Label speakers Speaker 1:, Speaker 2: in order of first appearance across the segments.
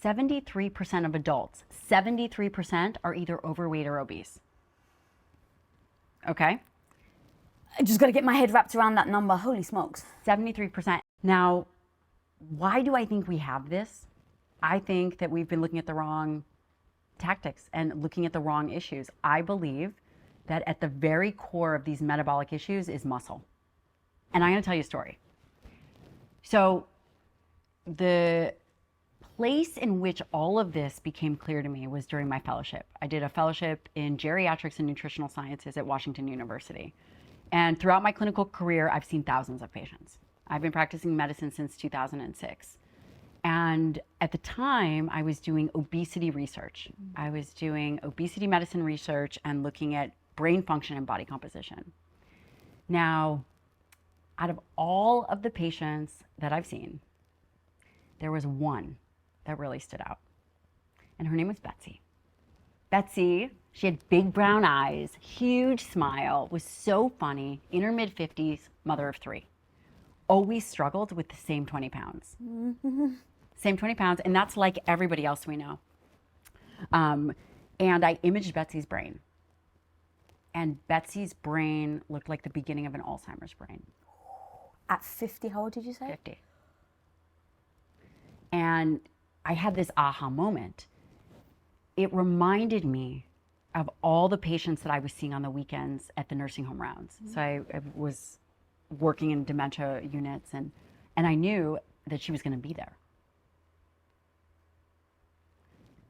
Speaker 1: 73% of adults, 73% are either overweight or obese. Okay?
Speaker 2: I just got to get my head wrapped around that number. Holy smokes.
Speaker 1: 73%. Now, why do I think we have this? I think that we've been looking at the wrong tactics and looking at the wrong issues. I believe that at the very core of these metabolic issues is muscle. And I'm going to tell you a story. So the place in which all of this became clear to me was during my fellowship. I did a fellowship in geriatrics and nutritional sciences at Washington University. And throughout my clinical career, I've seen thousands of patients. I've been practicing medicine since 2006. And at the time, I was doing obesity research. I was doing obesity medicine research and looking at brain function and body composition. Now, out of all of the patients that I've seen, there was one that really stood out. And her name was Betsy. Betsy, she had big brown eyes, huge smile, was so funny, in her mid-50s, mother of 3. Always struggled with the same 20 pounds. Same 20 pounds, and that's like everybody else we know. And I imaged Betsy's brain. And Betsy's brain looked like the beginning of an Alzheimer's brain.
Speaker 2: At 50, how old did you say?
Speaker 1: 50. And I had this aha moment. It reminded me of all the patients that I was seeing on the weekends at the nursing home rounds. So I was working in dementia units, and I knew that she was going to be there.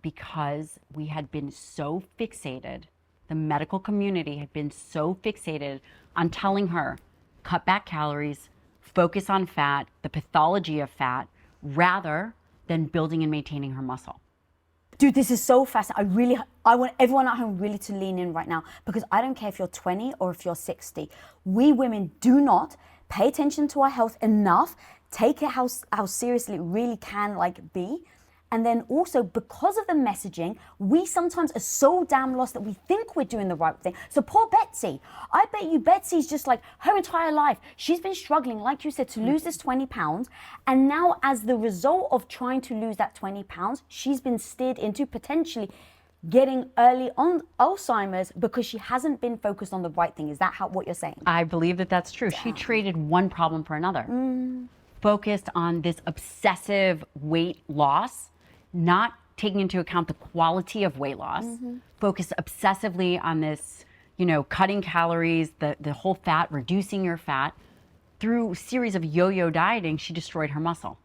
Speaker 1: Because we had been so fixated, the medical community had been so fixated on telling her, cut back calories, focus on fat, the pathology of fat, rather than building and maintaining her muscle.
Speaker 2: Dude, this is so fascinating. I want everyone at home really to lean in right now, because I don't care if you're 20 or if you're 60. We women do not pay attention to our health enough, take it how seriously it really can be. And then also, because of the messaging, we sometimes are so damn lost that we think we're doing the right thing. So poor Betsy, I bet you Betsy's just like her entire life, she's been struggling, like you said, to lose this 20 pounds. And now as the result of trying to lose that 20 pounds, she's been steered into potentially getting early on Alzheimer's because she hasn't been focused on the right thing. Is that what you're saying?
Speaker 1: I believe that that's true. Damn. She traded one problem for another. Focused on this obsessive weight loss, not taking into account the quality of weight loss, focus obsessively on this, cutting calories, the whole fat, reducing your fat. Through a series of yo-yo dieting, she destroyed her muscle.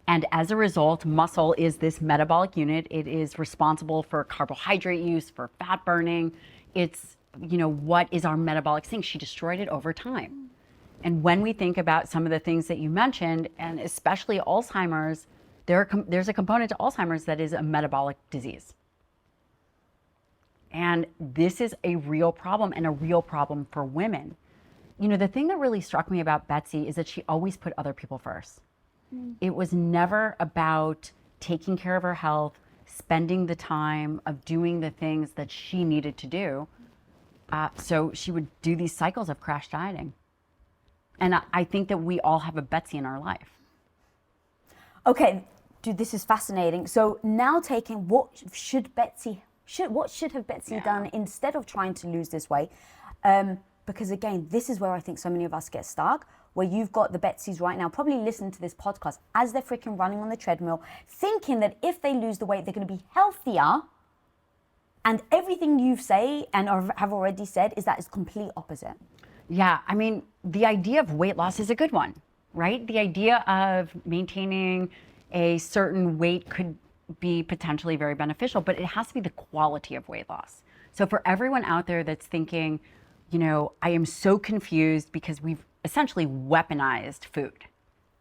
Speaker 1: And as a result, muscle is this metabolic unit. It is responsible for carbohydrate use, for fat burning. It's, what is our metabolic sink? She destroyed it over time. And when we think about some of the things that you mentioned, and especially Alzheimer's, there's a component to Alzheimer's that is a metabolic disease. And this is a real problem, and a real problem for women. The thing that really struck me about Betsy is that she always put other people first. It was never about taking care of her health, spending the time of doing the things that she needed to do. So she would do these cycles of crash dieting. And I think that we all have a Betsy in our life.
Speaker 2: Okay. Dude, this is fascinating. So now taking what should have Betsy done instead of trying to lose this weight? Because again, this is where I think so many of us get stuck, where you've got the Betsy's right now probably listening to this podcast as they're freaking running on the treadmill, thinking that if they lose the weight, they're going to be healthier. And everything you say and have already said is that is complete opposite.
Speaker 1: Yeah, I mean, the idea of weight loss is a good one, right? The idea of maintaining a certain weight could be potentially very beneficial, but it has to be the quality of weight loss. So for everyone out there that's thinking, I am so confused because we've essentially weaponized food,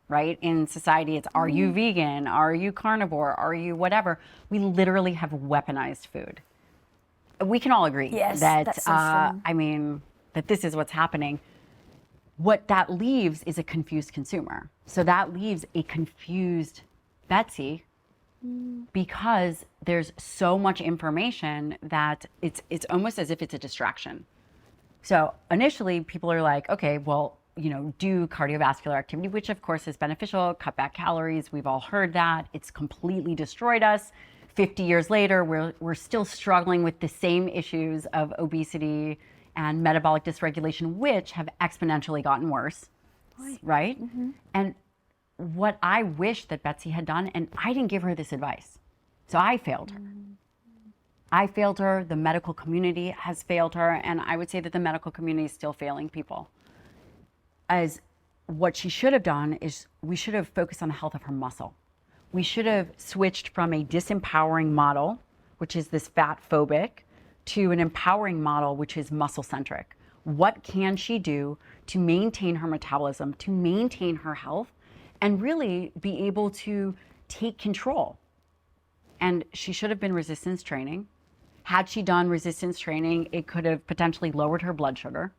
Speaker 1: right? In society, it's, are you vegan? Are you carnivore? Are you whatever? We literally have weaponized food. We can all agree that, that this is what's happening. What that leaves is a confused consumer. So that leaves a confused Betsy, because there's so much information that it's almost as if it's a distraction. So initially people are like, okay, well, do cardiovascular activity, which of course is beneficial, cut back calories. We've all heard that. It's completely destroyed us. 50 years later, we're still struggling with the same issues of obesity and metabolic dysregulation, which have exponentially gotten worse, right? Mm-hmm. And what I wish that Betsy had done, and I didn't give her this advice, so I failed her. I failed her, the medical community has failed her, and I would say that the medical community is still failing people. As what she should have done is we should have focused on the health of her muscle. We should have switched from a disempowering model, which is this fat phobic, to an empowering model, which is muscle-centric. What can she do to maintain her metabolism, to maintain her health, and really be able to take control? And she should have been resistance training. Had she done resistance training, it could have potentially lowered her blood sugar,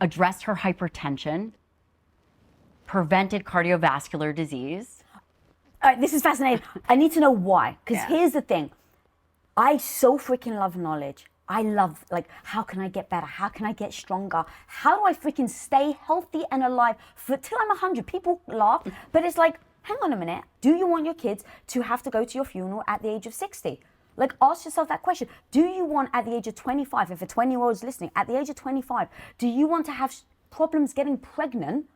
Speaker 1: addressed her hypertension, prevented cardiovascular disease.
Speaker 2: All right, this is fascinating. I need to know why, because here's the thing. I so freaking love knowledge. I love, like, how can I get better? How can I get stronger? How do I freaking stay healthy and alive till I'm 100? People laugh, but it's like, hang on a minute. Do you want your kids to have to go to your funeral at the age of 60? Like, ask yourself that question. Do you want, at the age of 25, if a 20-year-old is listening, at the age of 25, do you want to have problems getting pregnant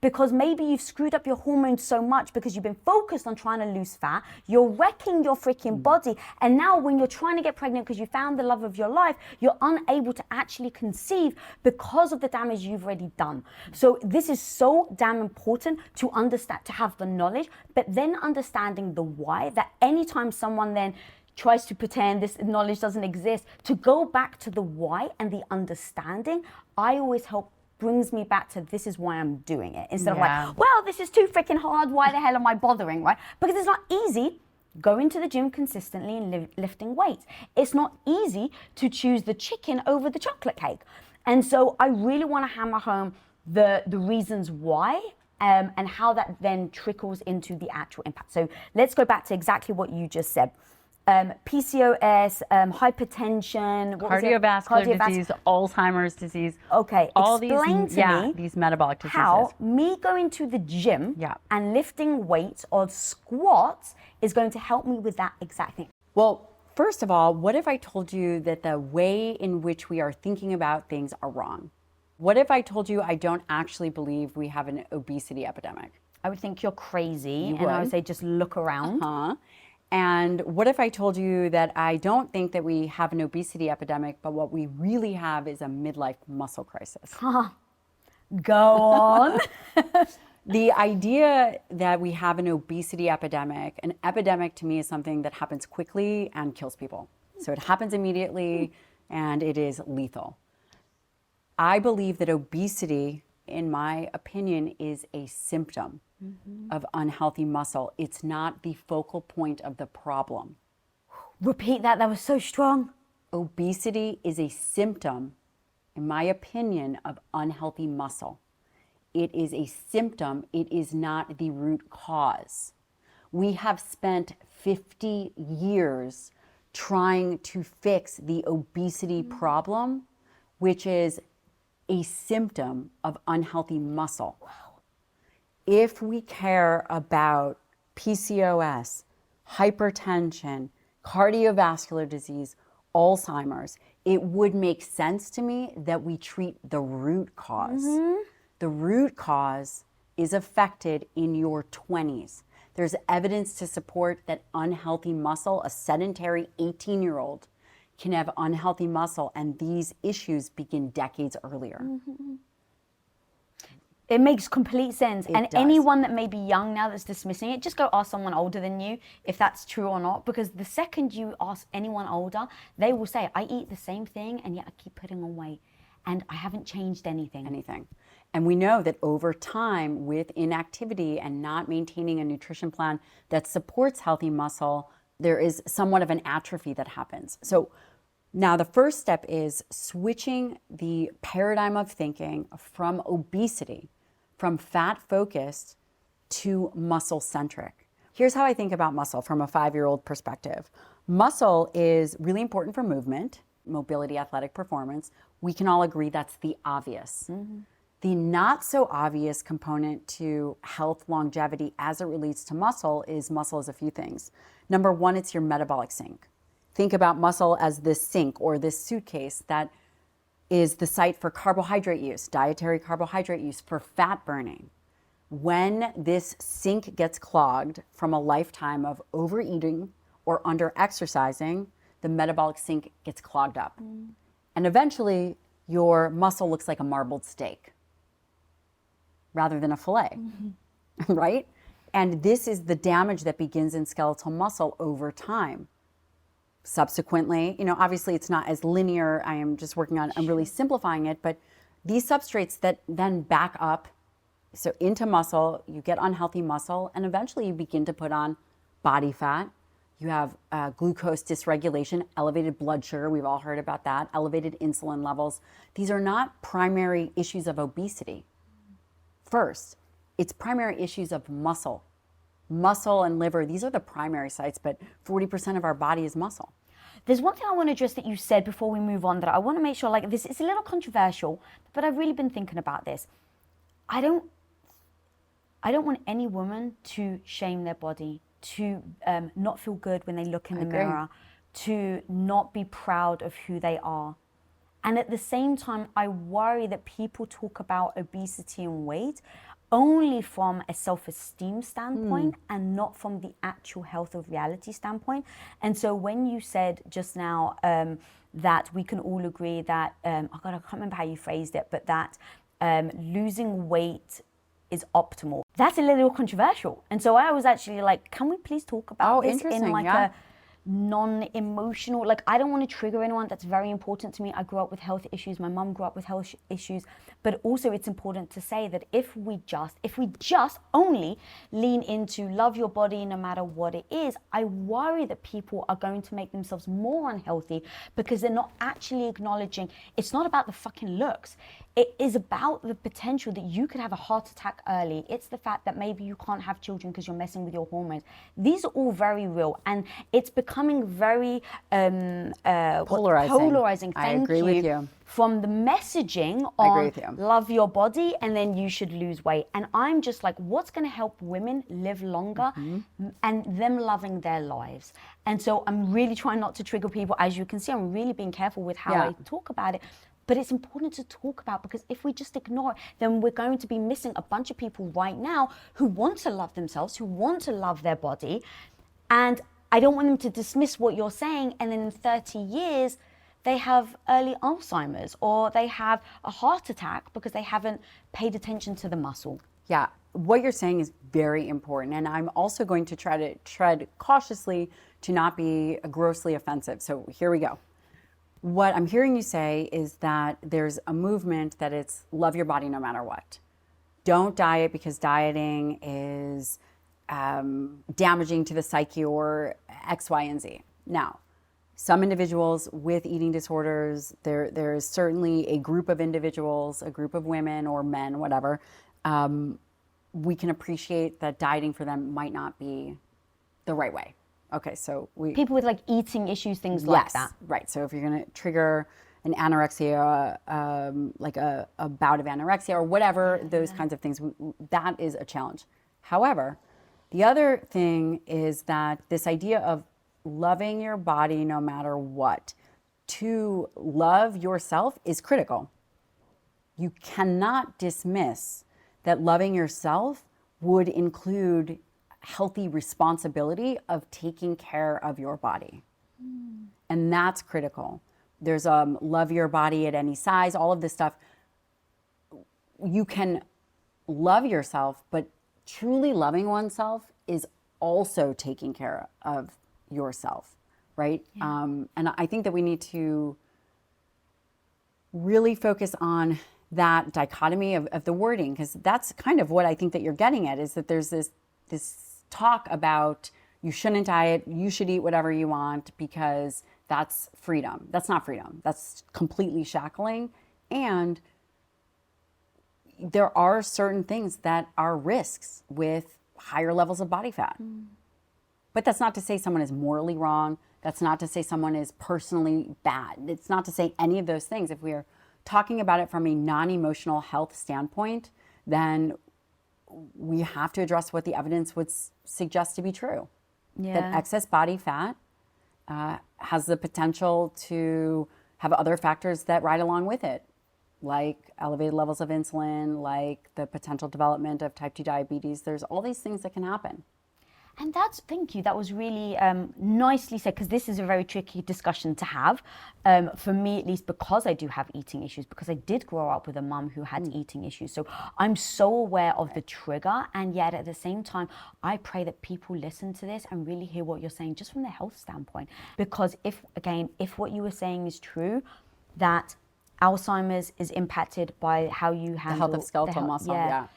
Speaker 2: because maybe you've screwed up your hormones so much because you've been focused on trying to lose fat, you're wrecking your freaking body, and now when you're trying to get pregnant because you found the love of your life, you're unable to actually conceive because of the damage you've already done. So this is so damn important to understand, to have the knowledge, but then understanding the why, that anytime someone then tries to pretend this knowledge doesn't exist, to go back to the why and the understanding, I always help brings me back to this is why I'm doing it. Instead of like, well, this is too freaking hard, why the hell am I bothering, right? Because it's not easy going to the gym consistently and lifting weights. It's not easy to choose the chicken over the chocolate cake. And so I really want to hammer home the reasons why and how that then trickles into the actual impact. So let's go back to exactly what you just said. PCOS, hypertension,
Speaker 1: cardiovascular disease, Alzheimer's disease.
Speaker 2: Okay,
Speaker 1: all
Speaker 2: explain to me
Speaker 1: these metabolic diseases.
Speaker 2: How me going to the gym and lifting weights or squats is going to help me with that exact thing.
Speaker 1: Well, first of all, what if I told you that the way in which we are thinking about things are wrong? What if I told you I don't actually believe we have an obesity epidemic?
Speaker 2: I would think you're crazy, and I would say just look around.
Speaker 1: And what if I told you that I don't think that we have an obesity epidemic, but what we really have is a midlife muscle crisis?
Speaker 2: Go on.
Speaker 1: The idea that we have an obesity epidemic, an epidemic to me is something that happens quickly and kills people. So it happens immediately and it is lethal. I believe that obesity, in my opinion, is a symptom of unhealthy muscle. It's not the focal point of the problem.
Speaker 2: Repeat that, that was so strong.
Speaker 1: Obesity is a symptom, in my opinion, of unhealthy muscle. It is a symptom, it is not the root cause. We have spent 50 years trying to fix the obesity problem, which is a symptom of unhealthy muscle. Wow. If we care about PCOS, hypertension, cardiovascular disease, Alzheimer's, it would make sense to me that we treat the root cause. The root cause is affected in your 20s. There's evidence to support that unhealthy muscle, a sedentary 18-year-old, can have unhealthy muscle, and these issues begin decades earlier.
Speaker 2: It makes complete sense.
Speaker 1: It
Speaker 2: and
Speaker 1: does.
Speaker 2: anyone that may be young now that's dismissing it, just go ask someone older than you if that's true or not. Because the second you ask anyone older, they will say, I eat the same thing and yet I keep putting on weight and I haven't changed anything.
Speaker 1: And we know that over time, with inactivity and not maintaining a nutrition plan that supports healthy muscle, there is somewhat of an atrophy that happens. So now the first step is switching the paradigm of thinking from obesity, from fat-focused to muscle-centric. Here's how I think about muscle from a 5-year-old perspective. Muscle is really important for movement, mobility, athletic performance. We can all agree that's the obvious. The not so obvious component to health longevity as it relates to muscle is a few things. Number one, it's your metabolic sink. Think about muscle as this sink or this suitcase that is the site for carbohydrate use, dietary carbohydrate use, for fat burning. When this sink gets clogged from a lifetime of overeating or under exercising, the metabolic sink gets clogged up. And eventually your muscle looks like a marbled steak rather than a fillet, right? And this is the damage that begins in skeletal muscle over time. Subsequently, obviously it's not as linear. I'm really simplifying it, but these substrates that then back up, so into muscle, you get unhealthy muscle, and eventually you begin to put on body fat. You have glucose dysregulation, elevated blood sugar. We've all heard about that, elevated insulin levels. These are not primary issues of obesity. First, it's primary issues of muscle. Muscle and liver, these are the primary sites, but 40% of our body is muscle.
Speaker 2: There's one thing I want to address that you said before we move on that I want to make sure, like, this is a little controversial, but I've really been thinking about this. I don't want any woman to shame their body, to not feel good when they look in the mirror, to not be proud of who they are. And at the same time, I worry that people talk about obesity and weight only from a self-esteem standpoint and not from the actual health of reality standpoint. And so when you said just now that we can all agree that, I can't remember how you phrased it, but that losing weight is optimal. That's a little controversial. And so I was actually like, can we please talk about this in like a non-emotional, like, I don't want to trigger anyone. That's very important to me. I grew up with health issues. My mom grew up with health issues. But also it's important to say that if we just only lean into love your body no matter what it is, I worry that people are going to make themselves more unhealthy because they're not actually acknowledging it's not about the fucking looks. It is about the potential that you could have a heart attack early. It's the fact that maybe you can't have children because you're messing with your hormones. These are all very real, and it's becoming very polarizing.
Speaker 1: I agree with you.
Speaker 2: From the messaging on love your body and then you should lose weight. And I'm just like, what's going to help women live longer and them loving their lives? And so I'm really trying not to trigger people. As you can see, I'm really being careful with how I talk about it. But it's important to talk about, because if we just ignore it, then we're going to be missing a bunch of people right now who want to love themselves, who want to love their body. And I don't want them to dismiss what you're saying, and then in 30 years, they have early Alzheimer's or they have a heart attack because they haven't paid attention to the muscle.
Speaker 1: Yeah, what you're saying is very important. And I'm also going to try to tread cautiously to not be grossly offensive. So here we go. What I'm hearing you say is that there's a movement that it's love your body no matter what. Don't diet because dieting is damaging to the psyche or X, Y, and Z. Now, some individuals with eating disorders, there is certainly a group of individuals, a group of women or men, whatever, we can appreciate that dieting for them might not be the right way. Okay, so
Speaker 2: people with like eating issues, things like that.
Speaker 1: Right. So if you're going to trigger an anorexia, like a bout of anorexia or whatever, those kinds of things, that is a challenge. However, the other thing is that this idea of loving your body no matter what, to love yourself is critical. You cannot dismiss that loving yourself would include healthy responsibility of taking care of your body. And that's critical. There's love your body at any size, all of this stuff. You can love yourself, but truly loving oneself is also taking care of yourself, right? And I think that we need to really focus on that dichotomy of the wording, because that's kind of what I think that you're getting at, is that there's this talk about you shouldn't diet, you should eat whatever you want because that's freedom. That's not freedom. That's completely shackling. And there are certain things that are risks with higher levels of body fat. But that's not to say someone is morally wrong. That's not to say someone is personally bad. It's not to say any of those things. If we are talking about it from a non-emotional health standpoint, then we have to address what the evidence would suggest to be true. That excess body fat has the potential to have other factors that ride along with it, like elevated levels of insulin, like the potential development of type 2 diabetes. There's all these things that can happen.
Speaker 2: And thank you. That was really nicely said, because this is a very tricky discussion to have, for me at least, because I do have eating issues, because I did grow up with a mum who had eating issues. So I'm so aware of the trigger, and yet at the same time, I pray that people listen to this and really hear what you're saying just from the health standpoint. Because if what you were saying is true, that Alzheimer's is impacted by how you handle
Speaker 1: the health of skeletal muscle,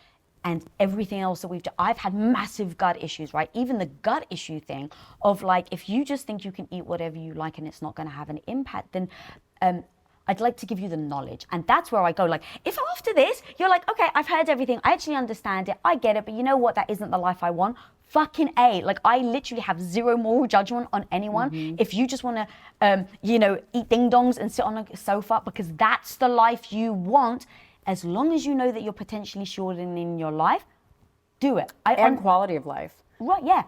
Speaker 2: and everything else that we've done. I've had massive gut issues, right? Even the gut issue thing of like, if you just think you can eat whatever you like and it's not going to have an impact, then I'd like to give you the knowledge. And that's where I go, like, if after this, you're like, okay, I've heard everything. I actually understand it. I get it. But you know what? That isn't the life I want. Fucking A. Like, I literally have zero moral judgment on anyone. If you just want to, eat ding-dongs and sit on a sofa because that's the life you want, as long as you know that you're potentially shortening your life, do it.
Speaker 1: And quality of life.
Speaker 2: Right, yeah.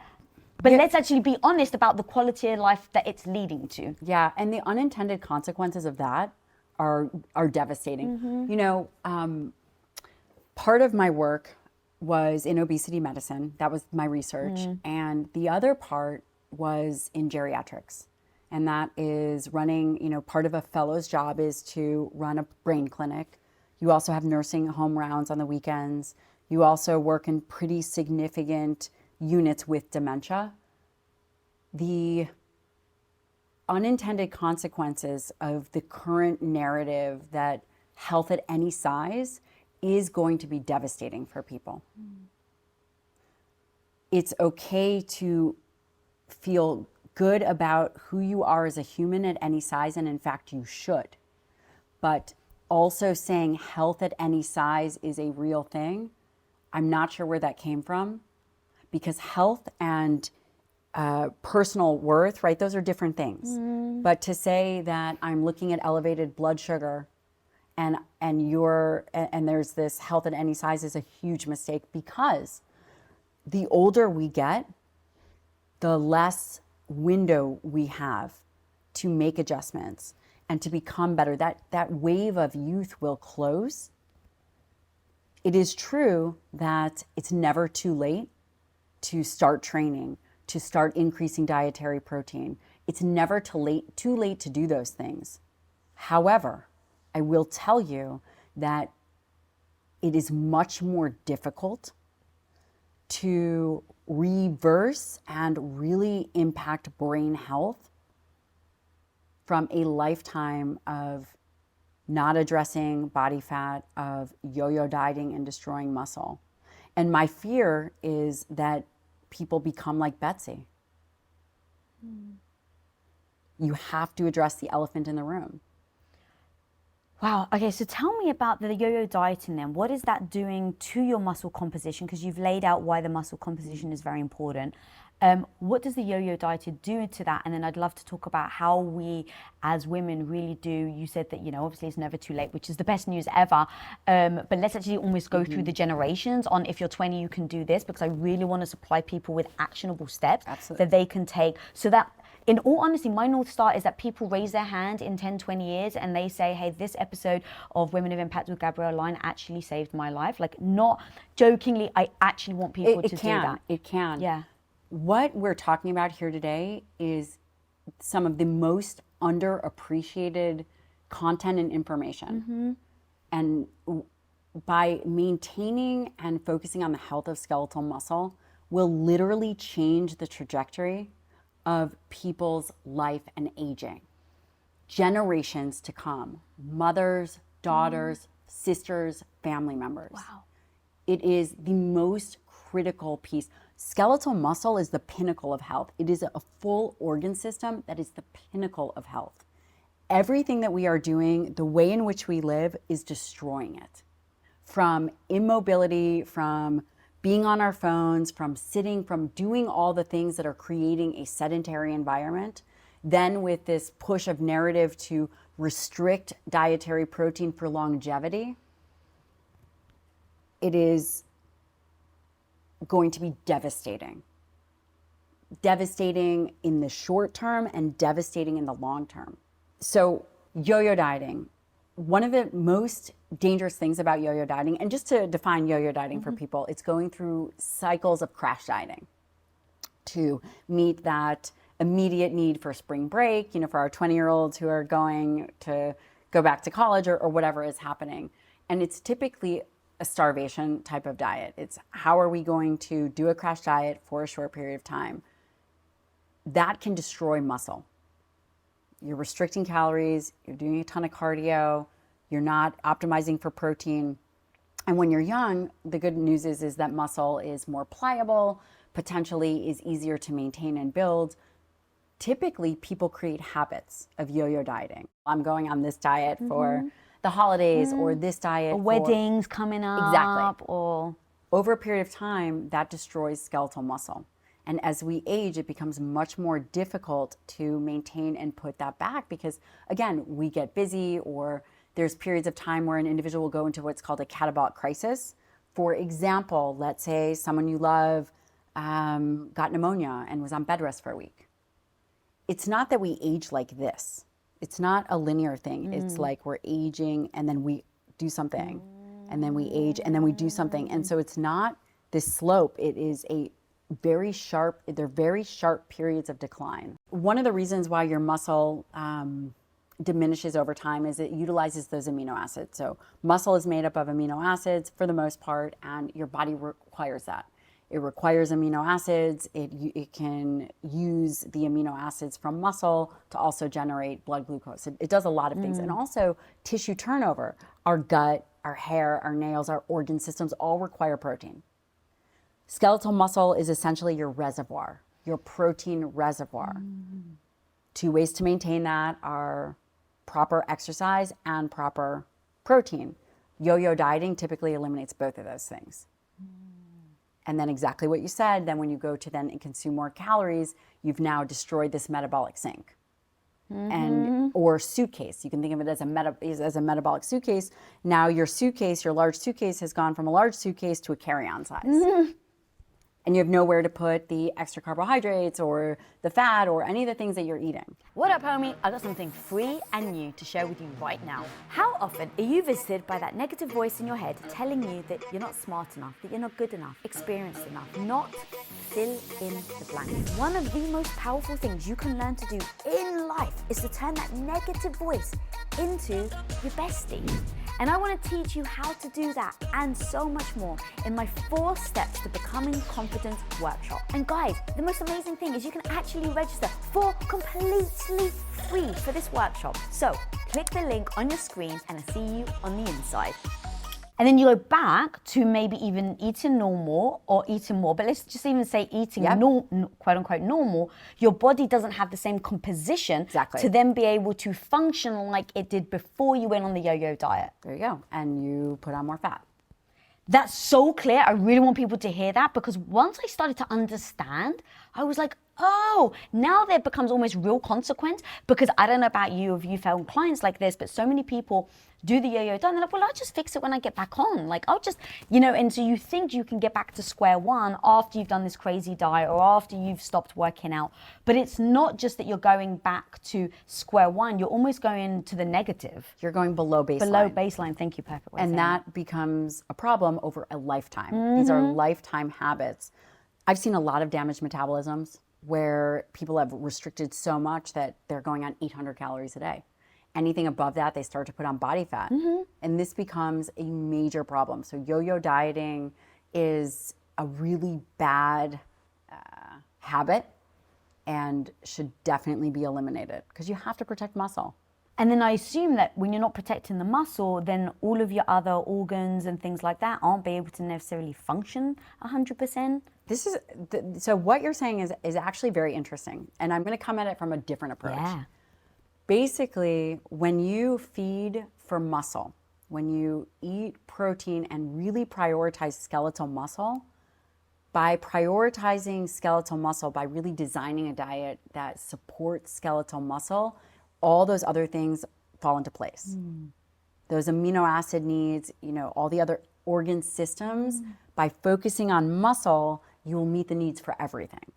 Speaker 2: But let's actually be honest about the quality of life that it's leading to.
Speaker 1: Yeah, and the unintended consequences of that are devastating. You know, part of my work was in obesity medicine. That was my research. And the other part was in geriatrics. And that is running, part of a fellow's job is to run a brain clinic. You also have nursing home rounds on the weekends. You also work in pretty significant units with dementia. The unintended consequences of the current narrative that health at any size is going to be devastating for people. It's okay to feel good about who you are as a human at any size, and in fact, you should. But also saying health at any size is a real thing, I'm not sure where that came from, because health and personal worth, right? Those are different things. But to say that I'm looking at elevated blood sugar and there's this health at any size is a huge mistake, because the older we get, the less window we have to make adjustments and to become better. That wave of youth will close. It is true that it's never too late to start training, to start increasing dietary protein. It's never too late to do those things. However, I will tell you that it is much more difficult to reverse and really impact brain health from a lifetime of not addressing body fat, of yo-yo dieting and destroying muscle. And my fear is that people become like Betsy. You have to address the elephant in the room.
Speaker 2: Wow. Okay, so tell me about the yo-yo dieting then. What is that doing to your muscle composition? Because you've laid out why the muscle composition is very important. What does the yo-yo dieting do to that? And then I'd love to talk about how we as women really do. You said that, obviously it's never too late, which is the best news ever. But let's actually almost go through the generations on, if you're 20, you can do this, because I really want to supply people with actionable steps that they can take, so that, in all honesty, my North Star is that people raise their hand in 10, 20 years and they say, hey, this episode of Women of Impact with Gabrielle Lyons actually saved my life. Like, not jokingly, I actually want people to do that.
Speaker 1: It can.
Speaker 2: Yeah.
Speaker 1: What we're talking about here today is some of the most underappreciated content and information. And by maintaining and focusing on the health of skeletal muscle will literally change the trajectory of people's life and aging. Generations to come, mothers, daughters, sisters, family members.
Speaker 2: Wow.
Speaker 1: It is the most critical piece. Skeletal muscle is the pinnacle of health. It is a full organ system that is the pinnacle of health. Everything that we are doing, the way in which we live, is destroying it. From immobility, from being on our phones, from sitting, from doing all the things that are creating a sedentary environment, then with this push of narrative to restrict dietary protein for longevity, it is going to be devastating. Devastating in the short term and devastating in the long term. So yo-yo dieting, one of the most dangerous things about yo-yo dieting, and just to define yo-yo dieting for people, it's going through cycles of crash dieting to meet that immediate need for spring break, for our 20-year-olds who are going to go back to college or whatever is happening. And it's typically a starvation type of diet. It's how are we going to do a crash diet for a short period of time? That can destroy muscle. You're restricting calories, you're doing a ton of cardio, you're not optimizing for protein. And when you're young, the good news is that muscle is more pliable, potentially is easier to maintain and build. Typically, people create habits of yo-yo dieting. I'm going on this diet for the holidays or this diet
Speaker 2: or weddings coming up.
Speaker 1: Exactly.
Speaker 2: Or
Speaker 1: over a period of time, that destroys skeletal muscle. And as we age, it becomes much more difficult to maintain and put that back because, again, we get busy or there's periods of time where an individual will go into what's called a catabolic crisis. For example, let's say someone you love got pneumonia and was on bed rest for a week. It's not that we age like this. It's not a linear thing. It's like we're aging and then we do something and then we age and then we do something. And so it's not this slope. It is they're very sharp periods of decline. One of the reasons why your muscle diminishes over time is it utilizes those amino acids. So muscle is made up of amino acids for the most part, and your body requires that. It requires amino acids. It can use the amino acids from muscle to also generate blood glucose. It does a lot of things. And also tissue turnover. Our gut, our hair, our nails, our organ systems all require protein. Skeletal muscle is essentially your reservoir, your protein reservoir. Two ways to maintain that are proper exercise and proper protein. Yo-yo dieting typically eliminates both of those things. And then exactly what you said, then when you go to then and consume more calories, you've now destroyed this metabolic sink. Or suitcase. You can think of it as a metabolic suitcase. Now your large suitcase has gone from a large suitcase to a carry-on size. And you have nowhere to put the extra carbohydrates or the fat or any of the things that you're eating.
Speaker 2: what up, homie? I got something free and new to share with you right now. How often are you visited by that negative voice in your head telling you that you're not smart enough, that you're not good enough, experienced enough, not fill in the blank? One of the most powerful things you can learn to do in life is to turn that negative voice into your bestie. And I want to teach you how to do that and so much more in my 4 steps to becoming confident workshop. And guys, the most amazing thing is you can actually register for completely free for this workshop. So click the link on your screen and I'll see you on the inside. And then you go back to maybe even eating normal or eating more. But let's just even say eating quote unquote normal. Your body doesn't have the same composition to then be able to function like it did before you went on the yo-yo diet.
Speaker 1: There you go. And you put on more fat.
Speaker 2: That's so clear. I really want people to hear that because once I started to understand, I was like, oh, now there becomes almost real consequence because I don't know about you if you found clients like this, but so many people do the yo-yo diet and they're like, well, I'll just fix it when I get back on. Like, I'll just, and so you think you can get back to square one after you've done this crazy diet or after you've stopped working out. But it's not just that you're going back to square one. You're almost going to the negative.
Speaker 1: You're going below baseline.
Speaker 2: Below baseline. Thank you, perfect.
Speaker 1: And that becomes a problem over a lifetime. These are lifetime habits. I've seen a lot of damaged metabolisms where people have restricted so much that they're going on 800 calories a day. Anything above that, they start to put on body fat. And this becomes a major problem. So yo-yo dieting is a really bad habit and should definitely be eliminated because you have to protect muscle.
Speaker 2: And then I assume that when you're not protecting the muscle, then all of your other organs and things like that aren't be able to necessarily function 100%.
Speaker 1: So what you're saying is actually very interesting. And I'm going to come at it from a different approach.
Speaker 2: Yeah.
Speaker 1: Basically, when you feed for muscle, when you eat protein and really prioritize skeletal muscle, by prioritizing skeletal muscle, by really designing a diet that supports skeletal muscle, all those other things fall into place. Those amino acid needs, all the other organ systems, by focusing on muscle, you will meet the needs for everything.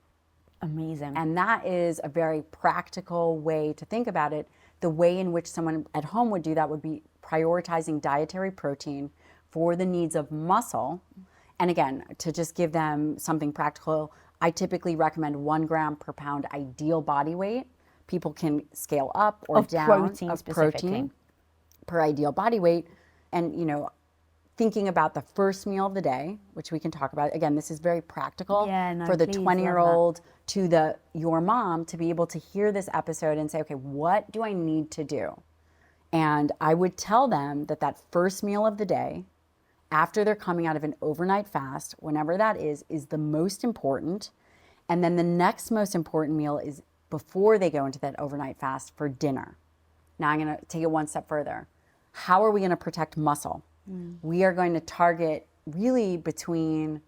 Speaker 2: Amazing.
Speaker 1: And that is a very practical way to think about it. The way in which someone at home would do that would be prioritizing dietary protein for the needs of muscle. And again, to just give them something practical, I typically recommend 1 gram per pound ideal body weight. People can scale up or down
Speaker 2: of protein
Speaker 1: per ideal body weight. And, thinking about the first meal of the day, which we can talk about. Again, this is very practical for the 20-year-old to your mom to be able to hear this episode and say, okay, what do I need to do? And I would tell them that first meal of the day, after they're coming out of an overnight fast, whenever that is the most important. And then the next most important meal is before they go into that overnight fast for dinner. Now I'm going to take it one step further. How are we going to protect muscle? We are going to target really between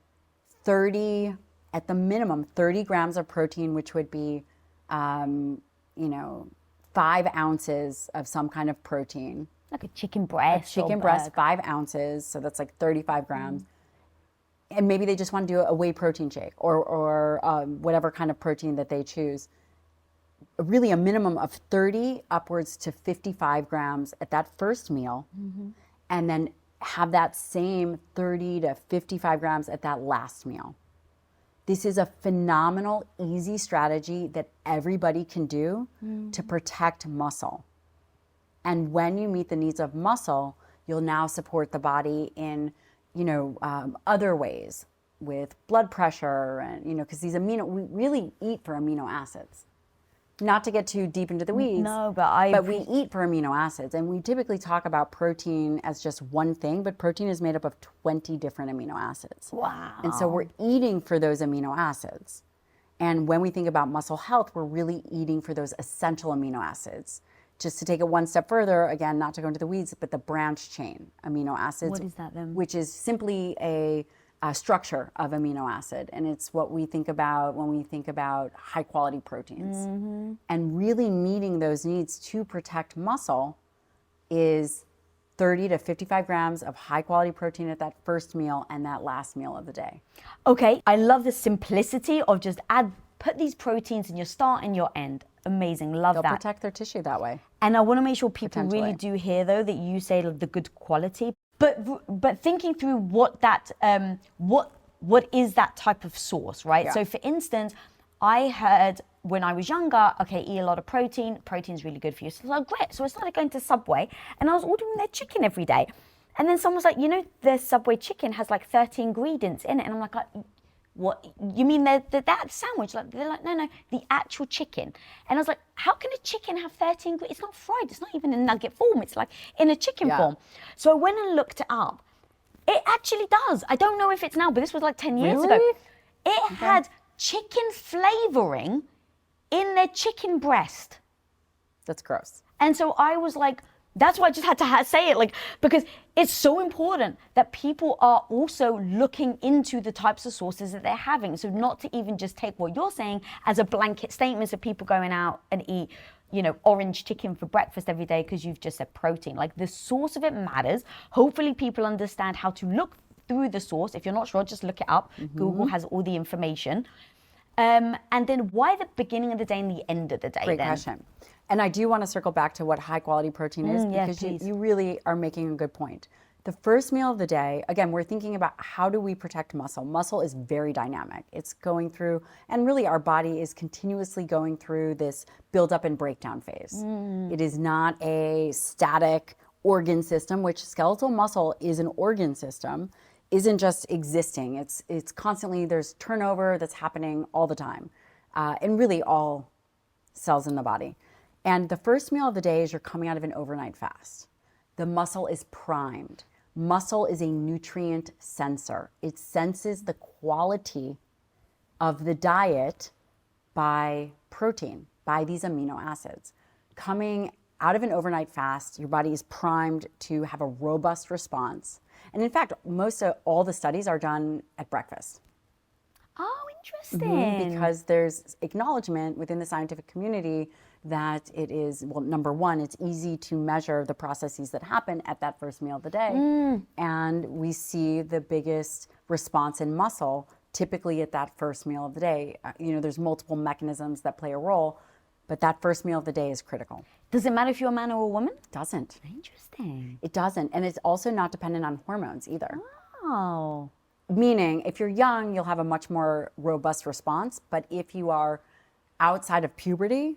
Speaker 1: 30, at the minimum, 30 grams of protein, which would be, 5 ounces of some kind of protein.
Speaker 2: Like a chicken breast.
Speaker 1: 5 ounces, so that's like 35 grams. And maybe they just want to do a whey protein shake or whatever kind of protein that they choose. Really a minimum of 30 upwards to 55 grams at that first meal. And then have that same 30 to 55 grams at that last meal. This is a phenomenal, easy strategy that everybody can do to protect muscle. And when you meet the needs of muscle, you'll now support the body in, other ways with blood pressure and, because we really eat for amino acids. Not to get too deep into the weeds, but we eat for amino acids. And we typically talk about protein as just one thing, but protein is made up of 20 different amino acids.
Speaker 2: Wow.
Speaker 1: And so we're eating for those amino acids. And when we think about muscle health, we're really eating for those essential amino acids. Just to take it one step further, again, not to go into the weeds, but the branch chain amino acids.
Speaker 2: What is that then?
Speaker 1: Which is simply a structure of amino acid. And it's what we think about when we think about high quality proteins. And really meeting those needs to protect muscle is 30 to 55 grams of high quality protein at that first meal and that last meal of the day.
Speaker 2: Okay, I love the simplicity of just put these proteins in your start and your end. Amazing, love
Speaker 1: They'll
Speaker 2: that.
Speaker 1: protect their tissue that way.
Speaker 2: And I want to make sure people really do hear though that you say the good quality. But thinking through what is that type of source, right?
Speaker 1: Yeah.
Speaker 2: So for instance, I heard when I was younger, okay, eat a lot of protein. Protein's really good for you. So great. So I started going to Subway and I was ordering their chicken every day. And then someone was like, their Subway chicken has like 30 ingredients in it. And I'm like, what? You mean that sandwich? They're like, no, the actual chicken. And I was like, how can a chicken have 30 ingredients? It's not fried. It's not even in nugget form. It's like in a chicken form. So I went and looked it up. It actually does. I don't know if it's now, but this was like 10 years ago. It had chicken flavoring in their chicken breast.
Speaker 1: That's gross.
Speaker 2: And so I was like, that's why I just had to say it, because it's so important that people are also looking into the types of sources that they're having. So not to even just take what you're saying as a blanket statement of people going out and eat, orange chicken for breakfast every day because you've just said protein. Like the source of it matters. Hopefully people understand how to look through the source. If you're not sure, just look it up. Google has all the information. And then why the beginning of the day and the end of the day?
Speaker 1: Great question. And I do want to circle back to what high quality protein is because you really are making a good point. The first meal of the day, again, we're thinking about how do we protect muscle. Muscle is very dynamic. It's going through, and really our body is continuously going through this build up and breakdown phase. It is not a static organ system, which skeletal muscle is an organ system, isn't just existing. It's constantly, there's turnover that's happening all the time. And really all cells in the body. And the first meal of the day is you're coming out of an overnight fast. The muscle is primed. Muscle is a nutrient sensor. It senses the quality of the diet by protein, by these amino acids. Coming out of an overnight fast, your body is primed to have a robust response. And in fact, most of all the studies are done at breakfast.
Speaker 2: Oh, Interesting.
Speaker 1: Because there's acknowledgement within the scientific community that it is, well, number one, it's easy to measure the processes that happen at that first meal of the day. And we see the biggest response in muscle typically at that first meal of the day. There's multiple mechanisms that play a role, but that first meal of the day is critical.
Speaker 2: Does it matter if you're a man or a woman?
Speaker 1: It doesn't.
Speaker 2: Interesting.
Speaker 1: It doesn't. And it's also not dependent on hormones either.
Speaker 2: Oh.
Speaker 1: Meaning, if you're young, you'll have a much more robust response. But if you are outside of puberty,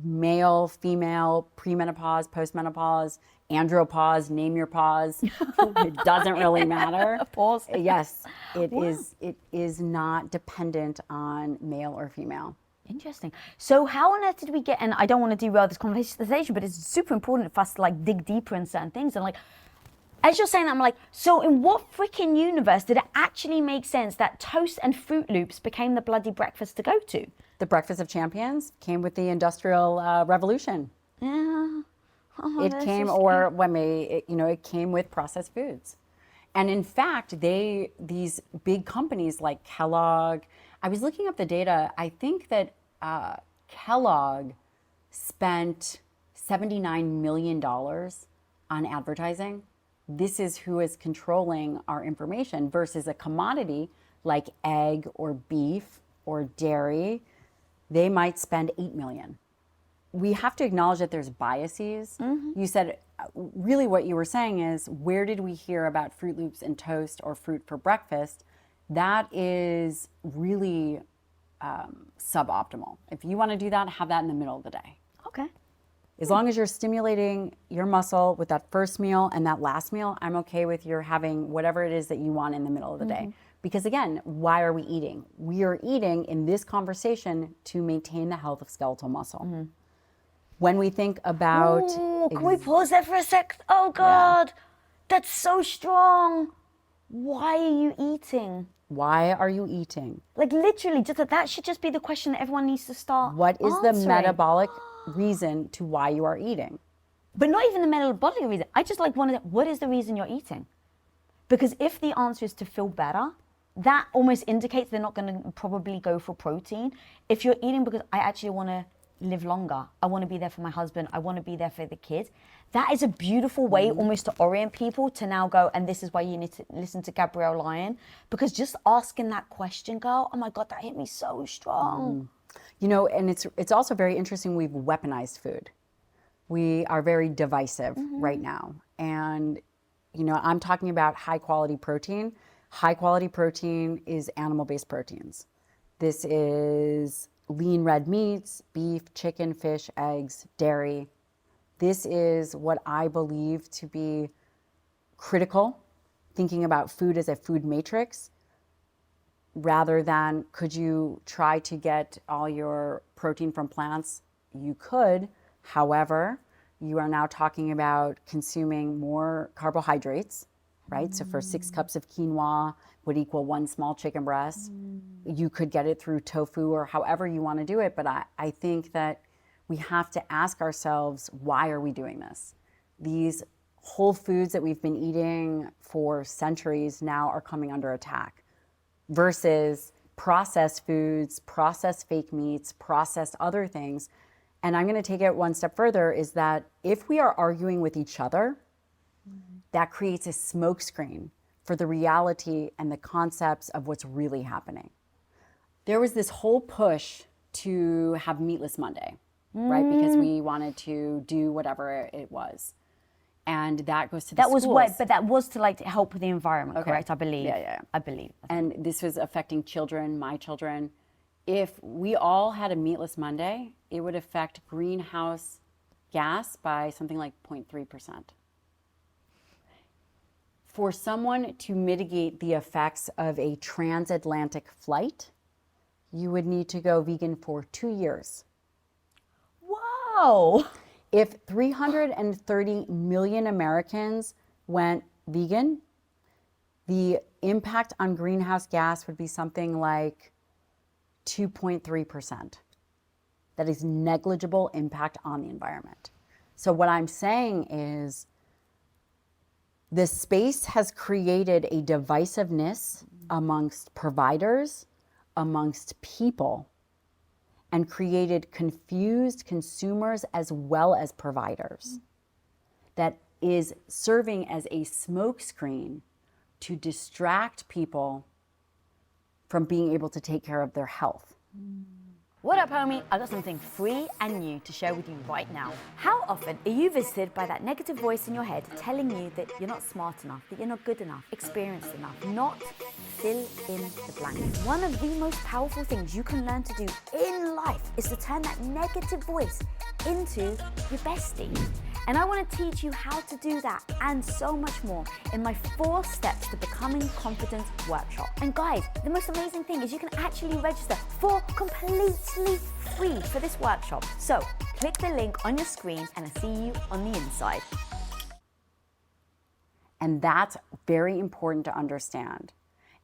Speaker 1: male, female, premenopause, postmenopause, andropause, name your pause, it doesn't really matter.
Speaker 2: Pause.
Speaker 1: Yes, it is not dependent on male or female.
Speaker 2: Interesting. So how on earth did we get, and I don't want to derail this conversation, but it's super important for us to like dig deeper in certain things. And like, as you're saying that, I'm like, so in what freaking universe did it actually make sense that toast and Fruit Loops became the bloody breakfast to go to?
Speaker 1: The breakfast of champions came with the Industrial Revolution.
Speaker 2: Yeah. Oh,
Speaker 1: It came, or it came with processed foods. And in fact, these big companies like Kellogg, I was looking up the data. I think that Kellogg spent $79 million on advertising. This is who is controlling our information versus a commodity like egg or beef or dairy. They might spend $8 million. We have to acknowledge that there's biases. You said, really what you were saying is, where did we hear about Fruit Loops and toast or fruit for breakfast? That is really suboptimal. If you want to do that, have that in the middle of the day.
Speaker 2: Okay.
Speaker 1: As long as you're stimulating your muscle with that first meal and that last meal, I'm okay with your having whatever it is that you want in the middle of the day. Because again, why are we eating? We are eating in this conversation to maintain the health of skeletal muscle. When we think about...
Speaker 2: Ooh, can we pause there for a sec? Oh God, that's so strong. Why are you eating?
Speaker 1: Why are you eating?
Speaker 2: Like literally, that should just be the question that everyone needs to start
Speaker 1: What is the
Speaker 2: answering.
Speaker 1: metabolic reason to why you are eating?
Speaker 2: But not even the metabolic reason. I just like wanted, what is the reason you're eating? Because if the answer is to feel better, that almost indicates they're not going to probably go for protein. If you're eating because I actually want to live longer, I want to be there for my husband, I want to be there for the kids, that is a beautiful way almost to orient people to now go, and this is why you need to listen to Gabrielle Lyons, because just asking that question, girl, oh my God, that hit me so strong.
Speaker 1: And it's also very interesting, we've weaponized food. We are very divisive right now. And, I'm talking about high quality protein. High quality protein is animal-based proteins. This is lean red meats, beef, chicken, fish, eggs, dairy. This is what I believe to be critical, thinking about food as a food matrix, rather than could you try to get all your protein from plants? You could. However, you are now talking about consuming more carbohydrates, right? So for 6 cups of quinoa would equal 1 small chicken breast. You could get it through tofu or however you want to do it. But I think that we have to ask ourselves, why are we doing this? These whole foods that we've been eating for centuries now are coming under attack versus processed foods, processed fake meats, processed other things. And I'm going to take it one step further, is that if we are arguing with each other, that creates a smokescreen for the reality and the concepts of what's really happening. There was this whole push to have Meatless Monday, right? Because we wanted to do whatever it was. And that goes to the schools.
Speaker 2: But that was to like help the environment, correct? I believe.
Speaker 1: Yeah.
Speaker 2: I believe.
Speaker 1: And this was affecting children, my children. If we all had a Meatless Monday, it would affect greenhouse gas by something like 0.3%. For someone to mitigate the effects of a transatlantic flight, you would need to go vegan for 2 years.
Speaker 2: Wow.
Speaker 1: If 330 million Americans went vegan, the impact on greenhouse gas would be something like 2.3%. That is negligible impact on the environment. So what I'm saying is, this space has created a divisiveness amongst providers, amongst people and created confused consumers as well as providers that is serving as a smokescreen to distract people from being able to take care of their health.
Speaker 2: What up, homie? I got something free and new to share with you right now. How often are you visited by that negative voice in your head telling you that you're not smart enough, that you're not good enough, experienced enough, not fill in the blank? One of the most powerful things you can learn to do in life is to turn that negative voice into your bestie. And I want to teach you how to do that and so much more in my 4 steps to becoming confident workshop. And guys, the most amazing thing is you can actually register for completely free for this workshop. So click the link on your screen and I'll see you on the inside.
Speaker 1: And that's very important to understand.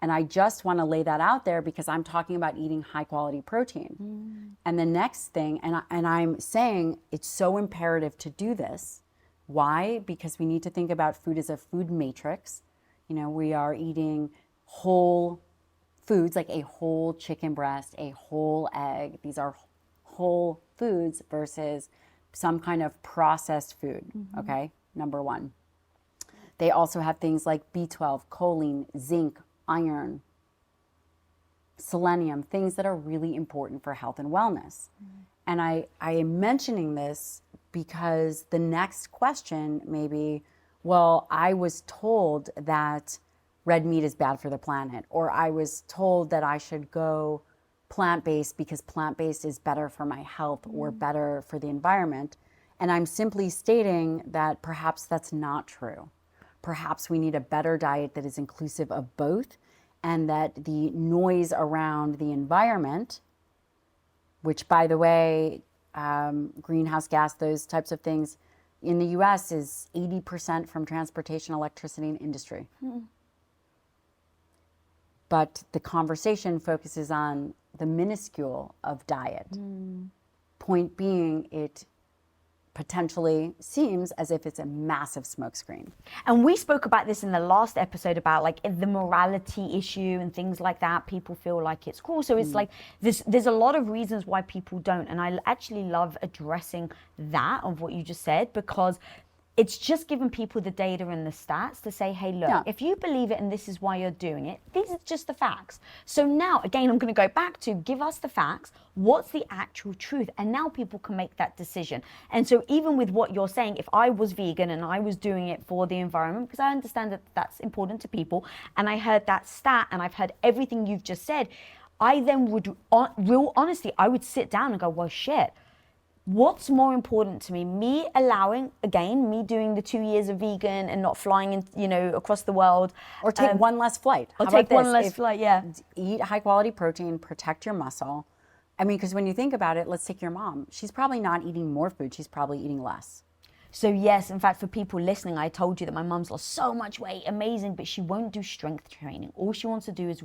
Speaker 1: And I just want to lay that out there because I'm talking about eating high quality protein. And the next thing, and I'm saying it's so imperative to do this. Why? Because we need to think about food as a food matrix. You know, we are eating whole foods like a whole chicken breast, a whole egg. These are whole foods versus some kind of processed food, okay? Number one. They also have things like B12, choline, zinc, iron, selenium, things that are really important for health and wellness. And I am mentioning this because the next question may be, well, I was told that red meat is bad for the planet, or I was told that I should go plant-based because plant-based is better for my health or better for the environment. And I'm simply stating that perhaps that's not true. Perhaps we need a better diet that is inclusive of both, and that the noise around the environment, which by the way, greenhouse gas, those types of things in the US is 80% from transportation, electricity, and industry. But the conversation focuses on the minuscule of diet. Point being, it potentially seems as if it's a massive smokescreen.
Speaker 2: And we spoke about this in the last episode about like the morality issue and things like that. People feel like it's cool. So it's like there's a lot of reasons why people don't. And I actually love addressing that of what you just said, because it's just giving people the data and the stats to say, hey, look, if you believe it and this is why you're doing it, these are just the facts. So now, again, I'm going to go back to give us the facts. What's the actual truth? And now people can make that decision. And so even with what you're saying, if I was vegan and I was doing it for the environment, because I understand that that's important to people, and I heard that stat and I've heard everything you've just said, I then would, real honestly, I would sit down and go, well, shit. What's more important to me? Me allowing, again, me doing the 2 years of vegan and not flying in, you know, across the world.
Speaker 1: Or take one less flight.
Speaker 2: Or take one less flight, yeah.
Speaker 1: Eat high quality protein, protect your muscle. I mean, because when you think about it, let's take your mom. She's probably not eating more food. She's probably eating less.
Speaker 2: So yes, in fact, for people listening, I told you that my mom's lost so much weight, amazing, but she won't do strength training. All she wants to do is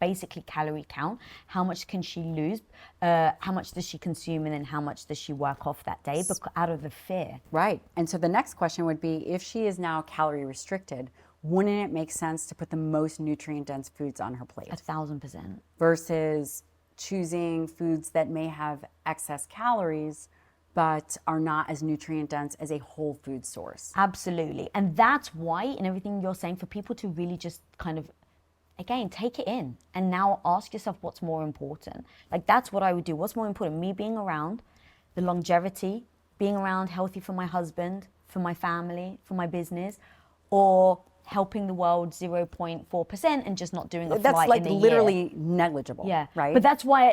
Speaker 2: basically calorie count. How much can she lose? How much does she consume? And then how much does she work off that day? Out of the fear.
Speaker 1: Right. And so the next question would be, if she is now calorie restricted, wouldn't it make sense to put the most nutrient dense foods on her plate?
Speaker 2: 1,000%.
Speaker 1: Versus choosing foods that may have excess calories, but are not as nutrient dense as a whole food source.
Speaker 2: Absolutely. And that's why, in everything you're saying, for people to really just kind of, again, take it in and now ask yourself what's more important. Like, that's what I would do. What's more important? Me being around, the longevity, being around healthy for my husband, for my family, for my business, or helping the world 0.4% and just not doing a
Speaker 1: that's
Speaker 2: flight
Speaker 1: like
Speaker 2: in a
Speaker 1: literally
Speaker 2: year.
Speaker 1: negligible.
Speaker 2: Yeah,
Speaker 1: right.
Speaker 2: But that's why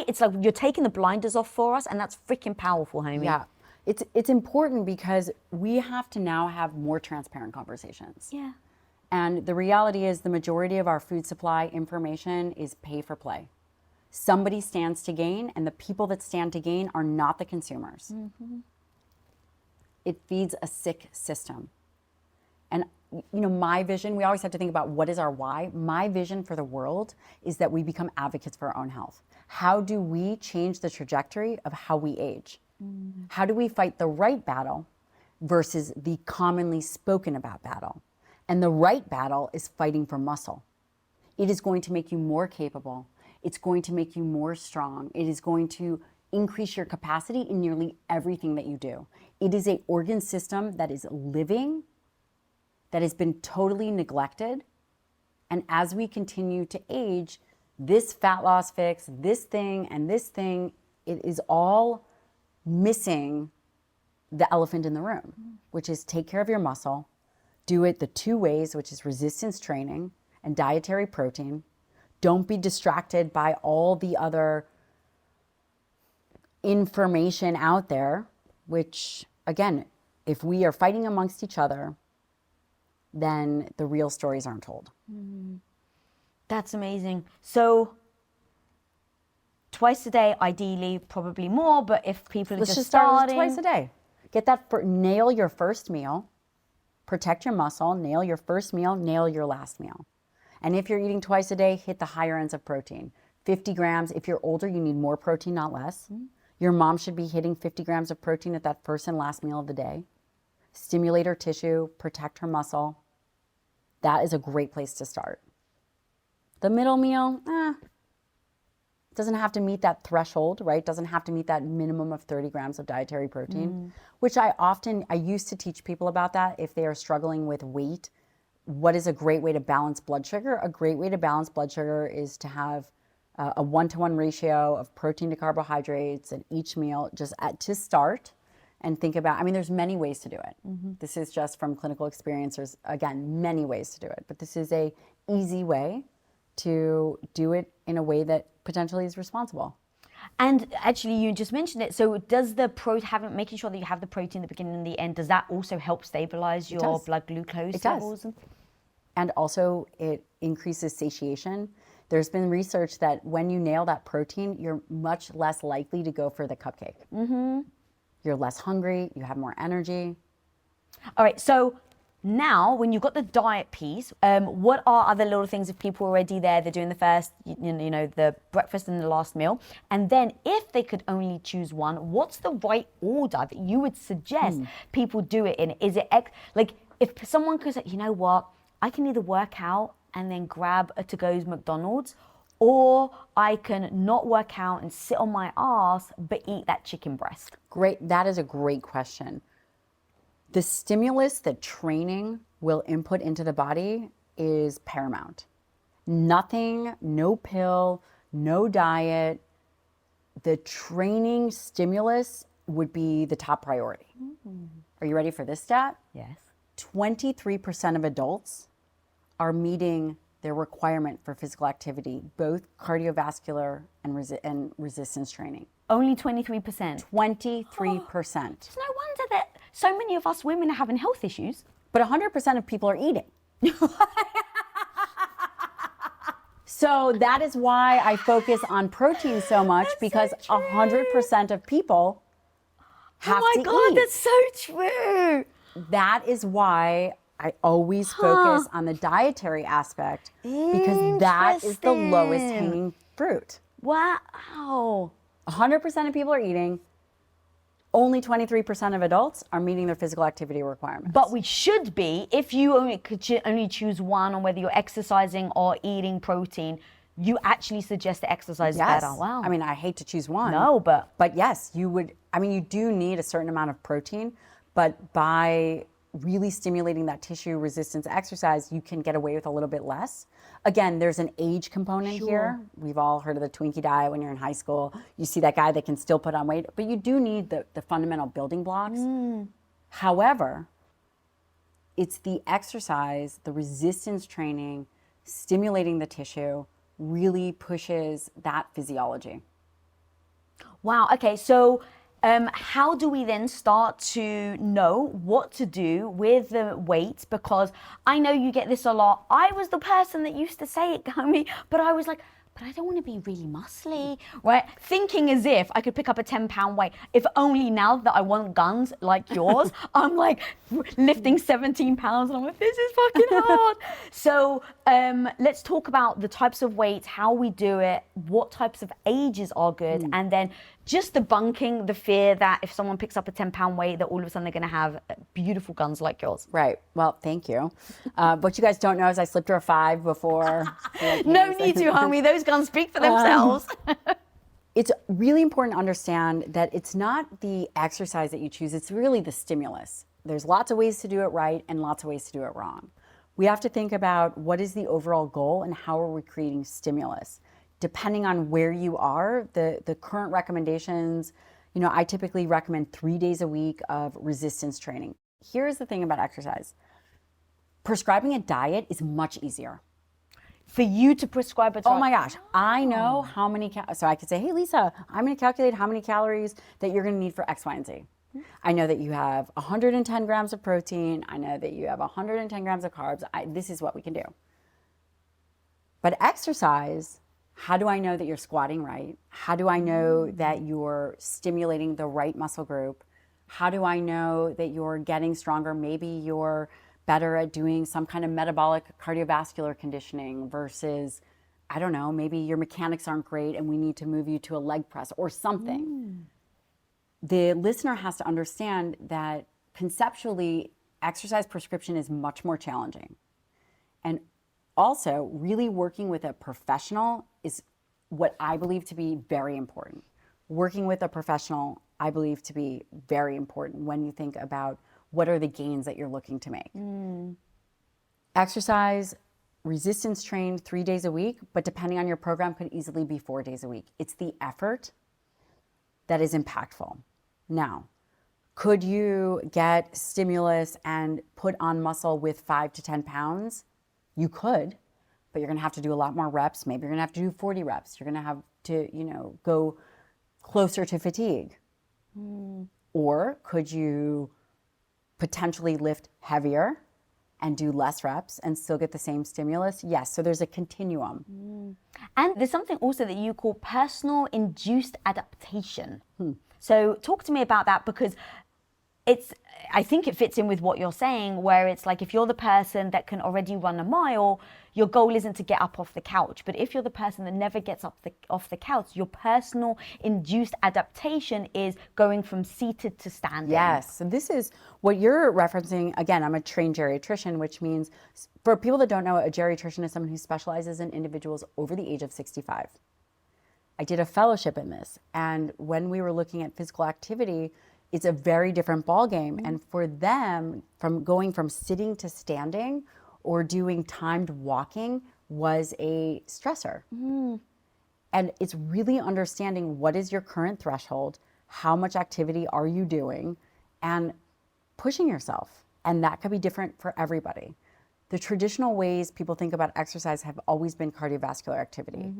Speaker 2: it's like you're taking the blinders off for us, and that's freaking powerful, homie.
Speaker 1: Yeah, it's important because we have to now have more transparent conversations.
Speaker 2: Yeah.
Speaker 1: And the reality is the majority of our food supply information is pay for play. Somebody stands to gain, and the people that stand to gain are not the consumers. It feeds a sick system. And you know, my vision, we always have to think about what is our why. My vision for the world is that we become advocates for our own health. How do we change the trajectory of how we age? How do we fight the right battle versus the commonly spoken about battle? And the right battle is fighting for muscle. It is going to make you more capable. It's going to make you more strong. It is going to increase your capacity in nearly everything that you do. It is an organ system that is living, that has been totally neglected. And as we continue to age, this fat loss fix, this thing and this thing, it is all missing the elephant in the room, which is take care of your muscle, do it the two ways, which is resistance training and dietary protein. Don't be distracted by all the other information out there, which, again, if we are fighting amongst each other, then the real stories aren't told.
Speaker 2: That's amazing. So twice a day, ideally, probably more, but if people are
Speaker 1: Let's
Speaker 2: just
Speaker 1: start
Speaker 2: starting.
Speaker 1: with twice a day. Get that, nail your first meal, protect your muscle, nail your first meal, nail your last meal. And if you're eating twice a day, hit the higher ends of protein. 50 grams, if you're older, you need more protein, not less. Your mom should be hitting 50 grams of protein at that first and last meal of the day. Stimulate her tissue, protect her muscle. That is a great place to start. The middle meal, doesn't have to meet that threshold, right? Doesn't have to meet that minimum of 30 grams of dietary protein, which I used to teach people about that if they are struggling with weight. What is a great way to balance blood sugar? A great way to balance blood sugar is to have a 1-to-1 ratio of protein to carbohydrates in each meal, just to start and think about, I mean, there's many ways to do it. This is just from clinical experience. There's, again, many ways to do it, but this is a easy way to do it in a way that potentially is responsible.
Speaker 2: And actually, you just mentioned it. So does the making sure that you have the protein at the beginning and the end, does that also help stabilize your blood glucose levels?
Speaker 1: And also it increases satiation. There's been research that when you nail that protein, you're much less likely to go for the cupcake. You're less hungry, you have more energy.
Speaker 2: All right, so now when you've got the diet piece, what are other little things if people are already there, they're doing the first, the breakfast and the last meal, and then if they could only choose one, what's the right order that you would suggest people do it in? Is it like if someone could say, you know what, I can either work out and then grab a to-go's McDonald's, or I can not work out and sit on my ass but eat that chicken breast?
Speaker 1: Great, that is a great question. The stimulus that training will input into the body is paramount. Nothing, no pill, no diet. The training stimulus would be the top priority. Are you ready for this stat?
Speaker 2: Yes.
Speaker 1: 23% of adults are meeting their requirement for physical activity, both cardiovascular and resistance training.
Speaker 2: Only 23%?
Speaker 1: 23%.
Speaker 2: It's no wonder that so many of us women are having health issues.
Speaker 1: But 100% of people are eating. So that is why I focus on protein so much, because 100% of people have to eat.
Speaker 2: Oh my God, that's so true.
Speaker 1: That is why I always focus on the dietary aspect, because that is the lowest hanging fruit.
Speaker 2: Wow.
Speaker 1: 100% of people are eating. Only 23% of adults are meeting their physical activity requirements.
Speaker 2: But we should be, if you could only choose one on whether you're exercising or eating protein, you actually suggest the exercise is better. Wow.
Speaker 1: I mean, I hate to choose one.
Speaker 2: No, but
Speaker 1: yes, you would. I mean, you do need a certain amount of protein, but by really stimulating that tissue resistance exercise, you can get away with a little bit less. Again, there's an age component here. We've all heard of the Twinkie diet when you're in high school. You see that guy that can still put on weight, but you do need the fundamental building blocks. However, it's the exercise, the resistance training, stimulating the tissue really pushes that physiology.
Speaker 2: Wow. Okay. So how do we then start to know what to do with the weight? Because I know you get this a lot. I was the person that used to say it, Gummy, but I was like, but I don't want to be really muscly, right? Thinking as if I could pick up a 10-pound weight. If only now that I want guns like yours, I'm like lifting 17 pounds and I'm like, this is fucking hard. So let's talk about the types of weights, how we do it, what types of ages are good, and then just debunking the fear that if someone picks up a 10-pound weight, that all of a sudden they're going to have beautiful guns like yours.
Speaker 1: Right. Well, thank you. What you guys don't know is I slipped her a 5 before.
Speaker 2: No need to, homie. Those guns speak for themselves.
Speaker 1: It's really important to understand that it's not the exercise that you choose, it's really the stimulus. There's lots of ways to do it right and lots of ways to do it wrong. We have to think about what is the overall goal and how are we creating stimulus. Depending on where you are, the current recommendations, I typically recommend 3 days a week of resistance training. Here's the thing about exercise. Prescribing a diet is much easier.
Speaker 2: For you to prescribe a diet?
Speaker 1: Oh my gosh, I know how many, so I could say, hey Lisa, I'm gonna calculate how many calories that you're gonna need for X, Y, and Z. I know that you have 110 grams of protein. I know that you have 110 grams of carbs. This is what we can do. But exercise, how do I know that you're squatting right? How do I know that you're stimulating the right muscle group? How do I know that you're getting stronger? Maybe you're better at doing some kind of metabolic cardiovascular conditioning versus, I don't know, maybe your mechanics aren't great and we need to move you to a leg press or something. The listener has to understand that conceptually, exercise prescription is much more challenging. And also, really working with a professional is what I believe to be very important. Working with a professional, I believe to be very important when you think about what are the gains that you're looking to make. Exercise, resistance train 3 days a week, but depending on your program, could easily be 4 days a week. It's the effort that is impactful. Now, could you get stimulus and put on muscle with 5 to 10 pounds? You could, but you're gonna have to do a lot more reps. Maybe you're gonna have to do 40 reps. You're gonna have to, go closer to fatigue. Or could you potentially lift heavier and do less reps and still get the same stimulus? Yes, so there's a continuum.
Speaker 2: And there's something also that you call personal induced adaptation. So talk to me about that, because I think it fits in with what you're saying, where it's like if you're the person that can already run a mile, your goal isn't to get up off the couch. But if you're the person that never gets up off the couch, your personal induced adaptation is going from seated to standing.
Speaker 1: Yes, so this is what you're referencing. Again, I'm a trained geriatrician, which means, for people that don't know, a geriatrician is someone who specializes in individuals over the age of 65. I did a fellowship in this, and when we were looking at physical activity, it's a very different ballgame. And for them, from going from sitting to standing or doing timed walking was a stressor. And it's really understanding what is your current threshold, how much activity are you doing, and pushing yourself. And that could be different for everybody. The traditional ways people think about exercise have always been cardiovascular activity.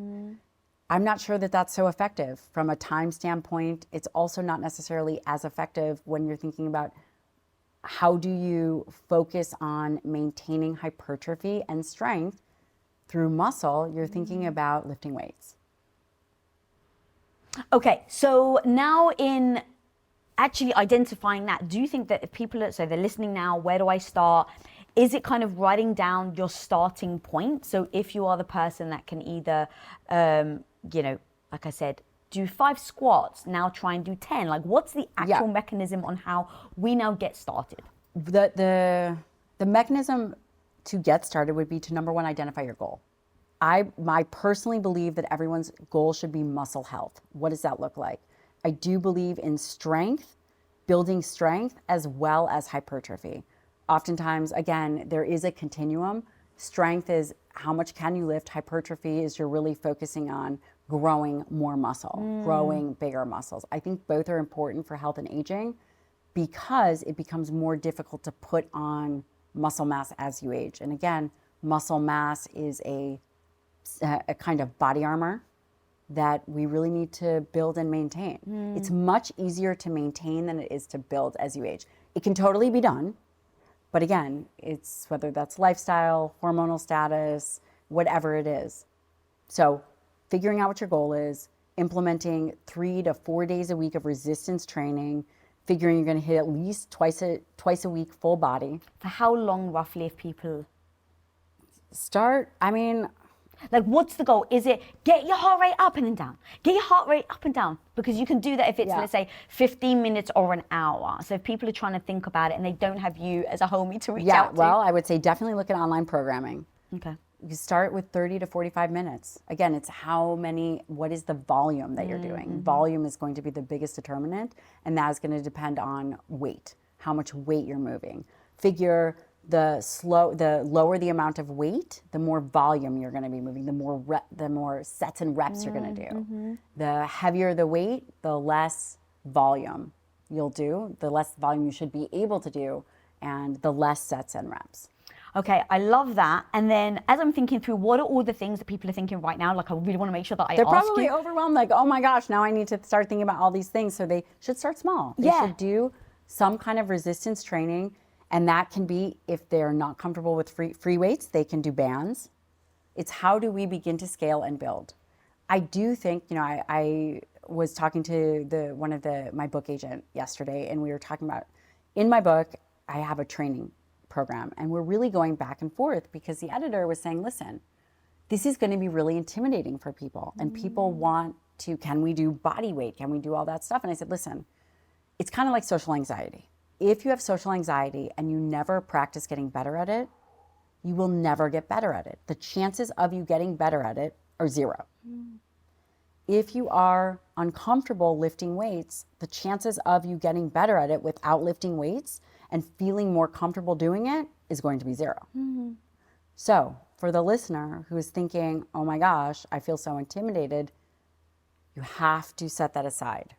Speaker 1: I'm not sure that that's so effective from a time standpoint. It's also not necessarily as effective when you're thinking about how do you focus on maintaining hypertrophy and strength through muscle. You're thinking about lifting weights.
Speaker 2: Okay, so now in actually identifying that, do you think that if people so they're listening now, where do I start? Is it kind of writing down your starting point? So if you are the person that can either, like I said, do 5 squats, now try and do 10. Like, what's the actual mechanism on how we now get started?
Speaker 1: The mechanism to get started would be to, number one, identify your goal. I personally believe that everyone's goal should be muscle health. What does that look like? I do believe in strength, building strength, as well as hypertrophy. Oftentimes, again, there is a continuum. Strength is how much can you lift. Hypertrophy is you're really focusing on growing more muscle, growing bigger muscles. I think both are important for health and aging because it becomes more difficult to put on muscle mass as you age. And again, muscle mass is a kind of body armor that we really need to build and maintain. It's much easier to maintain than it is to build as you age. It can totally be done. But again, it's whether that's lifestyle, hormonal status, whatever it is. So figuring out what your goal is, implementing 3 to 4 days a week of resistance training, figuring you're going to hit at least twice a week full body.
Speaker 2: For how long roughly if people
Speaker 1: start? I mean,
Speaker 2: Like, what's the goal? Is it get your heart rate up and then down? Get your heart rate up and down. Because you can do that if it's, let's say, 15 minutes or an hour. So if people are trying to think about it and they don't have you as a homie to reach out to.
Speaker 1: Well, I would say definitely look at online programming.
Speaker 2: Okay.
Speaker 1: You start with 30 to 45 minutes. Again, it's what is the volume that you're doing? Volume is going to be the biggest determinant, and that is going to depend on weight, how much weight you're moving. Figure the lower the amount of weight, the more volume you're going to be moving, the more sets and reps you're going to do. The heavier the weight, the less volume you'll do, the less volume you should be able to do, and the less sets and reps.
Speaker 2: Okay, I love that. And then as I'm thinking through, what are all the things that people are thinking right now? Like, I really want to make sure that
Speaker 1: They're probably overwhelmed, like, oh my gosh, now I need to start thinking about all these things. So they should start small. They should do some kind of resistance training. And that can be, if they're not comfortable with free weights, they can do bands. It's how do we begin to scale and build? I do think, I was talking to my book agent yesterday, and we were talking about, in my book, I have a training program, and we're really going back and forth because the editor was saying, listen, this is going to be really intimidating for people, and people want to, can we do body weight? Can we do all that stuff? And I said, listen, it's kind of like social anxiety. If you have social anxiety and you never practice getting better at it, you will never get better at it. The chances of you getting better at it are zero. If you are uncomfortable lifting weights, the chances of you getting better at it without lifting weights and feeling more comfortable doing it is going to be zero. So for the listener who is thinking, oh my gosh, I feel so intimidated, you have to set that aside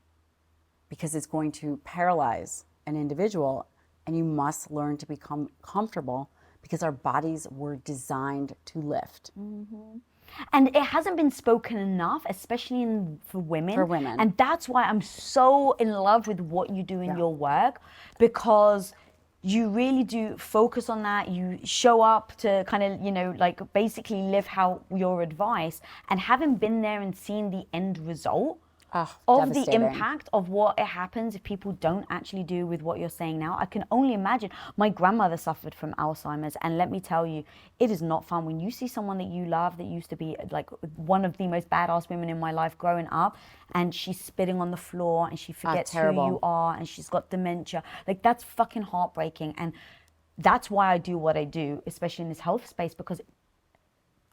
Speaker 1: because it's going to paralyze an individual, and you must learn to become comfortable because our bodies were designed to lift.
Speaker 2: And it hasn't been spoken enough, especially for women.
Speaker 1: For women.
Speaker 2: And that's why I'm so in love with what you do in your work, because you really do focus on that. You show up to kind of, like basically live how your advice, and having been there and seen the end result, of the impact of what it happens if people don't actually do with what you're saying now. I can only imagine. My grandmother suffered from Alzheimer's, and let me tell you, it is not fun when you see someone that you love that used to be like one of the most badass women in my life growing up, and she's spitting on the floor and she forgets who you are and she's got dementia. Like, that's fucking heartbreaking. And that's why I do what I do, especially in this health space, because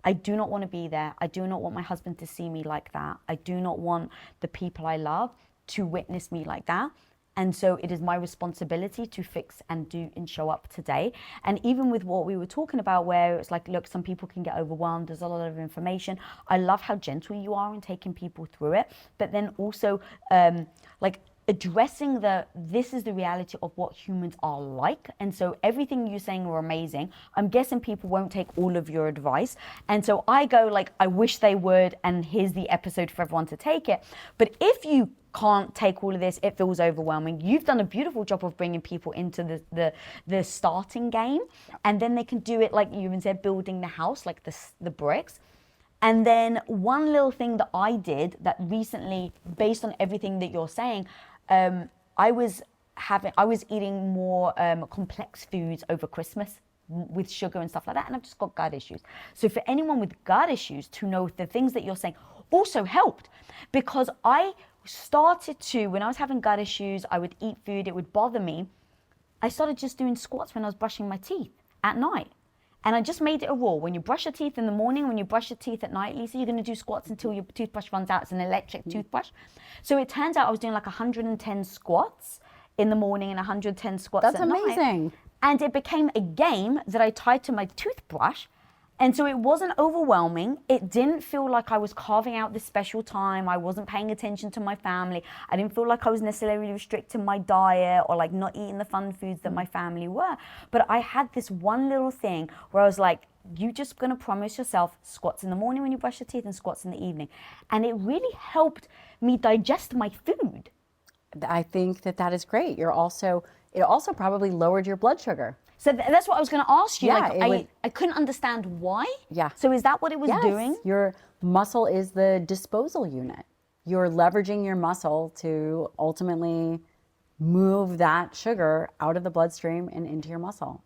Speaker 2: I do not want to be there. I do not want my husband to see me like that. I do not want the people I love to witness me like that. And so it is my responsibility to fix and do and show up today. And even with what we were talking about, where it's like, look, some people can get overwhelmed. There's a lot of information. I love how gentle you are in taking people through it. But then also, addressing this is the reality of what humans are like. And so everything you're saying are amazing. I'm guessing people won't take all of your advice. And so I go like, I wish they would, and here's the episode for everyone to take it. But if you can't take all of this, it feels overwhelming. You've done a beautiful job of bringing people into the starting game. And then they can do it, like you even said, building the house, like the bricks. And then one little thing that I did that recently, based on everything that you're saying, I was eating more complex foods over Christmas with sugar and stuff like that, and I've just got gut issues. So for anyone with gut issues to know the things that you're saying also helped, because I started to, when I was having gut issues, I would eat food, it would bother me. I started just doing squats when I was brushing my teeth at night. And I just made it a rule. When you brush your teeth in the morning, when you brush your teeth at night, Lisa, you're going to do squats until your toothbrush runs out. It's an electric toothbrush. So it turns out I was doing like 110 squats in the morning and 110 squats at night.
Speaker 1: That's amazing.
Speaker 2: And it became a game that I tied to my toothbrush. And so it wasn't overwhelming. It didn't feel like I was carving out this special time. I wasn't paying attention to my family. I didn't feel like I was necessarily restricting my diet or like not eating the fun foods that my family were. But I had this one little thing where I was like, you just gonna promise yourself squats in the morning when you brush your teeth and squats in the evening. And it really helped me digest my food.
Speaker 1: I think that is great. It also probably lowered your blood sugar.
Speaker 2: So that's what I was going to ask you.
Speaker 1: Yeah,
Speaker 2: I couldn't understand why.
Speaker 1: Yeah.
Speaker 2: So is that what it was doing?
Speaker 1: Your muscle is the disposal unit. You're leveraging your muscle to ultimately move that sugar out of the bloodstream and into your muscle.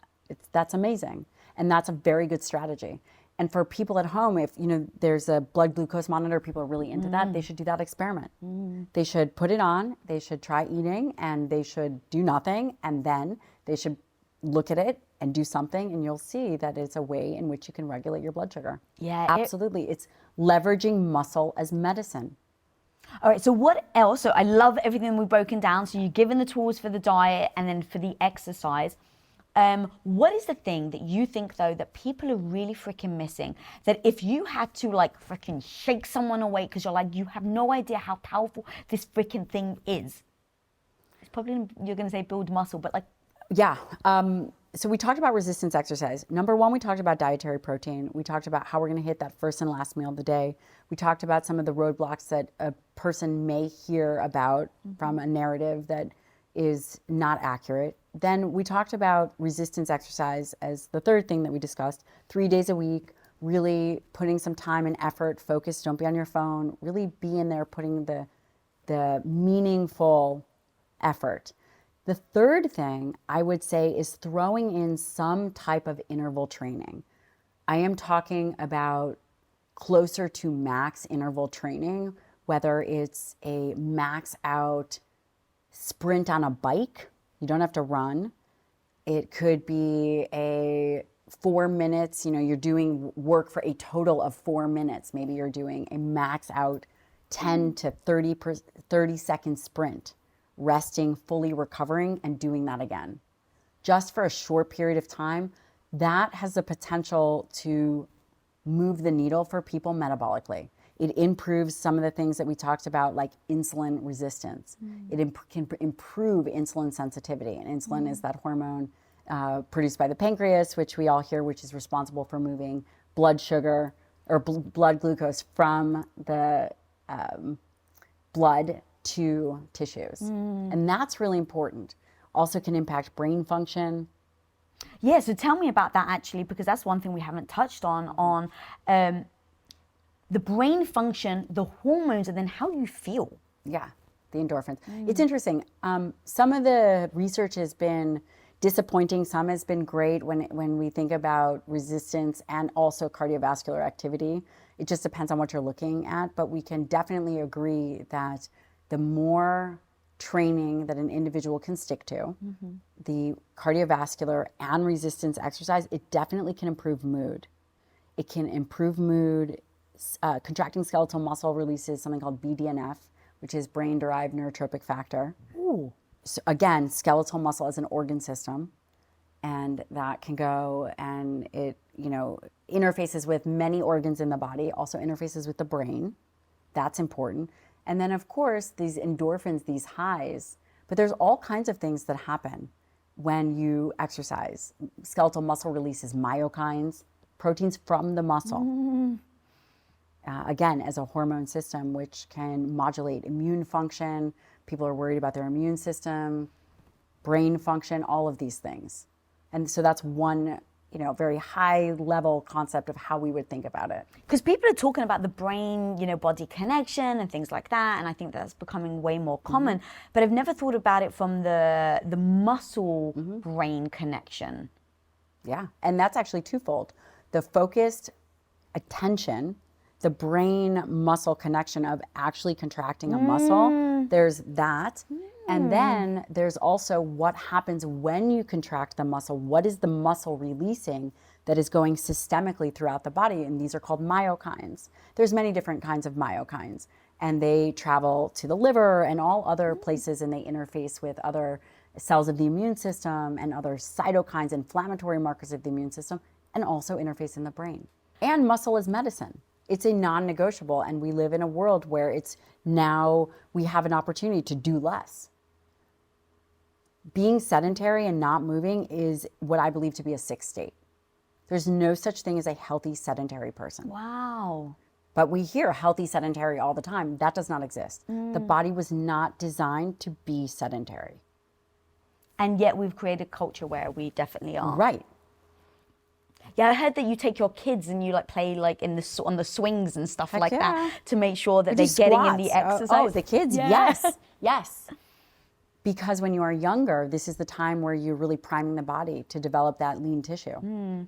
Speaker 1: That's amazing. And that's a very good strategy. And for people at home, if there's a blood glucose monitor, people are really into that, they should do that experiment. They should put it on, they should try eating, and they should do nothing, and then they should look at it and do something, and you'll see that it's a way in which you can regulate your blood sugar.
Speaker 2: Yeah,
Speaker 1: absolutely. It's leveraging muscle as medicine.
Speaker 2: All right, so what else? So I love everything we've broken down. So you've given the tools for the diet and then for the exercise. What is the thing that you think, though, that people are really freaking missing? That if you had to like freaking shake someone awake because you're like, you have no idea how powerful this freaking thing is. It's probably, you're going to say build muscle, but like.
Speaker 1: Yeah. So we talked about resistance exercise. Number one, we talked about dietary protein. We talked about how we're going to hit that first and last meal of the day. We talked about some of the roadblocks that a person may hear about from a narrative that is not accurate. Then we talked about resistance exercise as the third thing that we discussed. 3 days a week, really putting some time and effort, focus, don't be on your phone, really be in there putting the meaningful effort. The third thing I would say is throwing in some type of interval training. I am talking about closer to max interval training, whether it's a max out sprint on a bike. You don't have to run. It could be a 4 minutes, you're doing work for a total of 4 minutes. Maybe you're doing a max out 10 to 30 second sprint, resting, fully recovering, and doing that again. Just for a short period of time, that has the potential to move the needle for people metabolically. It improves some of the things that we talked about, like insulin resistance. It can improve insulin sensitivity. And insulin is that hormone produced by the pancreas, which we all hear, which is responsible for moving blood sugar or blood glucose from the blood to tissues. And that's really important. Also can impact brain function.
Speaker 2: Yeah, so tell me about that actually, because that's one thing we haven't touched on the brain function, the hormones, and then how you feel.
Speaker 1: Yeah, the endorphins. It's interesting. Some of the research has been disappointing. Some has been great when we think about resistance and also cardiovascular activity. It just depends on what you're looking at, but we can definitely agree that the more training that an individual can stick to, the cardiovascular and resistance exercise, it definitely can improve mood. It can improve mood. Contracting skeletal muscle releases something called BDNF, which is brain-derived neurotropic factor.
Speaker 2: Ooh.
Speaker 1: So again, skeletal muscle is an organ system, and that can go and it, interfaces with many organs in the body, also interfaces with the brain. That's important. And then, of course, these endorphins, these highs, but there's all kinds of things that happen when you exercise. Skeletal muscle releases myokines, proteins from the muscle. Again, as a hormone system, which can modulate immune function. People are worried about their immune system, brain function, all of these things. And so that's one, very high level concept of how we would think about it.
Speaker 2: Because people are talking about the brain, body connection and things like that. And I think that's becoming way more common. But I've never thought about it from the muscle brain connection.
Speaker 1: Yeah. And that's actually twofold. The focused attention, the brain muscle connection of actually contracting a muscle, there's that. And then there's also what happens when you contract the muscle. What is the muscle releasing that is going systemically throughout the body? And these are called myokines. There's many different kinds of myokines, and they travel to the liver and all other places, and they interface with other cells of the immune system and other cytokines, inflammatory markers of the immune system, and also interface in the brain. And muscle is medicine. It's a non-negotiable, and we live in a world where it's now we have an opportunity to do less. Being sedentary and not moving is what I believe to be a sick state. There's no such thing as a healthy sedentary person.
Speaker 2: Wow.
Speaker 1: But we hear healthy sedentary all the time. That does not exist. The body was not designed to be sedentary.
Speaker 2: And yet we've created a culture where we definitely are.
Speaker 1: Right.
Speaker 2: Yeah, I heard that you take your kids and you play on the swings and stuff
Speaker 1: Heck yeah.
Speaker 2: that to make sure that
Speaker 1: We
Speaker 2: they're
Speaker 1: do
Speaker 2: getting in the
Speaker 1: squats.
Speaker 2: exercise.
Speaker 1: Oh, the kids,
Speaker 2: Yeah.
Speaker 1: yes, yes. Because when you are younger, this is the time where you're really priming the body to develop that lean tissue.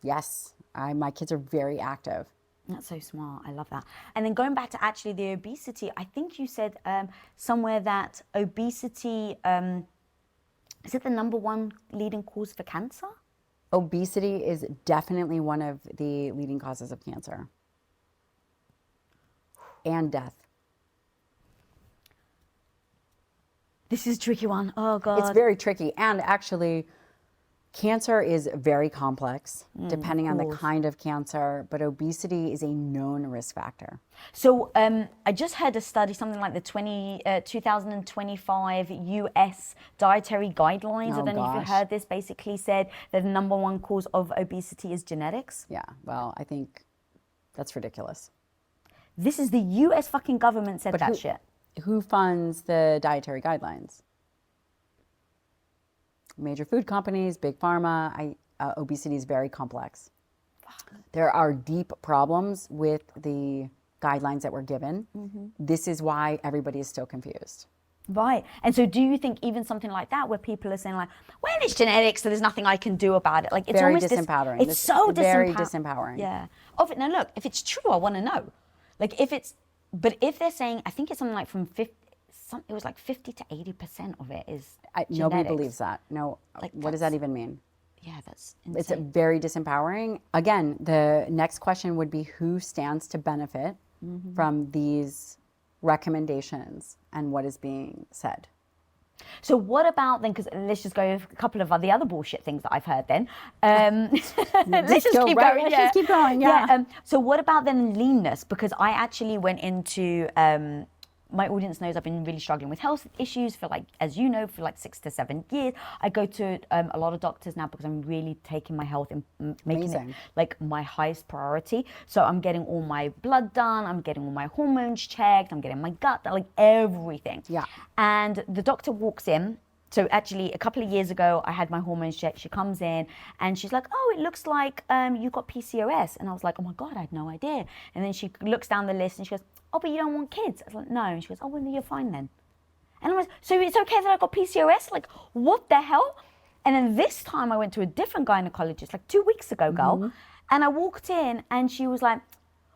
Speaker 1: Yes, My kids are very active.
Speaker 2: That's so smart. I love that. And then going back to actually the obesity, I think you said somewhere that obesity, is it the number one leading cause for cancer?
Speaker 1: Obesity is definitely one of the leading causes of cancer and death.
Speaker 2: This is a tricky one. Oh, God.
Speaker 1: It's very tricky. And actually, cancer is very complex, depending on the kind of cancer, but obesity is a known risk factor.
Speaker 2: So I just heard a study, something like the 2025 US dietary guidelines. I don't know if you've heard this, basically said that the number one cause of obesity is genetics.
Speaker 1: Yeah, well, I think that's ridiculous.
Speaker 2: This is the US fucking government said that shit.
Speaker 1: Who funds the dietary guidelines? Major food companies, big pharma. Obesity is very complex. There are deep problems with the guidelines that were given. This is why everybody is still confused.
Speaker 2: Right. And so do you think even something like that, where people are saying like, well, it's genetics, so there's nothing I can do about it. Like, it's
Speaker 1: very
Speaker 2: almost
Speaker 1: disempowering.
Speaker 2: It's so
Speaker 1: very disempowering.
Speaker 2: Yeah. Now look, if it's true, I want to know. Like but if they're saying, I think it's something like it was like 50 to 80% of it is genetics.
Speaker 1: Nobody believes that. No.
Speaker 2: Like,
Speaker 1: what does that even mean?
Speaker 2: Yeah, that's insane.
Speaker 1: It's very disempowering. Again, the next question would be who stands to benefit from these recommendations and what is being said.
Speaker 2: So what about then, because let's just go with a couple of the other bullshit things that I've heard then. Let's just keep going.
Speaker 1: Let's just keep going, yeah.
Speaker 2: So what about then leanness? Because I actually went into, my audience knows I've been really struggling with health issues for like, as you know, for like 6 to 7 years. I go to a lot of doctors now because I'm really taking my health and making it like my highest priority. So I'm getting all my blood done, I'm getting all my hormones checked, I'm getting my gut done, like everything.
Speaker 1: Yeah.
Speaker 2: And the doctor walks in. So actually, a couple of years ago, I had my hormones checked. She comes in and she's like, oh, it looks like you got PCOS. And I was like, oh my God, I had no idea. And then she looks down the list and she goes, oh, but you don't want kids. I was like, no. And she goes, oh, well, you're fine then. And I was, so it's okay that I got PCOS? Like, what the hell? And then this time I went to a different gynecologist, like 2 weeks ago, girl. And I walked in and she was like,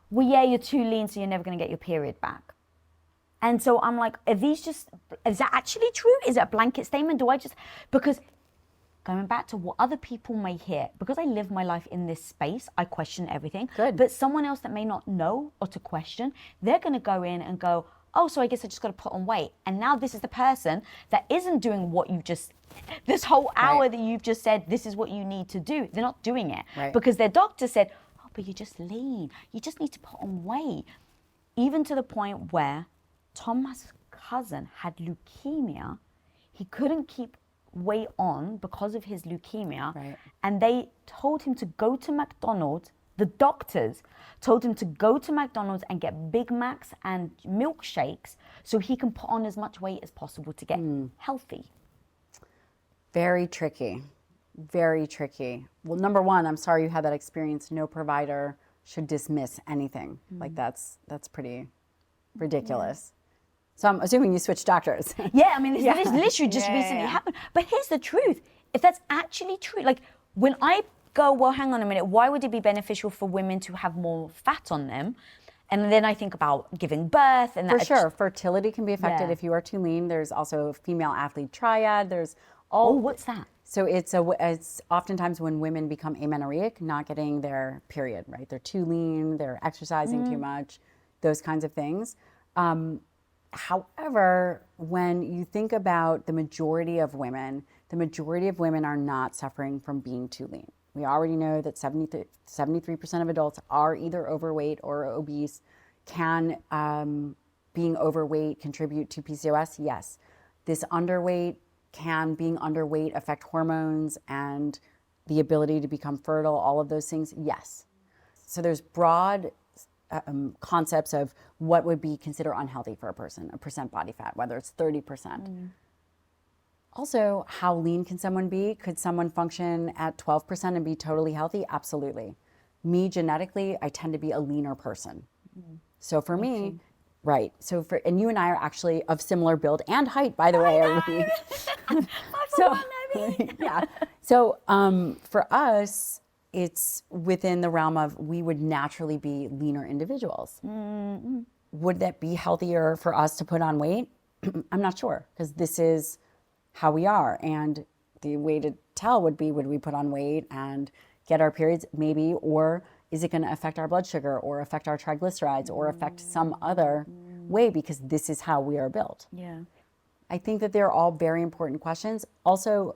Speaker 2: well, yeah, you're too lean, so you're never going to get your period back. And so I'm like, is that actually true? Is it a blanket statement? Because going back to what other people may hear, because I live my life in this space, I question everything.
Speaker 1: Good.
Speaker 2: But someone else that may not know or to question, they're going to go in and go, oh, so I guess I just got to put on weight. And now this is the person that isn't doing what you just, this whole hour that you've just said, this is what you need to do. They're not doing it.
Speaker 1: Right.
Speaker 2: Because their doctor said, oh, but you're just lean. You just need to put on weight. Even to the point where Tom's cousin had leukemia. He couldn't keep weight on because of his leukemia.
Speaker 1: Right.
Speaker 2: And they told him to go to McDonald's. The doctors told him to go to McDonald's and get Big Macs and milkshakes so he can put on as much weight as possible to get healthy. Very tricky.
Speaker 1: Very tricky. Well, number one, I'm sorry you had that experience. No provider should dismiss anything. Like that's pretty ridiculous. So I'm assuming you switched doctors.
Speaker 2: Yeah, I mean, this literally just recently happened. But here's the truth. If that's actually true, like when I go, well, hang on a minute, why would it be beneficial for women to have more fat on them? And then I think about giving birth. And
Speaker 1: for sure, fertility can be affected if you are too lean. There's also a female athlete triad. There's all.
Speaker 2: Oh, what's that?
Speaker 1: So it's oftentimes when women become amenorrheic, not getting their period, right? They're too lean, they're exercising too much, those kinds of things. However, when you think about the majority of women are not suffering from being too lean. We already know that 73% of adults are either overweight or obese. Can being overweight contribute to PCOS? Yes. Being underweight affect hormones and the ability to become fertile, all of those things? Yes. So there's broad concepts of what would be considered unhealthy for a person, a percent body fat, whether it's 30%. Also, how lean can someone be? Could someone function at 12% and be totally healthy? Absolutely. Me, genetically, I tend to be a leaner person. So for me, right. So and you and I are actually of similar build and height, by the way. So, yeah. So for us, it's within the realm of we would naturally be leaner individuals. Would that be healthier for us to put on weight? I'm not sure, because this is how we are. And the way to tell would be, would we put on weight and get our periods? Maybe. Or is it going to affect our blood sugar or affect our triglycerides or affect some other way, because this is how we are built?
Speaker 2: Yeah.
Speaker 1: I think that they're all very important questions. Also,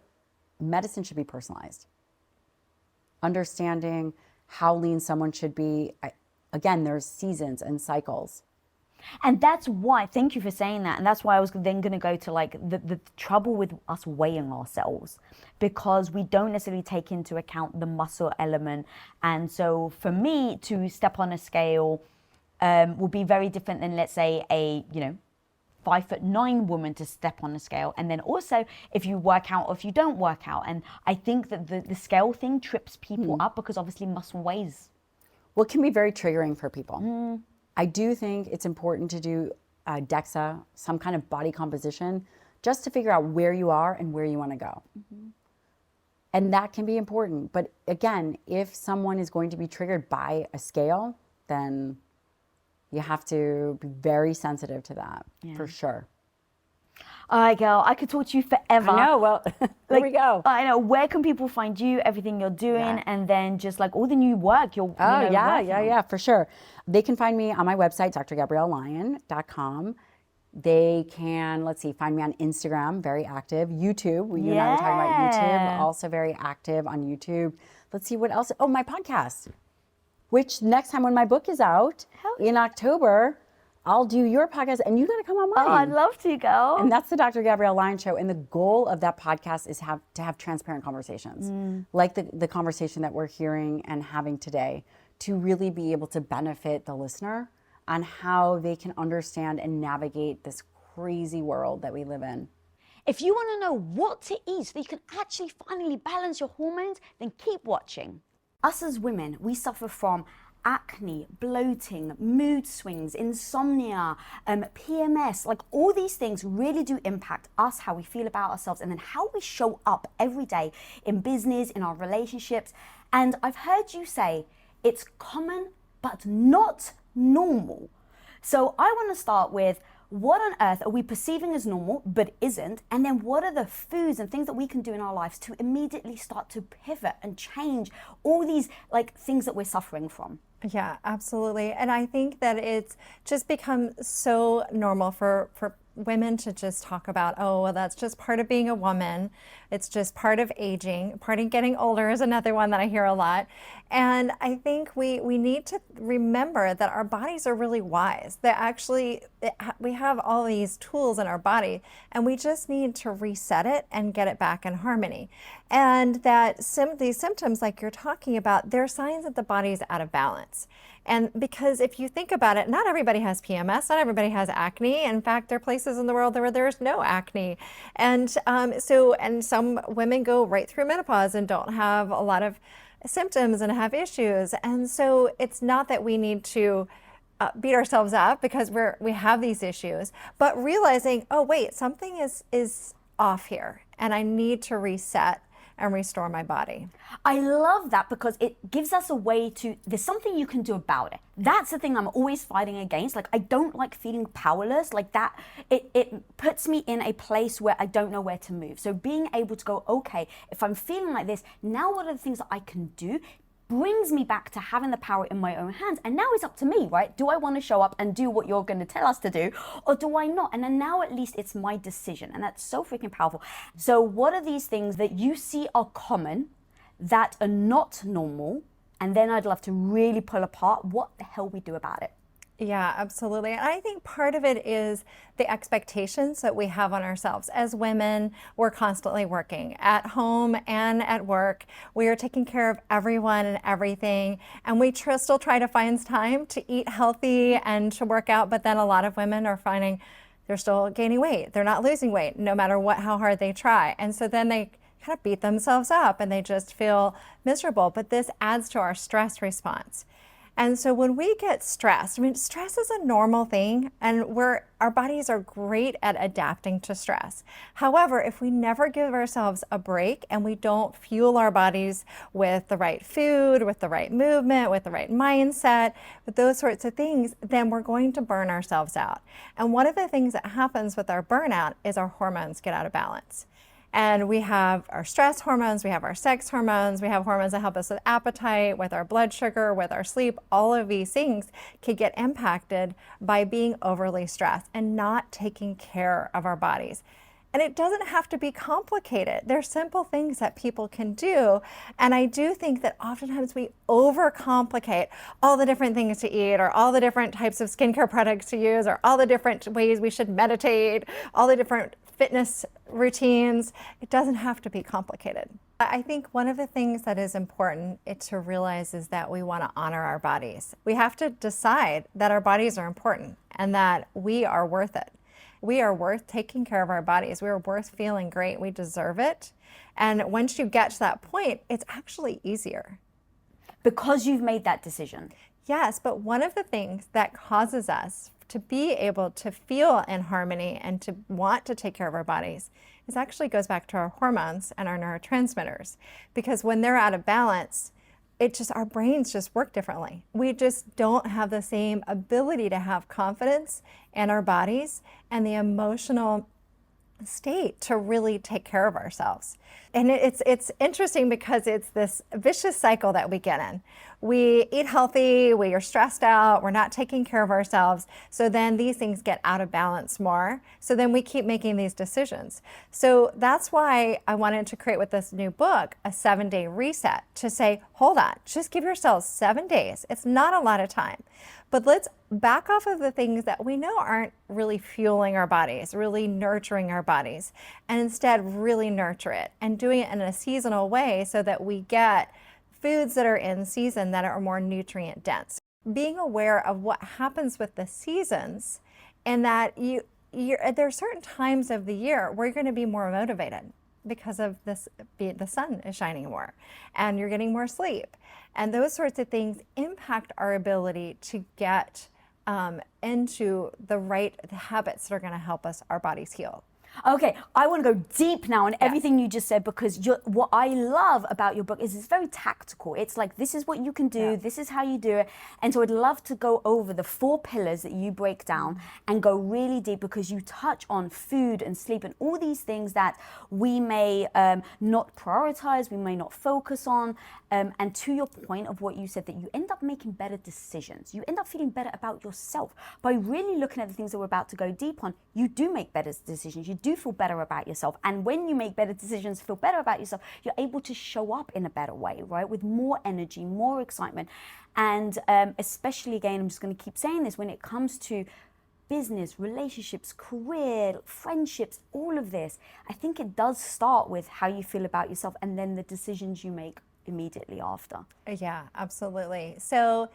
Speaker 1: medicine should be personalized. Understanding how lean someone should be. Again, there's seasons and cycles.
Speaker 2: And that's why, thank you for saying that. And that's why I was then going to go to like the trouble with us weighing ourselves, because we don't necessarily take into account the muscle element. And so for me to step on a scale will be very different than, let's say, a, 5'9" woman to step on a scale. And then also if you work out or if you don't work out. And I think that the scale thing trips people up, because obviously muscle weighs.
Speaker 1: Well, it can be very triggering for people. I do think it's important to do DEXA, some kind of body composition, just to figure out where you are and where you want to go. And that can be important. But again, if someone is going to be triggered by a scale, then you have to be very sensitive to that, for sure.
Speaker 2: All right, girl, I could talk to you forever.
Speaker 1: I know, well, there we go.
Speaker 2: I know. Where can people find you, everything you're doing, and then just like all the new work you're working on?
Speaker 1: For sure. They can find me on my website, drgabriellelyon.com. They can, find me on Instagram, very active. YouTube, you and I were talking about YouTube, also very active on YouTube. Let's see what else. Oh, my podcast, which next time when my book is out in October, I'll do your podcast and you got to come on mine.
Speaker 2: Oh, I'd love to, girl.
Speaker 1: And that's the Dr. Gabrielle Lyons Show. And the goal of that podcast is to have transparent conversations, like the conversation that we're hearing and having today, to really be able to benefit the listener on how they can understand and navigate this crazy world that we live in.
Speaker 2: If you want to know what to eat so that you can actually finally balance your hormones, then keep watching. Us as women, we suffer from acne, bloating, mood swings, insomnia, PMS. Like all these things really do impact us, how we feel about ourselves, and then how we show up every day in business, in our relationships. And I've heard you say it's common, but not normal. So I want to start with, what on earth are we perceiving as normal but isn't? And then what are the foods and things that we can do in our lives to immediately start to pivot and change all these things that we're suffering from?
Speaker 3: Yeah, absolutely. And I think that it's just become so normal for women to just talk about, oh, well, that's just part of being a woman. It's just part of aging. Part of getting older is another one that I hear a lot. And I think we need to remember that our bodies are really wise. That actually, we have all these tools in our body, and we just need to reset it and get it back in harmony. And that these symptoms like you're talking about, they're signs that the body's out of balance. And because if you think about it, not everybody has PMS, not everybody has acne. In fact, there are places in the world where there's no acne. And some women go right through menopause and don't have a lot of symptoms and have issues. And so it's not that we need to beat ourselves up because we have these issues, but realizing, oh wait, something is off here and I need to reset and restore my body.
Speaker 2: I love that, because it gives us a way there's something you can do about it. That's the thing I'm always fighting against. I don't like feeling powerless like that. It puts me in a place where I don't know where to move. So being able to go, okay, if I'm feeling like this, now what are the things that I can do? Brings me back to having the power in my own hands. And now it's up to me, right? Do I want to show up and do what you're going to tell us to do, or do I not? And then now at least it's my decision. And that's so freaking powerful. So what are these things that you see are common, that are not normal? And then I'd love to really pull apart what the hell we do about it.
Speaker 3: Yeah, absolutely. And I think part of it is the expectations that we have on ourselves. As women, we're constantly working at home and at work. We are taking care of everyone and everything. And we still try to find time to eat healthy and to work out. But then a lot of women are finding they're still gaining weight. They're not losing weight, no matter how hard they try. And so then they kind of beat themselves up and they just feel miserable. But this adds to our stress response. And so when we get stressed, I mean, stress is a normal thing, and our bodies are great at adapting to stress. However, if we never give ourselves a break and we don't fuel our bodies with the right food, with the right movement, with the right mindset, with those sorts of things, then we're going to burn ourselves out. And one of the things that happens with our burnout is our hormones get out of balance. And we have our stress hormones, we have our sex hormones, we have hormones that help us with appetite, with our blood sugar, with our sleep. All of these things can get impacted by being overly stressed and not taking care of our bodies. And it doesn't have to be complicated. There's simple things that people can do. And I do think that oftentimes we overcomplicate all the different things to eat, or all the different types of skincare products to use, or all the different ways we should meditate, all the different fitness routines. It doesn't have to be complicated. I think one of the things that is important to realize is that we want to honor our bodies. We have to decide that our bodies are important and that we are worth it. We are worth taking care of our bodies. We are worth feeling great. We deserve it. And once you get to that point, it's actually easier.
Speaker 2: Because you've made that decision.
Speaker 3: Yes, but one of the things that causes us to be able to feel in harmony and to want to take care of our bodies is actually goes back to our hormones and our neurotransmitters. Because when they're out of balance, our brains just work differently. We just don't have the same ability to have confidence in our bodies and the emotional state to really take care of ourselves. And it's interesting because it's this vicious cycle that we get in. We eat healthy, we are stressed out, we're not taking care of ourselves. So then these things get out of balance more. So then we keep making these decisions. So that's why I wanted to create with this new book a 7-day reset to say, hold on, just give yourselves 7 days. It's not a lot of time. But let's back off of the things that we know aren't really fueling our bodies, really nurturing our bodies, and instead really nurture it and doing it in a seasonal way so that we get foods that are in season that are more nutrient dense. Being aware of what happens with the seasons, and that there are certain times of the year where you're going to be more motivated because of this, the sun is shining more and you're getting more sleep. And those sorts of things impact our ability to get into the right habits that are going to help our bodies heal.
Speaker 2: Okay, I want to go deep now on everything you just said, because what I love about your book is it's very tactical. It's like, this is what you can do, this is how you do it. And so I'd love to go over the 4 pillars that you break down and go really deep, because you touch on food and sleep and all these things that we may not prioritize, we may not focus on. And to your point of what you said, that you end up making better decisions. You end up feeling better about yourself. By really looking at the things that we're about to go deep on, you do make better decisions. You do feel better about yourself. And when you make better decisions, feel better about yourself, you're able to show up in a better way, right? With more energy, more excitement. And especially, again, I'm just going to keep saying this, when it comes to business, relationships, career, friendships, all of this, I think it does start with how you feel about yourself and then the decisions you make immediately after.
Speaker 3: Yeah, absolutely. So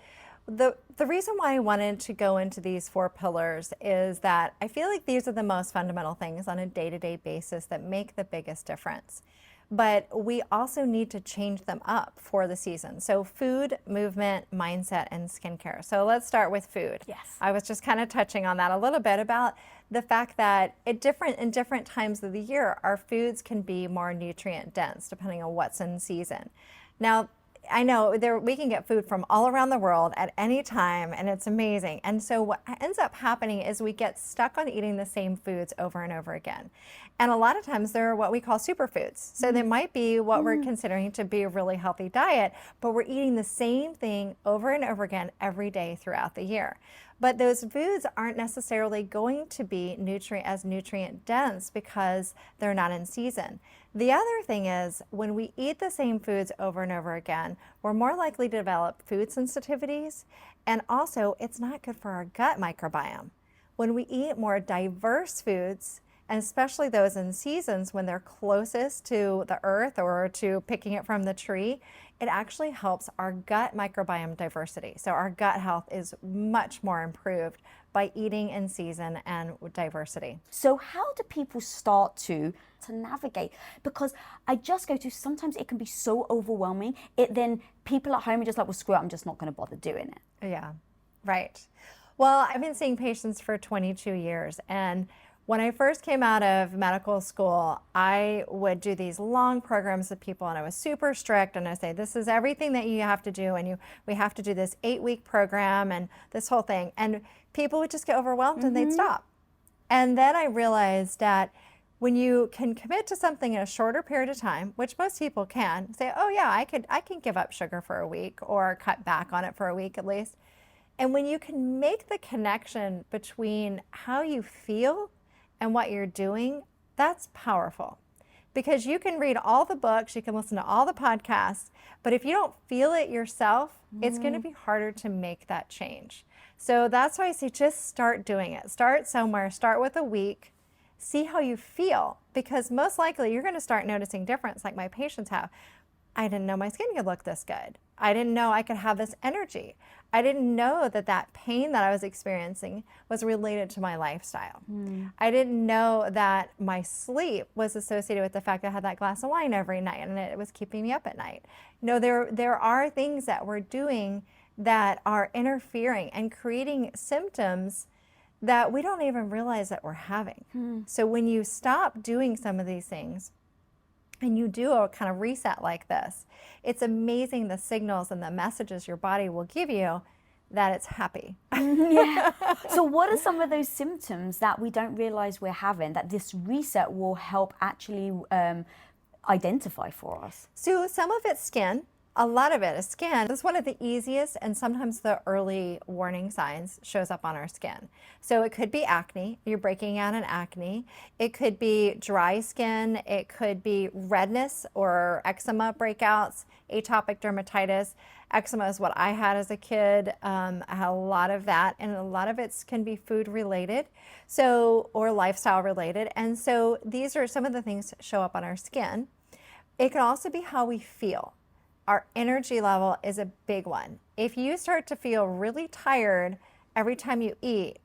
Speaker 3: the reason why I wanted to go into these 4 pillars is that I feel like these are the most fundamental things on a day-to-day basis that make the biggest difference. But we also need to change them up for the season. So food, movement, mindset, and skincare. So let's start with food.
Speaker 2: Yes.
Speaker 3: I was just kind of touching on that a little bit about the fact that in different times of the year, our foods can be more nutrient dense depending on what's in season. Now, I know we can get food from all around the world at any time, and it's amazing. And so what ends up happening is we get stuck on eating the same foods over and over again. And a lot of times they're what we call superfoods. So they might be what we're considering to be a really healthy diet, but we're eating the same thing over and over again every day throughout the year. But those foods aren't necessarily going to be nutrient dense because they're not in season. The other thing is, when we eat the same foods over and over again, we're more likely to develop food sensitivities, and also it's not good for our gut microbiome. When we eat more diverse foods, and especially those in seasons when they're closest to the earth or to picking it from the tree, it actually helps our gut microbiome diversity. So our gut health is much more improved by eating in season and diversity.
Speaker 2: So how do people start to navigate? Because I just go to, sometimes it can be so overwhelming. Then people at home are just like, well, screw it, I'm just not going to bother doing it.
Speaker 3: Yeah, right. Well, I've been seeing patients for 22 years, and when I first came out of medical school, I would do these long programs with people, and I was super strict, and I say, this is everything that you have to do, and we have to do this 8-week program and this whole thing. And people would just get overwhelmed and they'd stop. And then I realized that when you can commit to something in a shorter period of time, which most people can, say, oh yeah, I can give up sugar for a week or cut back on it for a week at least. And when you can make the connection between how you feel and what you're doing, that's powerful. Because you can read all the books, you can listen to all the podcasts, but if you don't feel it yourself, it's going to be harder to make that change. So that's why I say just start doing it. Start somewhere, start with a week, see how you feel, because most likely you're going to start noticing difference like my patients have. I didn't know my skin could look this good. I didn't know I could have this energy. I didn't know that that pain that I was experiencing was related to my lifestyle. I didn't know that my sleep was associated with the fact that I had that glass of wine every night and it was keeping me up at night. You know, there are things that we're doing that are interfering and creating symptoms that we don't even realize that we're having. So when you stop doing some of these things, and you do a kind of reset like this, it's amazing the signals and the messages your body will give you that it's happy.
Speaker 2: Yeah. So what are some of those symptoms that we don't realize we're having that this reset will help actually identify for us?
Speaker 3: So some of it's skin. A lot of it is skin. This is one of the easiest and sometimes the early warning signs shows up on our skin. So it could be acne. You're breaking out in acne. It could be dry skin. It could be redness or eczema breakouts, atopic dermatitis. Eczema is what I had as a kid. I had a lot of that, and a lot of it can be food related, or lifestyle related. And so these are some of the things that show up on our skin. It can also be how we feel. Our energy level is a big one. If you start to feel really tired every time you eat,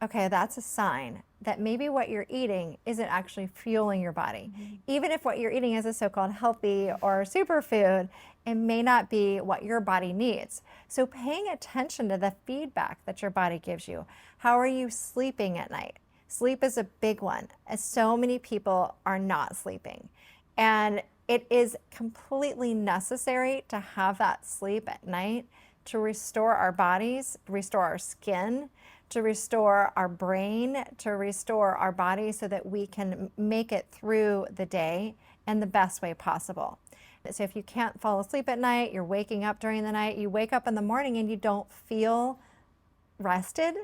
Speaker 3: okay, that's a sign that maybe what you're eating isn't actually fueling your body. Even if what you're eating is a so-called healthy or superfood, it may not be what your body needs. So paying attention to the feedback that your body gives you. How are you sleeping at night? Sleep is a big one, as so many people are not sleeping. And it is completely necessary to have that sleep at night to restore our bodies, restore our skin, to restore our brain, to restore our body so that we can make it through the day in the best way possible. So if you can't fall asleep at night, you're waking up during the night, you wake up in the morning and you don't feel rested,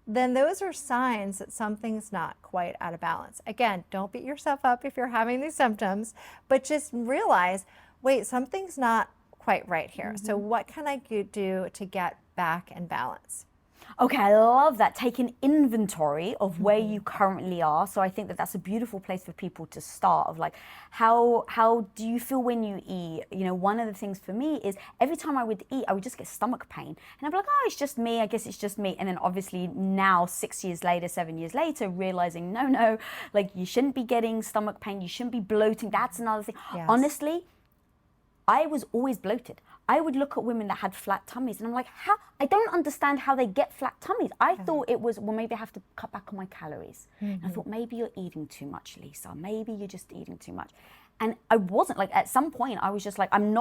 Speaker 3: then those are signs that something's not quite out of balance. Again, don't beat yourself up if you're having these symptoms, but just realize, wait, something's not quite right here. So what can I do to get back in balance?
Speaker 2: Okay, I love that, taking inventory of where you currently are. So I think that that's a beautiful place for people to start, of like, how do you feel when you eat? You know, one of the things for me is every time I would eat, I would just get stomach pain. And I'd be like, oh, it's just me, I guess it's just me. And then obviously now, 6 years later, 7 years later, realizing, no, like you shouldn't be getting stomach pain, you shouldn't be bloating, that's another thing.
Speaker 3: Yes.
Speaker 2: Honestly, I was always bloated. I would look at women that had flat tummies and I'm like, how? I don't understand how they get flat tummies. I thought it was, well, maybe I have to cut back on my calories. And I thought, maybe you're eating too much, Lisa. Maybe you're just eating too much. And I wasn't. Like, at some point, I was just like, I'm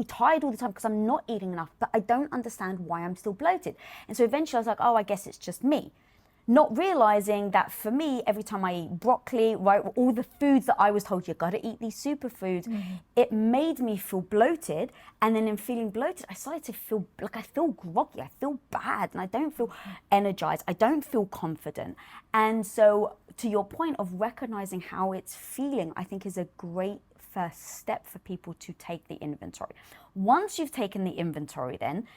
Speaker 2: tired all the time because I'm not eating enough, but I don't understand why I'm still bloated. And so eventually I was like, oh, I guess it's just me. Not realizing that for me, every time I eat broccoli, right, all the foods that I was told, you gotta eat these superfoods, it made me feel bloated. And then in feeling bloated, I started to feel like I feel groggy, I feel bad, and I don't feel energized, I don't feel confident. And so to your point of recognizing how it's feeling, I think is a great first step for people to take the inventory. Once you've taken the inventory then,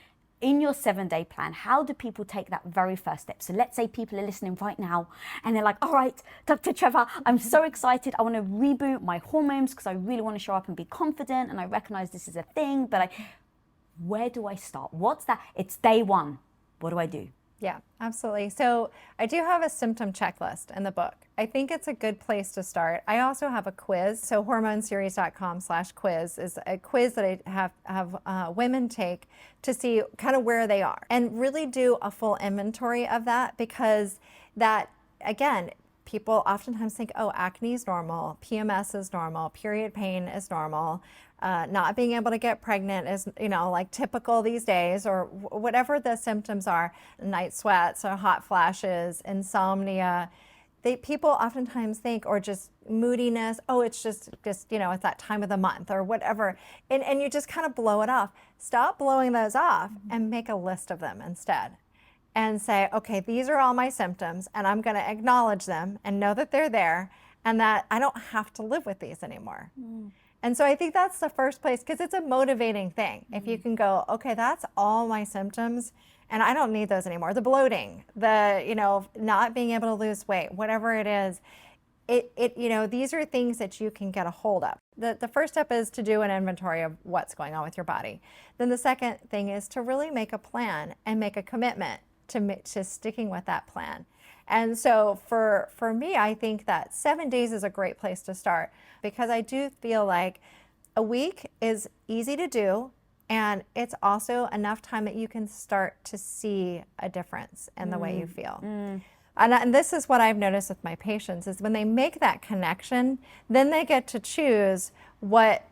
Speaker 2: in your 7-day plan, how do people take that very first step? So let's say people are listening right now and they're like, all right, Dr. Trevor, I'm so excited. I want to reboot my hormones because I really want to show up and be confident. And I recognize this is a thing, but where do I start? What's that? It's day one. What do I do?
Speaker 3: Yeah, absolutely. So I do have a symptom checklist in the book. I think it's a good place to start. I also have a quiz. So hormoneseries.com/quiz is a quiz that I have women take to see kind of where they are and really do a full inventory of that, because that, again, people oftentimes think, oh, acne is normal, PMS is normal, period pain is normal, not being able to get pregnant is, like typical these days, or whatever the symptoms are, night sweats or hot flashes, insomnia. People oftentimes think, or just moodiness, oh, it's just it's that time of the month or whatever. And you just kind of blow it off. Stop blowing those off and make a list of them instead. And say, okay, these are all my symptoms, and I'm going to acknowledge them and know that they're there and that I don't have to live with these anymore. And so I think that's the first place, because it's a motivating thing. If you can go, okay, that's all my symptoms and I don't need those anymore. The bloating, the, not being able to lose weight, whatever it is, these are things that you can get a hold of. The first step is to do an inventory of what's going on with your body. Then the second thing is to really make a plan and make a commitment to sticking with that plan. And so for me, I think that 7 days is a great place to start, because I do feel like a week is easy to do, and it's also enough time that you can start to see a difference in the way you feel. And this is what I've noticed with my patients, is when they make that connection, then they get to choose what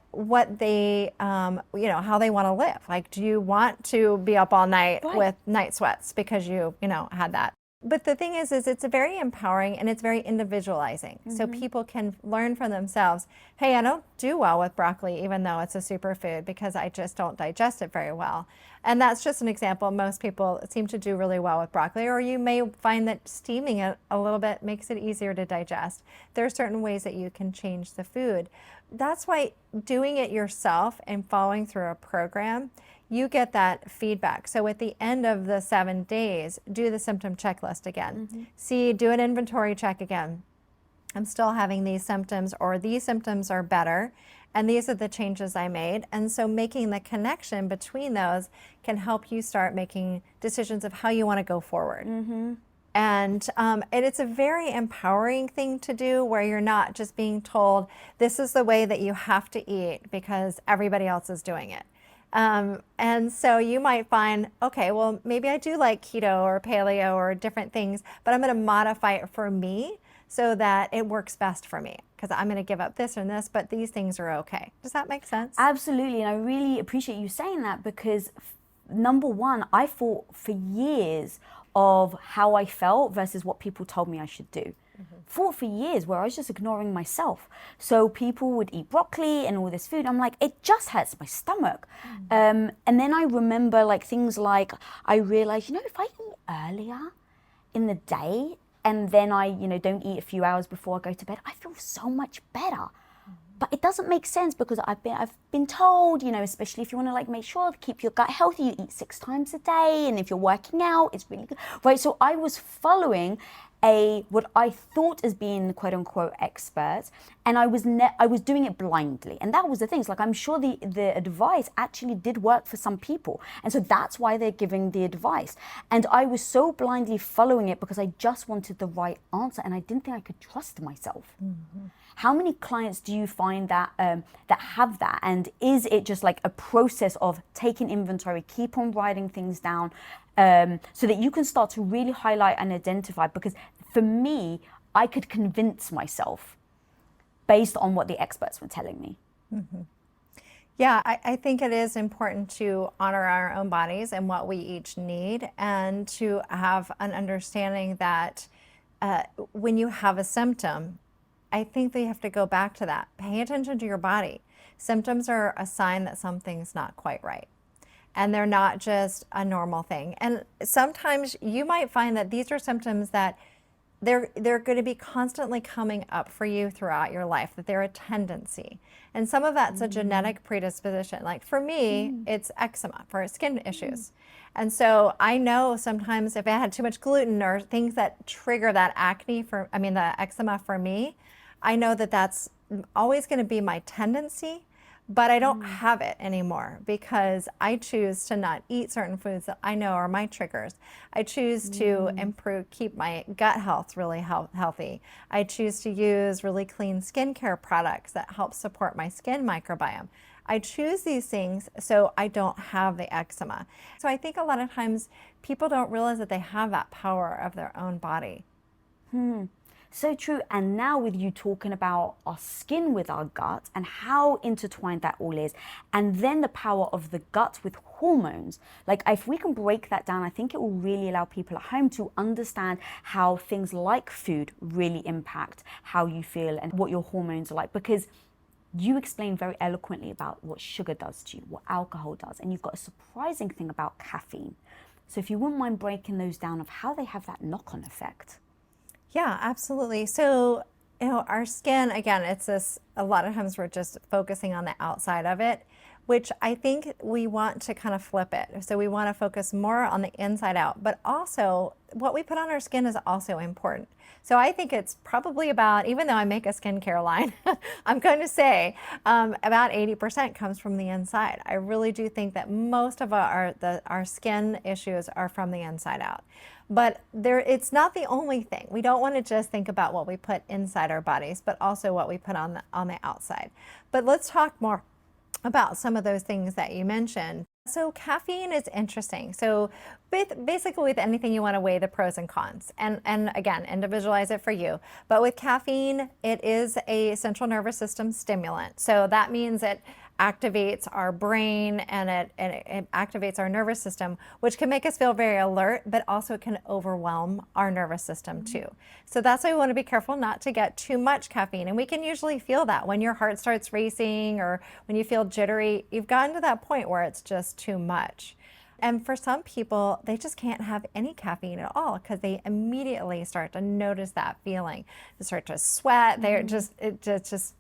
Speaker 3: they, how they want to live. Like, do you want to be up all night with night sweats because you had that? But the thing is it's very empowering and it's very individualizing. So people can learn from themselves, hey, I don't do well with broccoli, even though it's a superfood, because I just don't digest it very well. And that's just an example. Most people seem to do really well with broccoli, or you may find that steaming it a little bit makes it easier to digest. There are certain ways that you can change the food. That's why doing it yourself and following through a program, you get that feedback. So at the end of the 7 days, do the symptom checklist again. Do an inventory check again. I'm still having these symptoms, or these symptoms are better, and these are the changes I made. And so making the connection between those can help you start making decisions of how you want to go forward. And it's a very empowering thing to do, where you're not just being told, this is the way that you have to eat because everybody else is doing it. And so you might find, okay, well, maybe I do like keto or paleo or different things, but I'm going to modify it for me so that it works best for me, because I'm going to give up this and this, but these things are okay. Does that make sense?
Speaker 2: Absolutely. And I really appreciate you saying that, because number one, I fought for years of how I felt versus what people told me I should do. Fought for years where I was just ignoring myself. So people would eat broccoli and all this food. I'm like, it just hurts my stomach. And then I remember things like, I realized, if I eat earlier in the day and then I, don't eat a few hours before I go to bed, I feel so much better. But it doesn't make sense, because I've been told, especially if you want to make sure to keep your gut healthy, you eat 6 times a day, and if you're working out, it's really good, right? So I was following what I thought as being quote unquote experts, and I was doing it blindly, and that was the thing. It's I'm sure the advice actually did work for some people, and so that's why they're giving the advice. And I was so blindly following it because I just wanted the right answer, and I didn't think I could trust myself. How many clients do you find that that have that? And is it just a process of taking inventory, keep on writing things down, so that you can start to really highlight and identify? Because for me, I could convince myself based on what the experts were telling me.
Speaker 3: Yeah, I think it is important to honor our own bodies and what we each need, and to have an understanding that when you have a symptom, I think that you have to go back to that. Pay attention to your body. Symptoms are a sign that something's not quite right, and they're not just a normal thing. And sometimes you might find that these are symptoms that they're going to be constantly coming up for you throughout your life, that they're a tendency. And some of that's a genetic predisposition. Like for me, it's eczema, for skin issues. And so I know sometimes if I had too much gluten or things that trigger that the eczema for me, I know that that's always going to be my tendency, but I don't have it anymore because I choose to not eat certain foods that I know are my triggers. I choose to keep my gut health really healthy. I choose to use really clean skincare products that help support my skin microbiome. I choose these things so I don't have the eczema. So I think a lot of times people don't realize that they have that power of their own body.
Speaker 2: So true. And now with you talking about our skin with our gut and how intertwined that all is, and then the power of the gut with hormones, like if we can break that down, I think it will really allow people at home to understand how things like food really impact how you feel and what your hormones are like. Because you explained very eloquently about what sugar does to you, what alcohol does, and you've got a surprising thing about caffeine. So if you wouldn't mind breaking those down of how they have that knock-on effect.
Speaker 3: Yeah, absolutely. So, our skin, again, it's this, a lot of times we're just focusing on the outside of it, which I think we want to kind of flip it. So we want to focus more on the inside out, but also what we put on our skin is also important. So I think it's probably about, even though I make a skincare line, I'm going to say about 80% comes from the inside. I really do think that most of our skin issues are from the inside out. But it's not the only thing. We don't want to just think about what we put inside our bodies, but also what we put on the outside. But let's talk more about some of those things that you mentioned. So caffeine is interesting. So basically with anything, you want to weigh the pros and cons and again, individualize it for you. But with caffeine, it is a central nervous system stimulant. So that means it activates our brain and it activates our nervous system, which can make us feel very alert, but also can overwhelm our nervous system too. So that's why we want to be careful not to get too much caffeine. And we can usually feel that when your heart starts racing or when you feel jittery, you've gotten to that point where it's just too much. And for some people, they just can't have any caffeine at all because they immediately start to notice that feeling. They start to sweat. They're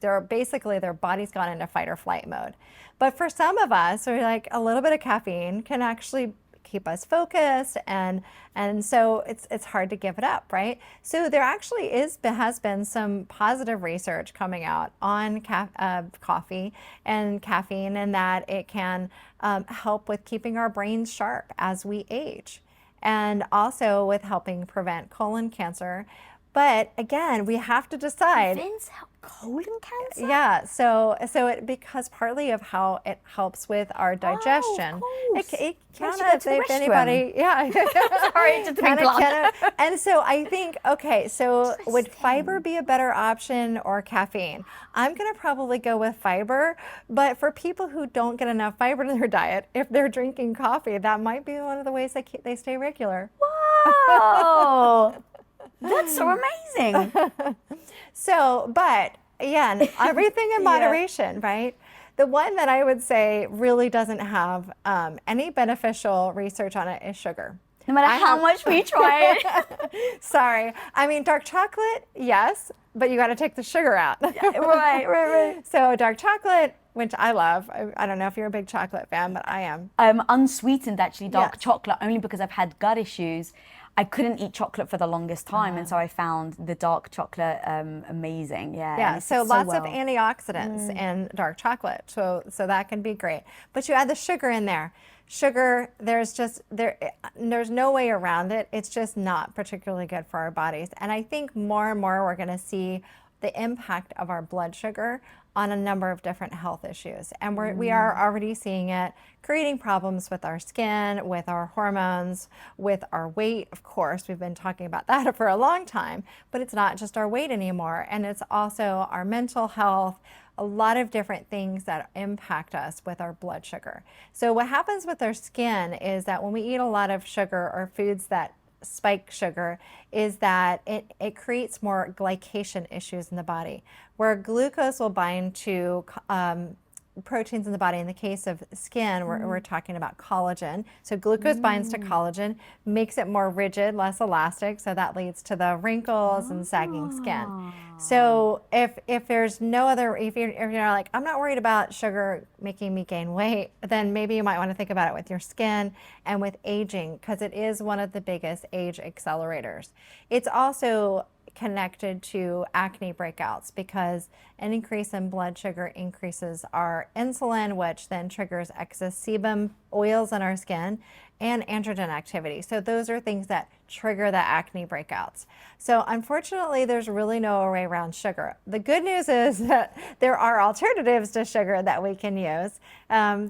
Speaker 3: they're basically, their body's gone into fight or flight mode. But for some of us, we're like, a little bit of caffeine can actually keep us focused, and so it's hard to give it up, right? So there actually has been some positive research coming out on coffee and caffeine, and that it can help with keeping our brains sharp as we age, and also with helping prevent colon cancer. But again, we have to decide.
Speaker 2: Prevents colon cancer?
Speaker 3: Yeah, so because partly of how it helps with our digestion.
Speaker 2: Oh, of course.
Speaker 3: It
Speaker 2: Can
Speaker 3: kind
Speaker 2: you
Speaker 3: of,
Speaker 2: go to the
Speaker 3: if anybody, yeah.
Speaker 2: Sorry, just
Speaker 3: Kind
Speaker 2: been
Speaker 3: of,
Speaker 2: blunt.
Speaker 3: and so I think, okay, so would fiber be a better option or caffeine? I'm going to probably go with fiber, but for people who don't get enough fiber in their diet, if they're drinking coffee, that might be one of the ways they stay regular.
Speaker 2: Wow. That's so amazing.
Speaker 3: So, but again, everything in moderation, right? The one that I would say really doesn't have any beneficial research on it is sugar.
Speaker 2: No matter how much we try it.
Speaker 3: Sorry. I mean, dark chocolate, yes, but you got to take the sugar out.
Speaker 2: Right.
Speaker 3: So dark chocolate, which I love. I don't know if you're a big chocolate fan, but I am.
Speaker 2: Unsweetened, actually, dark
Speaker 3: Yes.
Speaker 2: chocolate, only because I've had gut issues. I couldn't eat chocolate for the longest time, and so I found the dark chocolate amazing.
Speaker 3: Yeah, so lots of antioxidants in dark chocolate, so that can be great. But you add the sugar in there. Sugar, there's no way around it. It's just not particularly good for our bodies. And I think more and more we're going to see the impact of our blood sugar on a number of different health issues. And we are already seeing it creating problems with our skin, with our hormones, with our weight. Of course, we've been talking about that for a long time, but it's not just our weight anymore. And it's also our mental health, a lot of different things that impact us with our blood sugar. So what happens with our skin is that when we eat a lot of sugar or foods that spike sugar, is that it creates more glycation issues in the body, where glucose will bind to proteins in the body. In the case of skin, we're talking about collagen. So glucose binds to collagen, makes it more rigid, less elastic, so that leads to the wrinkles and sagging skin. So if there's no other, if you're like, I'm not worried about sugar making me gain weight, then maybe you might want to think about it with your skin and with aging, because it is one of the biggest age accelerators. It's also connected to acne breakouts, because an increase in blood sugar increases our insulin, which then triggers excess sebum oils in our skin and androgen activity. So those are things that trigger the acne breakouts. So unfortunately, there's really no way around sugar. The good news is that there are alternatives to sugar that we can use.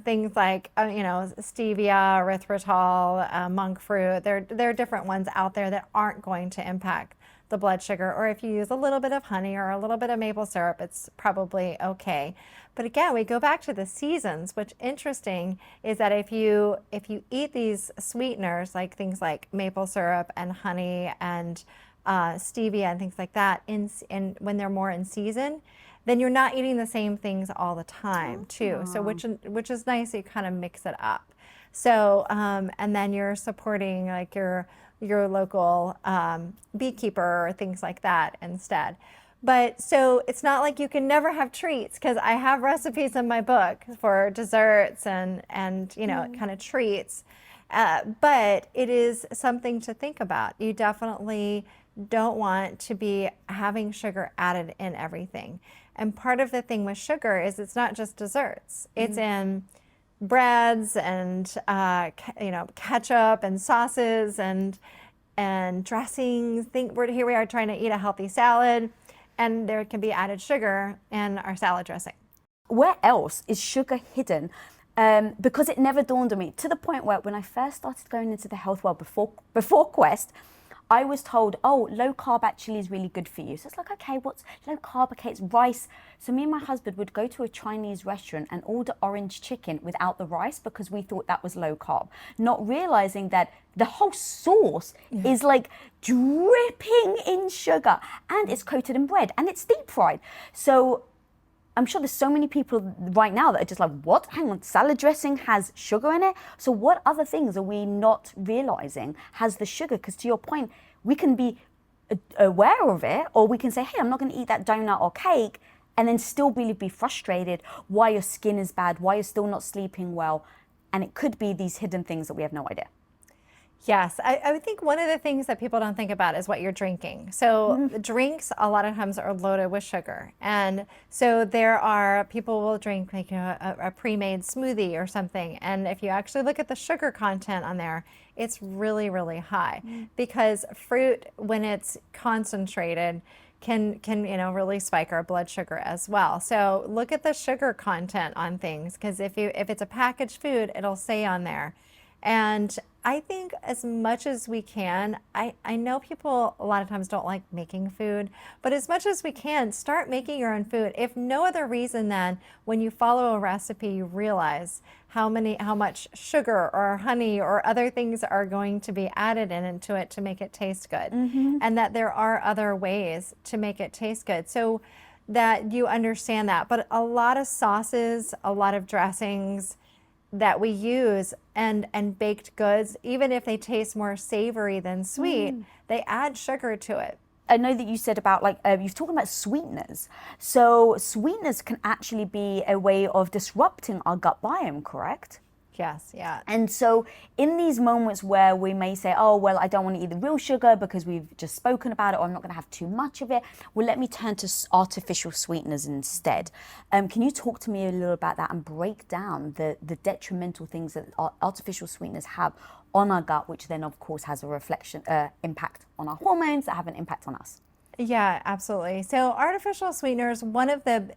Speaker 3: Things like, stevia, erythritol, monk fruit. There are different ones out there that aren't going to impact the blood sugar. Or if you use a little bit of honey or a little bit of maple syrup, it's probably okay. But again, we go back to the seasons, which interesting is that if you eat these sweeteners, like things like maple syrup and honey and stevia and things like that, when they're more in season, then you're not eating the same things all the time too. So which is nice, you kind of mix it up. So and then you're supporting like your local beekeeper or things like that instead. But so it's not like you can never have treats, because I have recipes in my book for desserts and kind of treats. But it is something to think about. You definitely don't want to be having sugar added in everything. And part of the thing with sugar is it's not just desserts. It's in breads and ketchup and sauces and dressings. Here we are trying to eat a healthy salad, and there can be added sugar in our salad dressing.
Speaker 2: Where else is sugar hidden? Because it never dawned on me, to the point where when I first started going into the health world before Quest, I was told, oh, low carb actually is really good for you. So it's like, okay, what's low carb? Okay, it's rice. So me and my husband would go to a Chinese restaurant and order orange chicken without the rice, because we thought that was low carb, not realizing that the whole sauce is like dripping in sugar, and it's coated in bread, and it's deep fried. So I'm sure there's so many people right now that are just like, what? Hang on, salad dressing has sugar in it? So what other things are we not realizing has the sugar? Because to your point, we can be aware of it, or we can say, hey, I'm not going to eat that donut or cake, and then still be frustrated why your skin is bad, why you're still not sleeping well. And it could be these hidden things that we have no idea.
Speaker 3: Yes, I would think one of the things that people don't think about is what you're drinking. So drinks a lot of times are loaded with sugar. And so people will drink like a pre-made smoothie or something. And if you actually look at the sugar content on there, it's really, really high. Because fruit, when it's concentrated, can really spike our blood sugar as well. So look at the sugar content on things, because if it's a packaged food, it'll say on there. And I think as much as we can, I know people a lot of times don't like making food, but as much as we can, start making your own food. If no other reason than when you follow a recipe, you realize how much sugar or honey or other things are going to be added into it to make it taste good. And that there are other ways to make it taste good. So that you understand that. But a lot of sauces, a lot of dressings that we use and baked goods, even if they taste more savory than sweet, they add sugar to it.
Speaker 2: I know that you said about you've talked about sweeteners. So sweeteners can actually be a way of disrupting our gut biome, correct?
Speaker 3: Yes, yeah.
Speaker 2: And so in these moments where we may say, oh, well, I don't want to eat the real sugar because we've just spoken about it, or I'm not going to have too much of it, well, let me turn to artificial sweeteners instead. Can you talk to me a little about that and break down the detrimental things that artificial sweeteners have on our gut, which then, of course, has a impact on our hormones that have an impact on us?
Speaker 3: Yeah, absolutely. So artificial sweeteners, one of the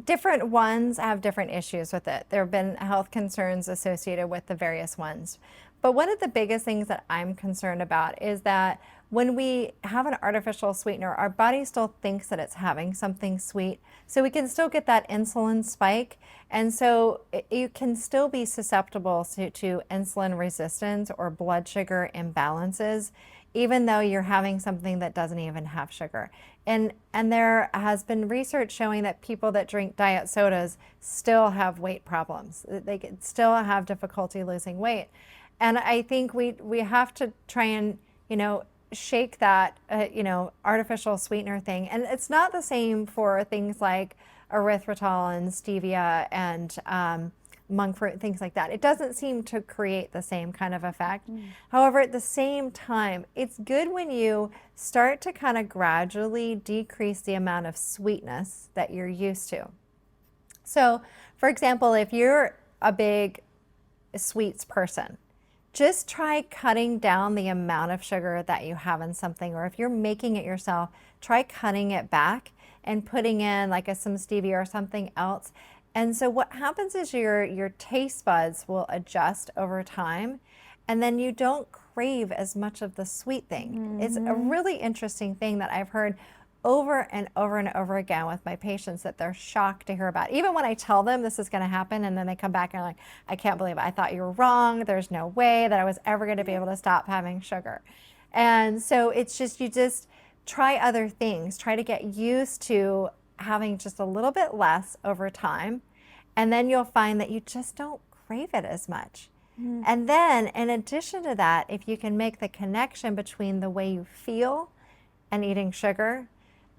Speaker 3: different ones have different issues with it. There have been health concerns associated with the various ones. But one of the biggest things that I'm concerned about is that when we have an artificial sweetener, our body still thinks that it's having something sweet. So we can still get that insulin spike. And so you can still be susceptible to insulin resistance or blood sugar imbalances, even though you're having something that doesn't even have sugar. And there has been research showing that people that drink diet sodas still have weight problems. They still have difficulty losing weight. And I think we have to try and, shake that, artificial sweetener thing. And it's not the same for things like erythritol and stevia and monk fruit, things like that. It doesn't seem to create the same kind of effect. However, at the same time, it's good when you start to kind of gradually decrease the amount of sweetness that you're used to. So, for example, if you're a big sweets person, just try cutting down the amount of sugar that you have in something, or if you're making it yourself, try cutting it back and putting in like some stevia or something else. And so what happens is your taste buds will adjust over time, and then you don't crave as much of the sweet thing. It's a really interesting thing that I've heard over and over and over again with my patients that they're shocked to hear about. Even when I tell them this is going to happen, and then they come back and are like, I can't believe it. I thought you were wrong. There's no way that I was ever going to be able to stop having sugar. And so it's just, you just try other things. Try to get used to having just a little bit less over time. And then you'll find that you just don't crave it as much. And then in addition to that, if you can make the connection between the way you feel and eating sugar,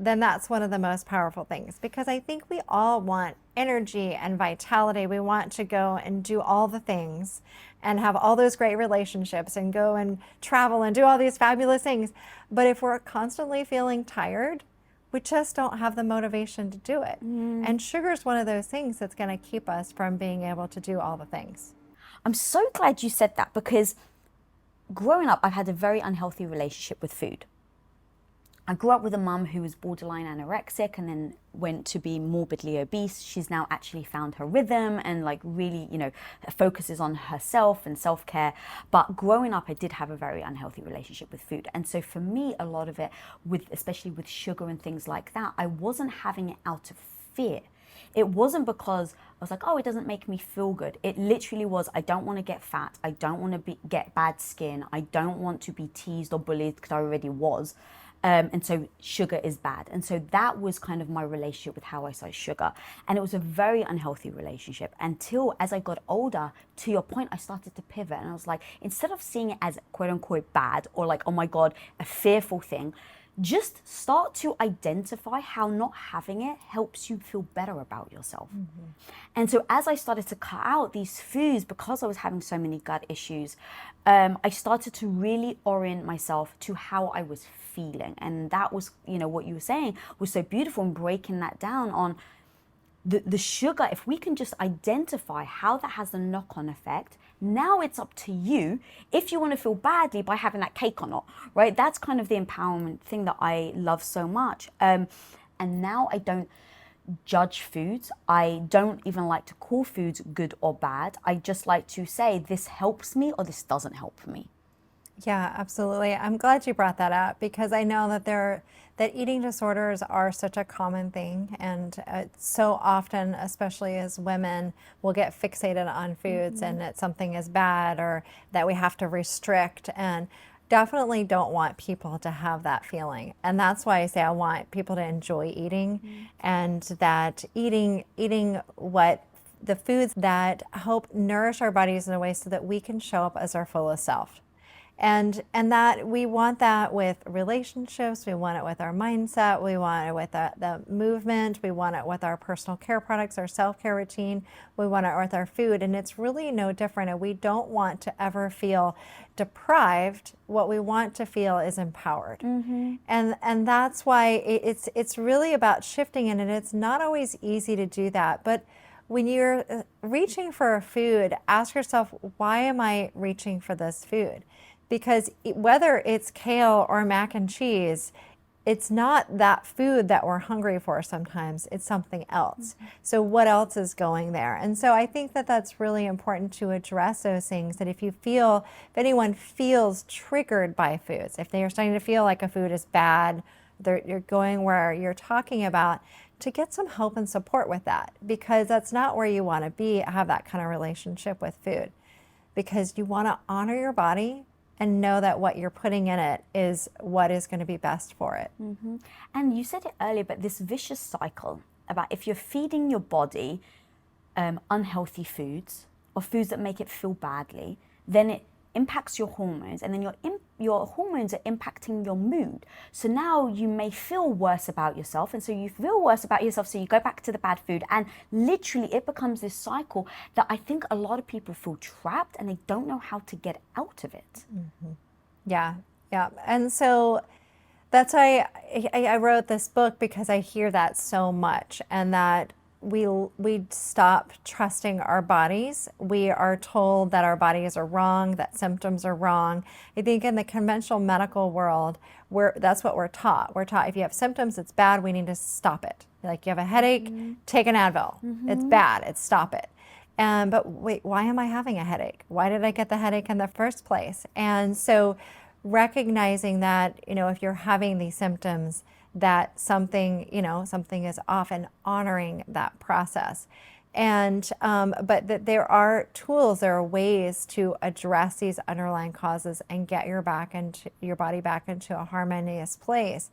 Speaker 3: then that's one of the most powerful things, because I think we all want energy and vitality. We want to go and do all the things and have all those great relationships and go and travel and do all these fabulous things. But if we're constantly feeling tired, we just don't have the motivation to do it. And sugar is one of those things that's going to keep us from being able to do all the things.
Speaker 2: I'm so glad you said that, because growing up, I've had a very unhealthy relationship with food. I grew up with a mum who was borderline anorexic and then went to be morbidly obese. She's now actually found her rhythm and like really, you know, focuses on herself and self-care. But growing up, I did have a very unhealthy relationship with food. And so for me, a lot of it, especially with sugar and things like that, I wasn't having it out of fear. It wasn't because I was like, oh, it doesn't make me feel good. It literally was, I don't want to get fat. I don't want to get bad skin. I don't want to be teased or bullied, because I already was. And so sugar is bad. And so that was kind of my relationship with how I saw sugar. And it was a very unhealthy relationship until, as I got older, to your point, I started to pivot. And I was like, instead of seeing it as quote unquote bad or like, oh my God, a fearful thing, just start to identify how not having it helps you feel better about yourself. And so as I started to cut out these foods, because I was having so many gut issues, I started to really orient myself to how I was feeling. And that was, you know, what you were saying was so beautiful, and breaking that down on the sugar. If we can just identify how that has a knock-on effect, now it's up to you if you want to feel badly by having that cake or not, right? That's kind of the empowerment thing that I love so much. And now I don't judge foods. I don't even like to call foods good or bad. I just like to say this helps me or this doesn't help me.
Speaker 3: Yeah, absolutely. I'm glad you brought that up, because I know that eating disorders are such a common thing, and so often, especially as women, we'll get fixated on foods and that something is bad or that we have to restrict, and definitely don't want people to have that feeling. And that's why I say I want people to enjoy eating, and that eating what the foods that help nourish our bodies in a way so that we can show up as our fullest self. And that we want that with relationships, we want it with our mindset, we want it with the movement, we want it with our personal care products, our self-care routine, we want it with our food, and it's really no different. And we don't want to ever feel deprived. What we want to feel is empowered. And that's why it's really about shifting in, and it's not always easy to do that. But when you're reaching for a food, ask yourself, why am I reaching for this food? Because whether it's kale or mac and cheese, it's not that food that we're hungry for sometimes, it's something else. So what else is going there? And so I think that that's really important to address those things, that if anyone feels triggered by foods, if they are starting to feel like a food is bad, you're going where you're talking about, to get some help and support with that, because that's not where you want to have that kind of relationship with food, because you want to honor your body and know that what you're putting in it is what is going to be best for it.
Speaker 2: And you said it earlier, but this vicious cycle about if you're feeding your body unhealthy foods or foods that make it feel badly, then it impacts your hormones, and then your your hormones are impacting your mood. So now you may feel worse about yourself, and so you feel worse about yourself, so you go back to the bad food, and literally it becomes this cycle that I think a lot of people feel trapped and they don't know how to get out of it.
Speaker 3: Yeah, yeah. And so that's why I wrote this book, because I hear that so much, and that we stop trusting our bodies. We are told that our bodies are wrong, that symptoms are wrong. I think in the conventional medical world, that's what we're taught. We're taught if you have symptoms, it's bad, we need to stop it. Like you have a headache, take an Advil. It's bad, stop it. But wait, why am I having a headache? Why did I get the headache in the first place? And so recognizing that, if you're having these symptoms, that something is off, and honoring that process. And but that there are tools, there are ways to address these underlying causes and get your body back into a harmonious place.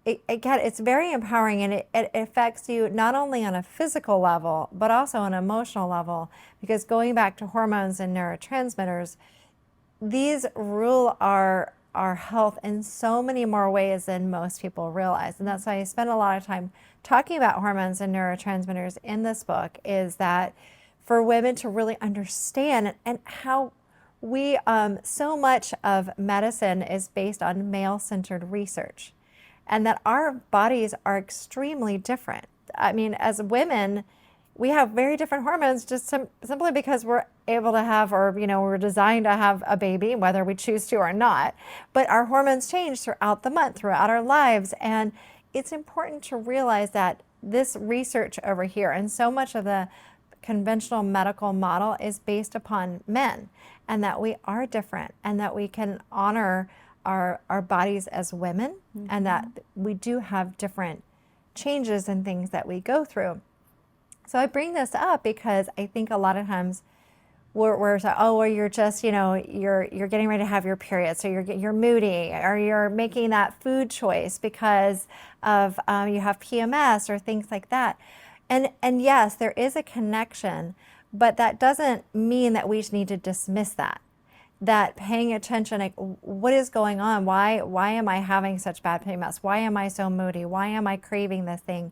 Speaker 3: Again, it's very empowering, and it affects you not only on a physical level, but also on an emotional level, because going back to hormones and neurotransmitters, these rule our health in so many more ways than most people realize. And that's why I spend a lot of time talking about hormones and neurotransmitters in this book, is that for women to really understand, and how we, so much of medicine is based on male-centered research, and that our bodies are extremely different. I mean, as women, we have very different hormones, just simply because we're able to have, or we're designed to have a baby, whether we choose to or not. But our hormones change throughout the month, throughout our lives, and it's important to realize that this research over here, and so much of the conventional medical model, is based upon men, and that we are different, and that we can honor our bodies as women, and that we do have different changes and things that we go through. So I bring this up because I think a lot of times we're like, oh, well, you're just, you're getting ready to have your period, so you're moody, or you're making that food choice because of you have PMS or things like that. And yes, there is a connection, but that doesn't mean that we just need to dismiss that. That paying attention, like, what is going on? Why am I having such bad PMS? Why am I so moody? Why am I craving this thing?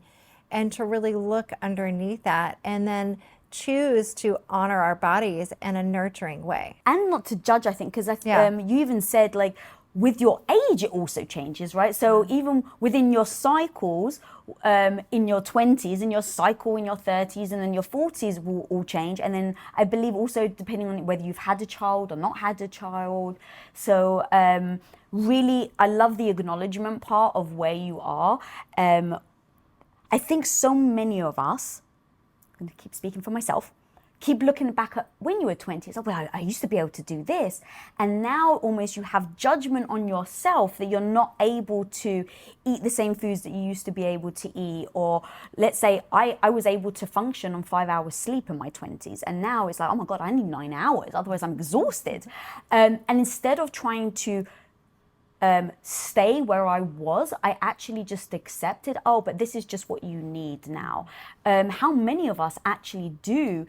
Speaker 3: And to really look underneath that, and then choose to honor our bodies in a nurturing way.
Speaker 2: And not to judge, I think, because
Speaker 3: Yeah.
Speaker 2: you even said, like, with your age, it also changes, right? So even within your cycles, in your 20s, and your cycle in your 30s, and then your 40s will all change. And then I believe also depending on whether you've had a child or not had a child. So really, I love the acknowledgement part of where you are. I think so many of us, I'm going to keep speaking for myself, keep looking back at when you were 20. It's like, well, I used to be able to do this. And now almost you have judgment on yourself that you're not able to eat the same foods that you used to be able to eat. Or let's say I was able to function on 5 hours sleep in my 20s. And now it's like, oh my God, I need 9 hours. Otherwise I'm exhausted. And instead of trying to stay where I was, I actually just accepted, oh, but this is just what you need now. How many of us actually do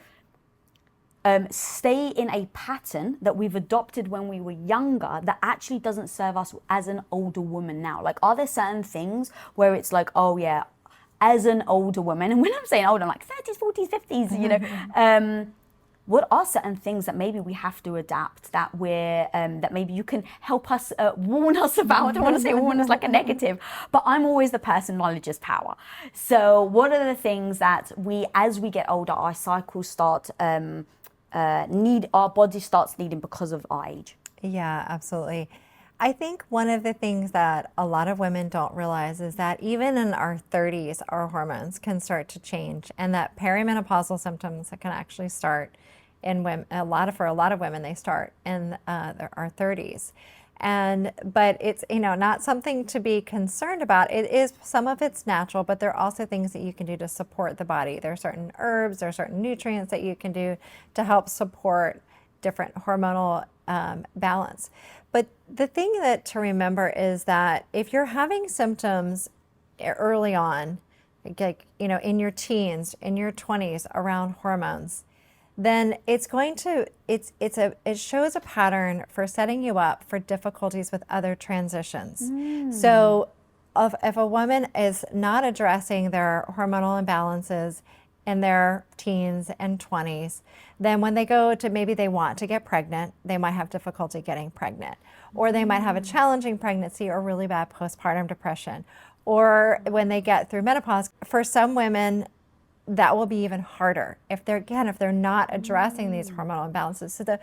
Speaker 2: stay in a pattern that we've adopted when we were younger that actually doesn't serve us as an older woman now? Like, are there certain things where it's like, oh yeah, as an older woman, and when I'm saying older, I'm like 30s, 40s, 50s, what are certain things that maybe we have to adapt, that we're that maybe you can help us, warn us about? I don't want to say warn us like a negative, but I'm always the person, knowledge is power. So what are the things that we, as we get older, our cycles start our body starts needing because of our age?
Speaker 3: Yeah, absolutely. I think one of the things that a lot of women don't realize is that even in our 30s, our hormones can start to change, and that perimenopausal symptoms can actually start in women. For a lot of women, they start in our 30s. But it's, not something to be concerned about. It is, some of it's natural, but there are also things that you can do to support the body. There are certain herbs, there are certain nutrients that you can do to help support different hormonal balance. But the thing to remember is that if you're having symptoms early on, like in your teens, in your 20s, around hormones, then it shows a pattern for setting you up for difficulties with other transitions. So if a woman is not addressing their hormonal imbalances in their teens and 20s, then when they go to, maybe they want to get pregnant, they might have difficulty getting pregnant, or they might have a challenging pregnancy or really bad postpartum depression, or when they get through menopause. For some women, that will be even harder if they're not addressing these hormonal imbalances. So the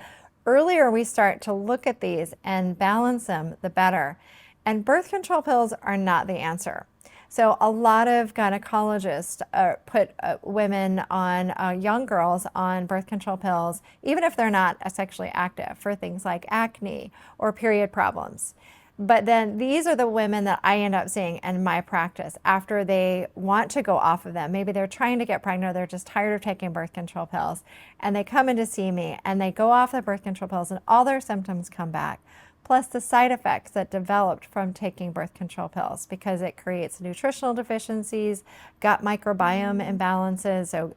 Speaker 3: earlier we start to look at these and balance them, the better. And birth control pills are not the answer. So a lot of gynecologists put women on, young girls on birth control pills, even if they're not sexually active, for things like acne or period problems. But then these are the women that I end up seeing in my practice after they want to go off of them. Maybe they're trying to get pregnant, or they're just tired of taking birth control pills, and they come in to see me and they go off the birth control pills and all their symptoms come back, plus the side effects that developed from taking birth control pills, because it creates nutritional deficiencies, gut microbiome imbalances, so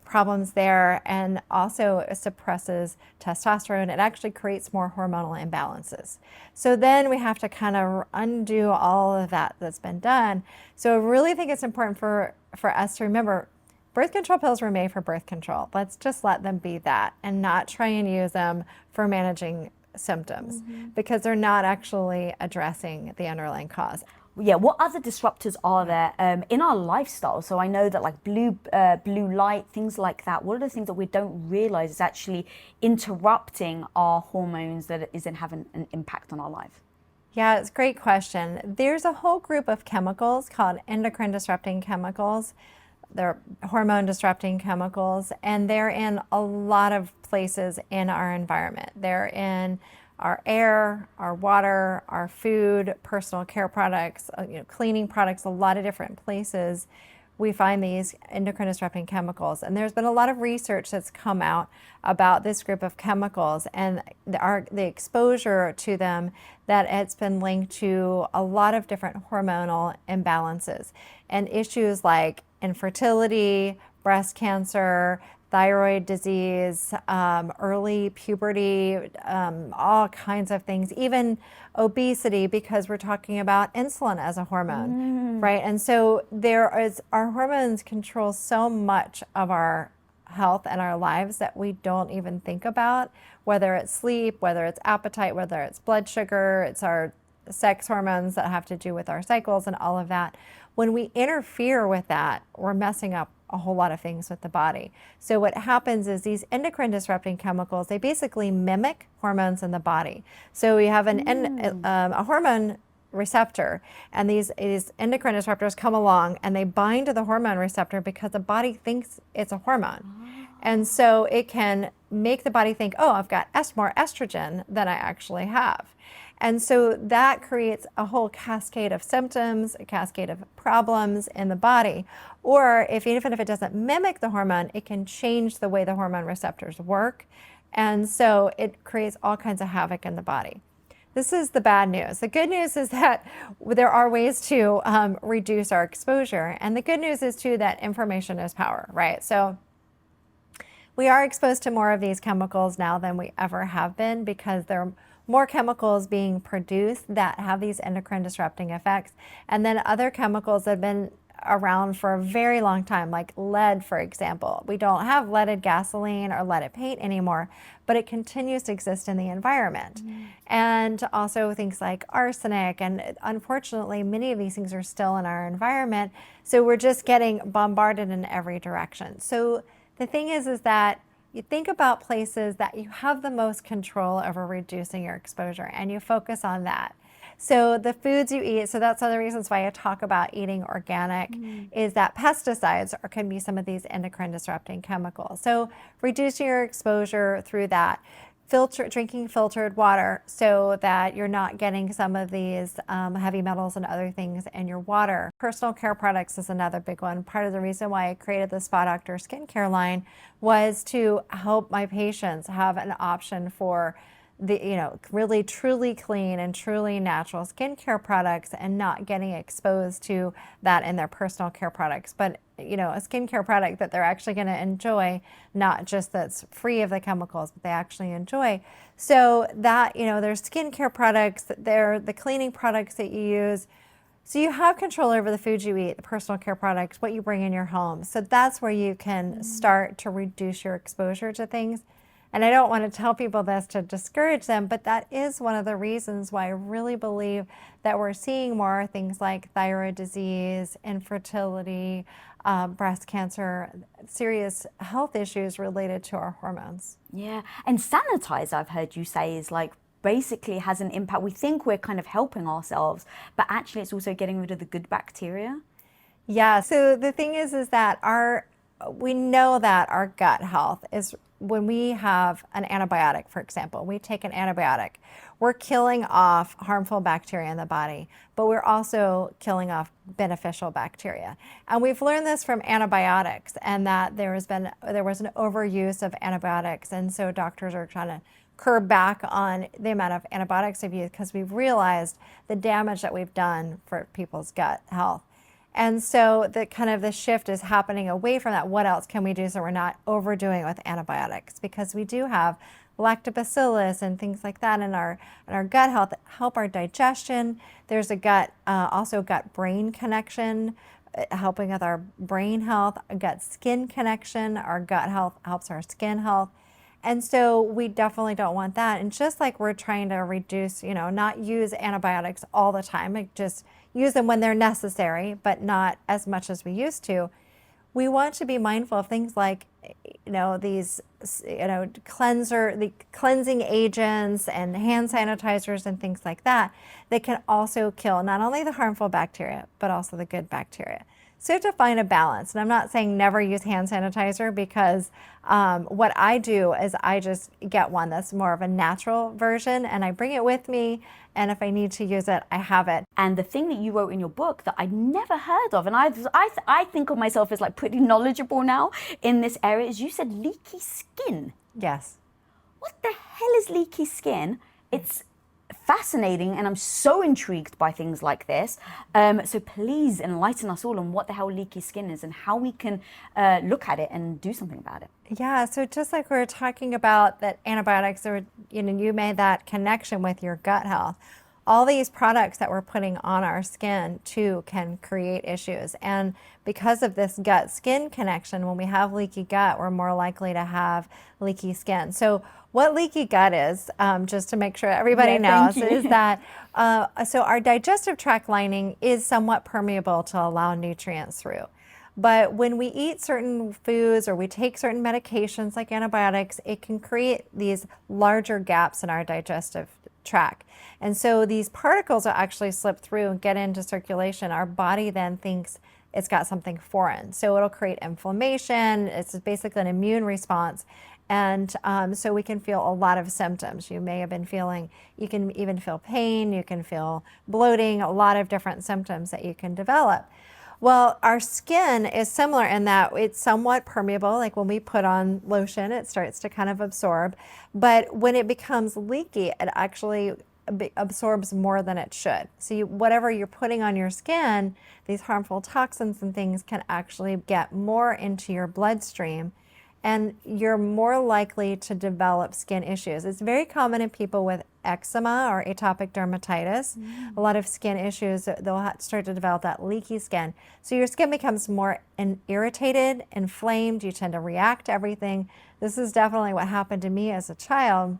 Speaker 3: problems there, and also suppresses testosterone. It actually creates more hormonal imbalances. So then we have to kind of undo all of that that's been done. So I really think it's important for us to remember, birth control pills were made for birth control. Let's just let them be that and not try and use them for managing symptoms, because they're not actually addressing the underlying cause.
Speaker 2: Yeah, what other disruptors are there in our lifestyle? So I know that like blue light, things like that. What are the things that we don't realize is actually interrupting our hormones that isn't having an impact on our life?
Speaker 3: Yeah, it's a great question. There's a whole group of chemicals called endocrine disrupting chemicals. They're hormone disrupting chemicals, and they're in a lot of places in our environment. They're in our air, our water, our food, personal care products, cleaning products, a lot of different places we find these endocrine disrupting chemicals. And there's been a lot of research that's come out about this group of chemicals and the exposure to them, that it's been linked to a lot of different hormonal imbalances and issues like infertility, breast cancer, thyroid disease, early puberty, all kinds of things, even obesity, because we're talking about insulin as a hormone, right? And so our hormones control so much of our health and our lives that we don't even think about, whether it's sleep, whether it's appetite, whether it's blood sugar, it's our sex hormones that have to do with our cycles and all of that. When we interfere with that, we're messing up a whole lot of things with the body. So what happens is these endocrine disrupting chemicals, they basically mimic hormones in the body. So we have a hormone receptor, and these endocrine disruptors come along and they bind to the hormone receptor because the body thinks it's a hormone. And so it can make the body think, oh, I've got more estrogen than I actually have. And so that creates a whole cascade of symptoms, a cascade of problems in the body. Or even if it doesn't mimic the hormone, it can change the way the hormone receptors work. And so it creates all kinds of havoc in the body. This is the bad news. The good news is that there are ways to reduce our exposure. And the good news is too that information is power, right? So we are exposed to more of these chemicals now than we ever have been, because there are more chemicals being produced that have these endocrine disrupting effects. And then other chemicals that have been around for a very long time, like lead, for example. We don't have leaded gasoline or leaded paint anymore, but it continues to exist in the environment. And also things like arsenic, and unfortunately, many of these things are still in our environment. So we're just getting bombarded in every direction. So the thing is that you think about places that you have the most control over reducing your exposure, and you focus on that. So the foods you eat, so that's one of the reasons why I talk about eating organic, is that pesticides can be some of these endocrine disrupting chemicals. So reducing your exposure through that. Drinking filtered water so that you're not getting some of these heavy metals and other things in your water. Personal care products is another big one. Part of the reason why I created the Spa Doctor skincare line was to help my patients have an option for really truly clean and truly natural skincare products and not getting exposed to that in their personal care products, but a skincare product that they're actually going to enjoy, not just that's free of the chemicals, but they actually enjoy. So that, there's skincare products, they're the cleaning products that you use. So you have control over the food you eat, the personal care products, what you bring in your home. So that's where you can start to reduce your exposure to things. And I don't want to tell people this to discourage them, but that is one of the reasons why I really believe that we're seeing more things like thyroid disease, infertility, breast cancer, serious health issues related to our hormones.
Speaker 2: Yeah, and sanitize, I've heard you say, is like basically has an impact. We think we're kind of helping ourselves, but actually it's also getting rid of the good bacteria.
Speaker 3: Yeah, so the thing is that we know that our gut health is when we have an antibiotic, for example, we take an antibiotic, we're killing off harmful bacteria in the body, but we're also killing off beneficial bacteria. And we've learned this from antibiotics, and that there was an overuse of antibiotics, and so doctors are trying to curb back on the amount of antibiotics they've used because we've realized the damage that we've done for people's gut health. And so the shift is happening away from that. What else can we do so we're not overdoing it with antibiotics? Because we do have lactobacillus and things like that in our gut health that help our digestion. There's a also gut-brain connection, helping with our brain health, a gut-skin connection. Our gut health helps our skin health. And so we definitely don't want that. And just like we're trying to reduce, not use antibiotics all the time, like just use them when they're necessary, but not as much as we used to. We want to be mindful of things like, these, the cleansing agents and hand sanitizers and things like that, that can also kill not only the harmful bacteria, but also the good bacteria. So you have to find a balance. And I'm not saying never use hand sanitizer, because what I do is I just get one that's more of a natural version and I bring it with me. And if I need to use it, I have it.
Speaker 2: And the thing that you wrote in your book that I'd never heard of, and I think of myself as like pretty knowledgeable now in this area, is you said leaky skin.
Speaker 3: Yes.
Speaker 2: What the hell is leaky skin? It's fascinating, and I'm so intrigued by things like this. So please enlighten us all on what the hell leaky skin is and how we can look at it and do something about it.
Speaker 3: Yeah, so just like we were talking about that antibiotics, you made that connection with your gut health. All these products that we're putting on our skin too can create issues. And because of this gut-skin connection, when we have leaky gut, we're more likely to have leaky skin. So what leaky gut is, just to make sure everybody knows, is that so our digestive tract lining is somewhat permeable to allow nutrients through. But when we eat certain foods or we take certain medications like antibiotics, it can create these larger gaps in our digestive tract. And so these particles will actually slip through and get into circulation. Our body then thinks it's got something foreign. So it'll create inflammation. It's basically an immune response. And so we can feel a lot of symptoms. You may have been feeling, you can even feel pain, you can feel bloating, a lot of different symptoms that you can develop. Well, our skin is similar in that it's somewhat permeable. Like when we put on lotion, it starts to kind of absorb. But when it becomes leaky, it actually absorbs more than it should. So whatever you're putting on your skin, these harmful toxins and things can actually get more into your bloodstream, and you're more likely to develop skin issues. It's very common in people with eczema or atopic dermatitis. A lot of skin issues, they'll start to develop that leaky skin. So your skin becomes more irritated, inflamed, you tend to react to everything. This is definitely what happened to me as a child.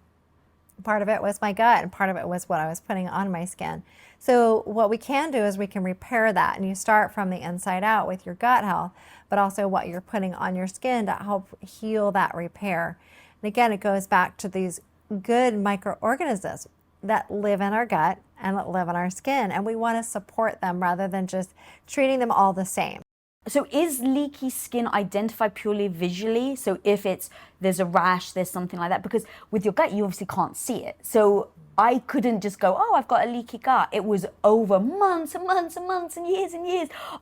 Speaker 3: Part of it was my gut, and part of it was what I was putting on my skin. So what we can do is we can repair that, and you start from the inside out with your gut health, but also what you're putting on your skin to help heal that repair. And again, it goes back to these good microorganisms that live in our gut and that live in our skin, and we want to support them rather than just treating them all the same.
Speaker 2: So is leaky skin identified purely visually? So if there's a rash, there's something like that, because with your gut, you obviously can't see it. So I couldn't just go, oh, I've got a leaky gut. It was over months and months and months and years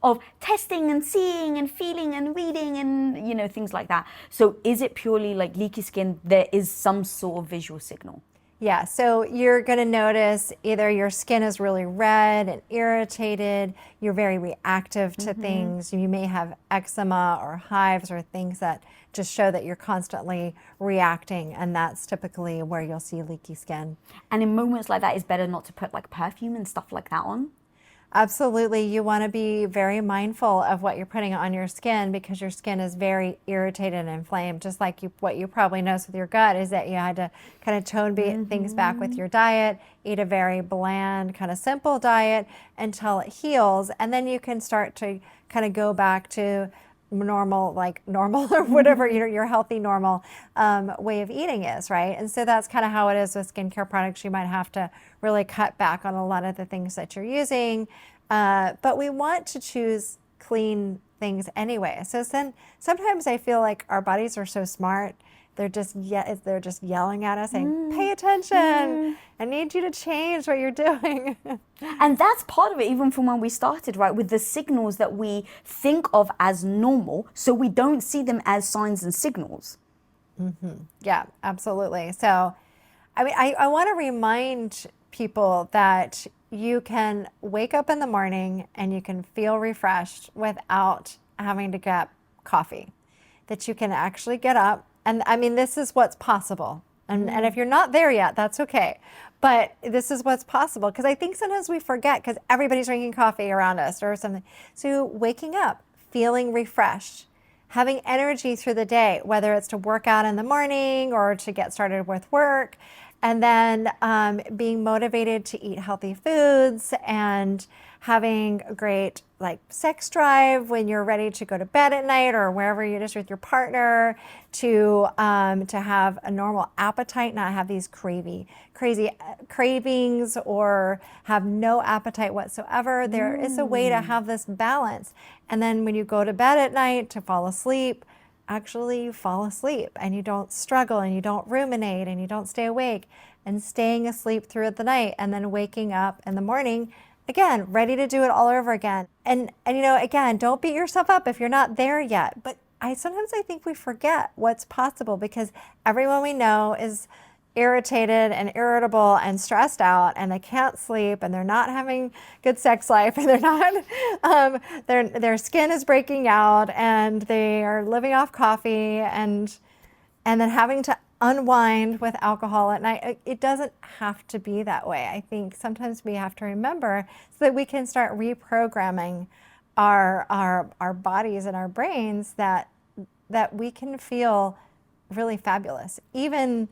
Speaker 2: of testing and seeing and feeling and reading and, things like that. So is it purely like leaky skin? There is some sort of visual signal.
Speaker 3: Yeah, so you're going to notice either your skin is really red and irritated, you're very reactive to things, you may have eczema or hives or things that just show that you're constantly reacting, and that's typically where you'll see leaky skin.
Speaker 2: And in moments like that, it's better not to put like perfume and stuff like that on.
Speaker 3: Absolutely. You want to be very mindful of what you're putting on your skin because your skin is very irritated and inflamed. Just like what you probably noticed with your gut is that you had to kind of tone things back with your diet, eat a very bland, kind of simple diet until it heals. And then you can start to kind of go back to normal, like normal or whatever your healthy normal way of eating is, right? And so that's kind of how it is with skincare products. You might have to really cut back on a lot of the things that you're using, but we want to choose clean things anyway. So then sometimes I feel like our bodies are so smart. They're just yelling at us saying, pay attention. I need you to change what you're doing.
Speaker 2: And that's part of it, even from when we started, right? With the signals that we think of as normal, so we don't see them as signs and signals.
Speaker 3: Yeah, absolutely. So, I mean, I want to remind people that you can wake up in the morning and you can feel refreshed without having to get coffee. That you can actually get up. And I mean, this is what's possible. And if you're not there yet, that's okay. But this is what's possible. Because I think sometimes we forget because everybody's drinking coffee around us or something. So waking up, feeling refreshed, having energy through the day, whether it's to work out in the morning or to get started with work, and then being motivated to eat healthy foods and having a great like sex drive when you're ready to go to bed at night or wherever you're just with your partner, to have a normal appetite, not have these crazy cravings or have no appetite whatsoever. There is a way to have this balance. And then when you go to bed at night to fall asleep, actually you fall asleep and you don't struggle and you don't ruminate and you don't stay awake and staying asleep throughout the night and then waking up in the morning again, ready to do it all over again. And you know, again, don't beat yourself up if you're not there yet. But sometimes I think we forget what's possible because everyone we know is irritated and irritable and stressed out and they can't sleep and they're not having good sex life and they're not their skin is breaking out and they are living off coffee and then having to unwind with alcohol at night. It doesn't have to be that way. I think sometimes we have to remember so that we can start reprogramming our bodies and our brains that we can feel really fabulous even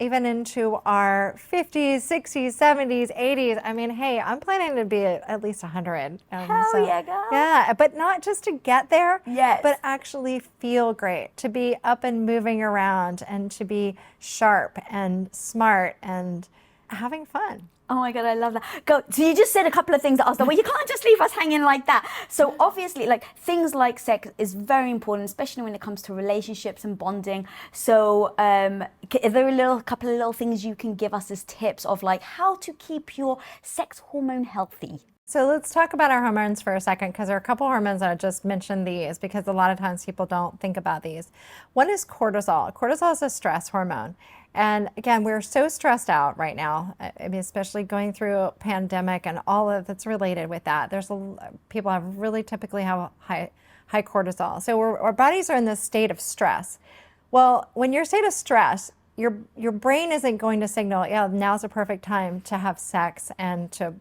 Speaker 3: into our 50s, 60s, 70s, 80s. I mean, hey, I'm planning to be at least 100.
Speaker 2: Hell yeah, girl.
Speaker 3: Yeah, but not just to get there,
Speaker 2: Yes.
Speaker 3: but actually feel great, to be up and moving around and to be sharp and smart and having fun.
Speaker 2: Oh my God, I love that. Go. So you just said a couple of things that I was like, well, you can't just leave us hanging like that. So obviously, like things like sex is very important, especially when it comes to relationships and bonding. So are there a couple of little things you can give us as tips of like how to keep your sex hormone healthy?
Speaker 3: So let's talk about our hormones for a second because there are a couple hormones that I just mentioned these because a lot of times people don't think about these. One is cortisol. Cortisol is a stress hormone. And again, we're so stressed out right now, I mean, especially going through a pandemic and all of that's related with that. People have really typically have high cortisol. So our bodies are in this state of stress. Well, when you're in a state of stress, your brain isn't going to signal, yeah, now's the perfect time to have sex and to,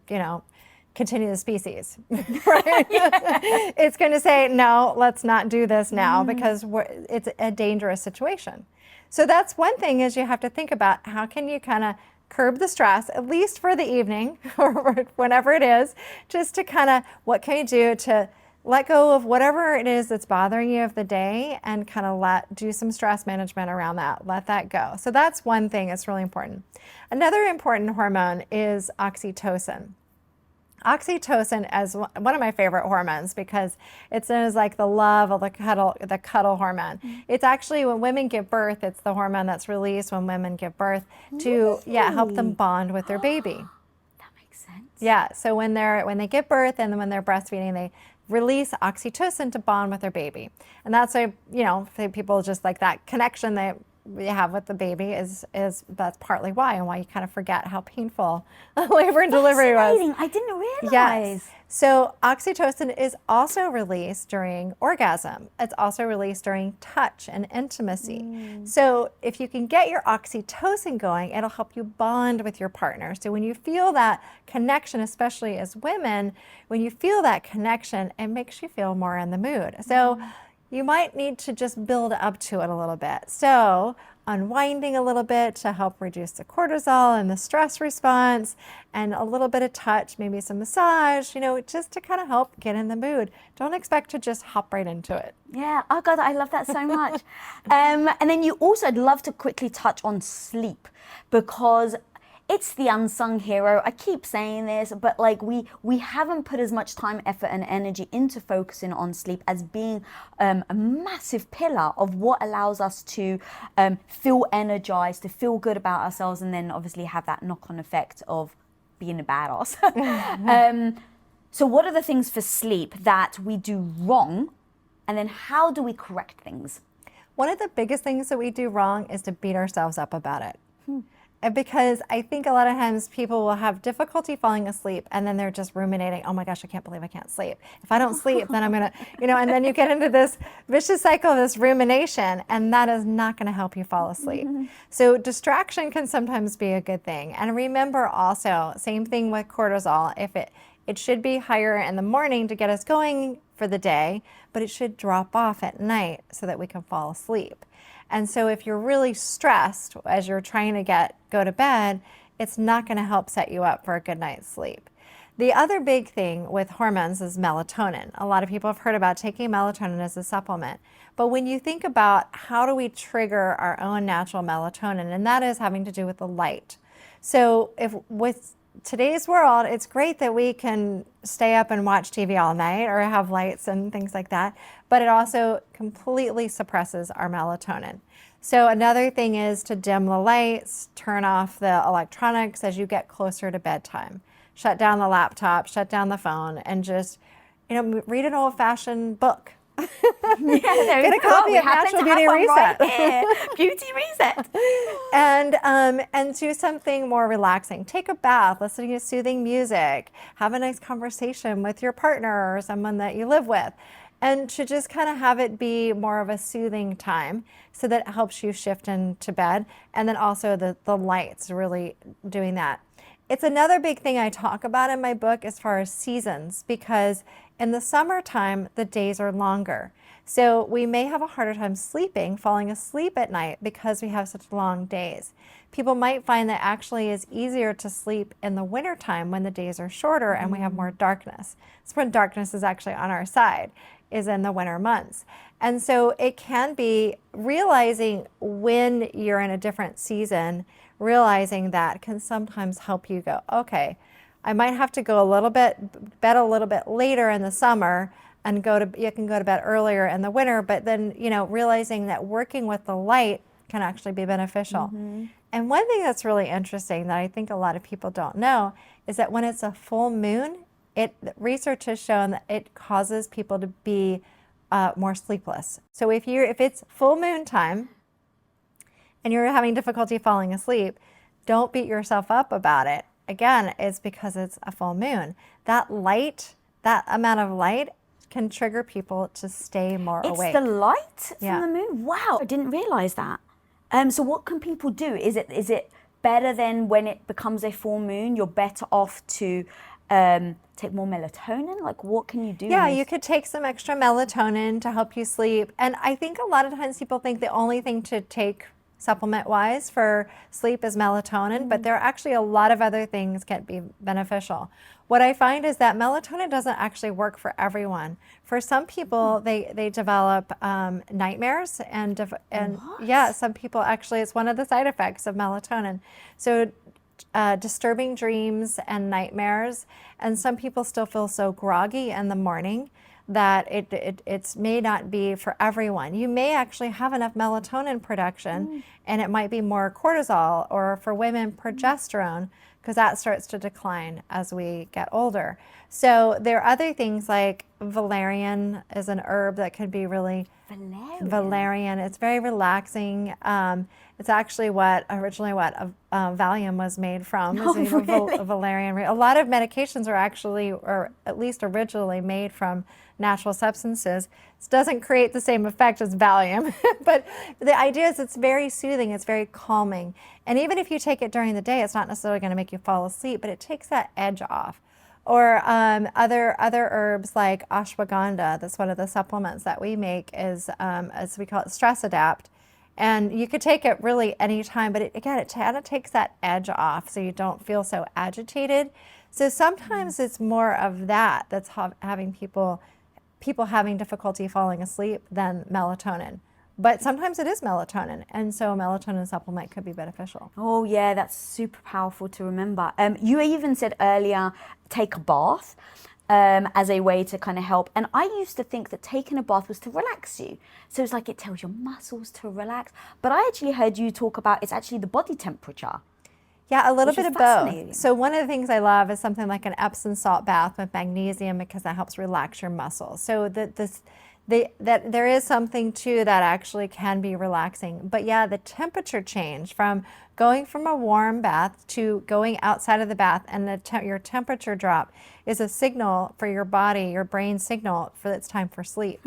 Speaker 3: continue the species, right? It's going to say, no, let's not do this now because it's a dangerous situation. So that's one thing is you have to think about how can you kind of curb the stress, at least for the evening or whenever it is, just to kind of, what can you do to let go of whatever it is that's bothering you of the day and kind of do some stress management around that, let that go. So that's one thing that's really important. Another important hormone is oxytocin. Oxytocin is one of my favorite hormones because it's known as like the love or the cuddle hormone. It's actually when women give birth, it's the hormone that's released when women give birth to help them bond with their baby.
Speaker 2: That makes sense.
Speaker 3: Yeah, so when they give birth and when they're breastfeeding, they release oxytocin to bond with their baby. And that's people just like that connection, you have with the baby is that's partly why, and why you kind of forget how painful labor and delivery was.
Speaker 2: Fascinating. I didn't realize.
Speaker 3: Yes. So oxytocin is also released during orgasm. It's also released during touch and intimacy. So if you can get your oxytocin going, it'll help you bond with your partner. So when you feel that connection, especially as women, when you feel that connection, it makes you feel more in the mood. So you might need to just build up to it a little bit. So unwinding a little bit to help reduce the cortisol and the stress response, and a little bit of touch, maybe some massage, just to kind of help get in the mood. Don't expect to just hop right into it.
Speaker 2: Yeah, oh God, I love that so much. And then you also, I'd love to quickly touch on sleep, because it's the unsung hero. I keep saying this, but like we haven't put as much time, effort, and energy into focusing on sleep as being a massive pillar of what allows us to feel energized, to feel good about ourselves, and then obviously have that knock-on effect of being a badass. So what are the things for sleep that we do wrong, and then how do we correct things?
Speaker 3: One of the biggest things that we do wrong is to beat ourselves up about it. Because I think a lot of times people will have difficulty falling asleep, and then they're just ruminating, oh my gosh, I can't believe I can't sleep. If I don't sleep, then I'm gonna, and then you get into this vicious cycle of this rumination, and that is not gonna help you fall asleep. So distraction can sometimes be a good thing. And remember also, same thing with cortisol, if it should be higher in the morning to get us going for the day, but it should drop off at night so that we can fall asleep. And so if you're really stressed as you're trying to go to bed, it's not going to help set you up for a good night's sleep. The other big thing with hormones is melatonin. A lot of people have heard about taking melatonin as a supplement. But when you think about how do we trigger our own natural melatonin, and that is having to do with the light. So if with today's world, it's great that we can stay up and watch TV all night or have lights and things like that, but it also completely suppresses our melatonin. So another thing is to dim the lights, turn off the electronics as you get closer to bedtime. Shut down the laptop, shut down the phone, and just, read an old-fashioned book. Get a copy of Natural Beauty Reset.
Speaker 2: Beauty Reset.
Speaker 3: And do something more relaxing. Take a bath, listen to soothing music, have a nice conversation with your partner or someone that you live with, and to just kind of have it be more of a soothing time so that it helps you shift into bed. And then also the lights, really doing that. It's another big thing I talk about in my book as far as seasons, because in the summertime, the days are longer. So we may have a harder time falling asleep at night because we have such long days. People might find that actually it's easier to sleep in the wintertime when the days are shorter and we have more darkness. It's when darkness is actually on our side, is in the winter months. And so it can be realizing when you're in a different season, realizing that can sometimes help you go, okay, I might have to go bed a little bit later in the summer, and you can go to bed earlier in the winter, but then, realizing that working with the light can actually be beneficial. And one thing that's really interesting that I think a lot of people don't know is that when it's a full moon, research has shown that it causes people to be more sleepless. So if it's full moon time and you're having difficulty falling asleep, don't beat yourself up about it. Again, it's because it's a full moon. That amount of light can trigger people to stay more awake.
Speaker 2: It's the light from the moon? Wow, I didn't realize that. So what can people do? Is it better then when it becomes a full moon, you're better off to take more melatonin? Like, what can you do?
Speaker 3: Yeah, you could take some extra melatonin to help you sleep. And I think a lot of times people think the only thing to take supplement-wise for sleep is melatonin, but there are actually a lot of other things can be beneficial. What I find is that melatonin doesn't actually work for everyone. For some people, they develop nightmares, and yeah, some people actually, it's one of the side effects of melatonin. So disturbing dreams and nightmares, and some people still feel so groggy in the morning that it may not be for everyone. You may actually have enough melatonin production, and it might be more cortisol, or for women, progesterone, because that starts to decline as we get older. So there are other things like valerian is an herb that can be really Valerian. It's very relaxing. It's actually originally what Valium was made from. Valerian. A lot of medications are actually, or at least originally, made from natural substances. It doesn't create the same effect as Valium, but the idea is it's very soothing. It's very calming. And even if you take it during the day, it's not necessarily going to make you fall asleep, but it takes that edge off. Or other herbs like ashwagandha. That's one of the supplements that we make, is as we call it, stress adapt. And you could take it really anytime, but it kind of takes that edge off so you don't feel so agitated. So sometimes it's more of that's having people having difficulty falling asleep than melatonin. But sometimes it is melatonin, and so a melatonin supplement could be beneficial.
Speaker 2: Oh yeah, that's super powerful to remember. You even said earlier, take a bath as a way to kind of help. And I used to think that taking a bath was to relax you. So it's like it tells your muscles to relax. But I actually heard you talk about it's actually the body temperature.
Speaker 3: Yeah, a little bit of both. So one of the things I love is something like an Epsom salt bath with magnesium, because that helps relax your muscles. So that there is something to that actually can be relaxing. But yeah, the temperature change from going from a warm bath to going outside of the bath, and your temperature drop is a signal for your body, your brain signal for it's time for sleep.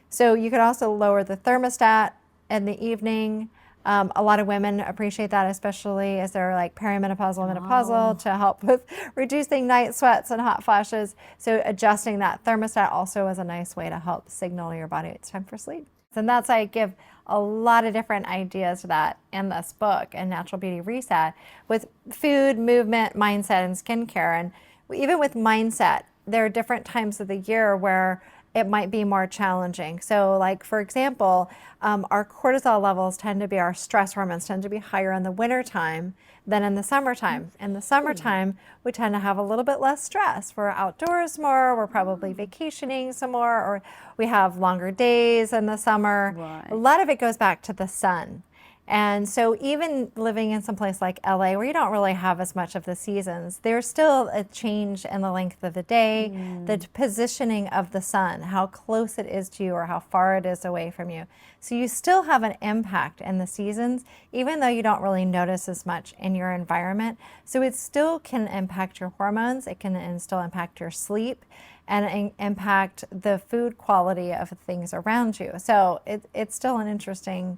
Speaker 3: So you could also lower the thermostat in the evening. A lot of women appreciate that, especially as they're like perimenopausal, menopausal, to help with reducing night sweats and hot flashes. So adjusting that thermostat also is a nice way to help signal your body it's time for sleep. And that's why I give a lot of different ideas to that in this book, and Natural Beauty Reset, with food, movement, mindset, and skincare. And even with mindset, there are different times of the year where it might be more challenging. So like, for example, our cortisol levels our stress hormones tend to be higher in the wintertime than in the summertime. In the summertime, we tend to have a little bit less stress. We're outdoors more, we're probably vacationing some more, or we have longer days in the summer.
Speaker 2: Right.
Speaker 3: A lot of it goes back to the sun. And so even living in some place like LA, where you don't really have as much of the seasons, there's still a change in the length of the day, the positioning of the sun, how close it is to you or how far it is away from you. So you still have an impact in the seasons, even though you don't really notice as much in your environment. So it still can impact your hormones, it can still impact your sleep, and impact the food quality of things around you. So it's still an interesting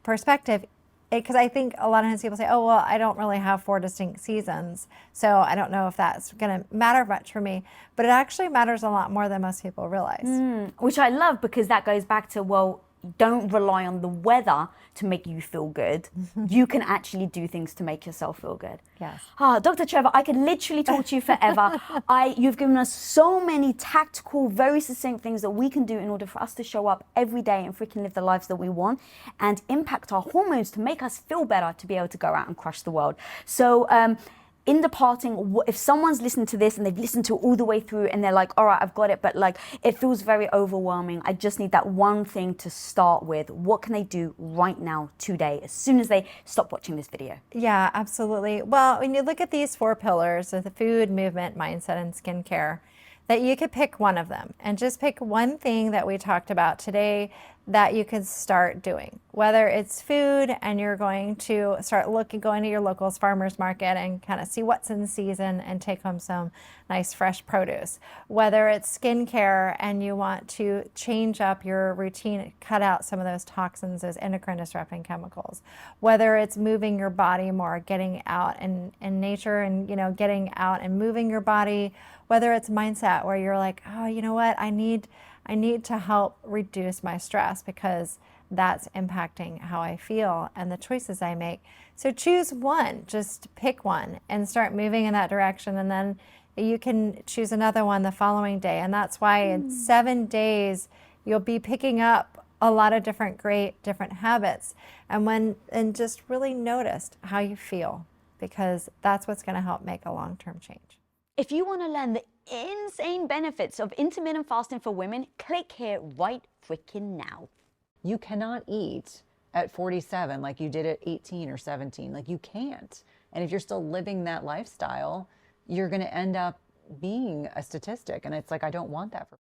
Speaker 3: perspective, because I think a lot of times people say, oh, well, I don't really have 4 distinct seasons, so I don't know if that's going to matter much for me. But it actually matters a lot more than most people realize.
Speaker 2: Which I love, because that goes back to, well, don't rely on the weather to make you feel good. You can actually do things to make yourself feel good.
Speaker 3: Yes.
Speaker 2: Dr. Trevor, I could literally talk to you forever. You've given us so many tactical, very succinct things that we can do in order for us to show up every day and freaking live the lives that we want and impact our hormones to make us feel better, to be able to go out and crush the world. So, in departing, if someone's listening to this and they've listened to it all the way through and they're like, all right, I've got it, but like, it feels very overwhelming. I just need that one thing to start with. What can they do right now, today, as soon as they stop watching this video?
Speaker 3: Yeah, absolutely. Well, when you look at these 4 pillars of the food, movement, mindset, and skincare, that you could pick one of them and just pick one thing that we talked about today that you could start doing. Whether it's food and you're going to start going to your local farmer's market and kind of see what's in season and take home some nice fresh produce. Whether it's skincare and you want to change up your routine, cut out some of those toxins, those endocrine disrupting chemicals. Whether it's moving your body more, getting out in nature and, getting out and moving your body. Whether it's mindset, where you're like, oh, you know what, I need to help reduce my stress because that's impacting how I feel and the choices I make. So choose one, just pick one and start moving in that direction. And then you can choose another one the following day. And that's why in 7 days, you'll be picking up a lot of different habits. And just really notice how you feel, because that's what's going to help make a long-term change.
Speaker 2: If you want to learn the insane benefits of intermittent fasting for women, click here right freaking now.
Speaker 4: You cannot eat at 47 like you did at 18 or 17. Like, you can't. And if you're still living that lifestyle, you're going to end up being a statistic. And it's like, I don't want that for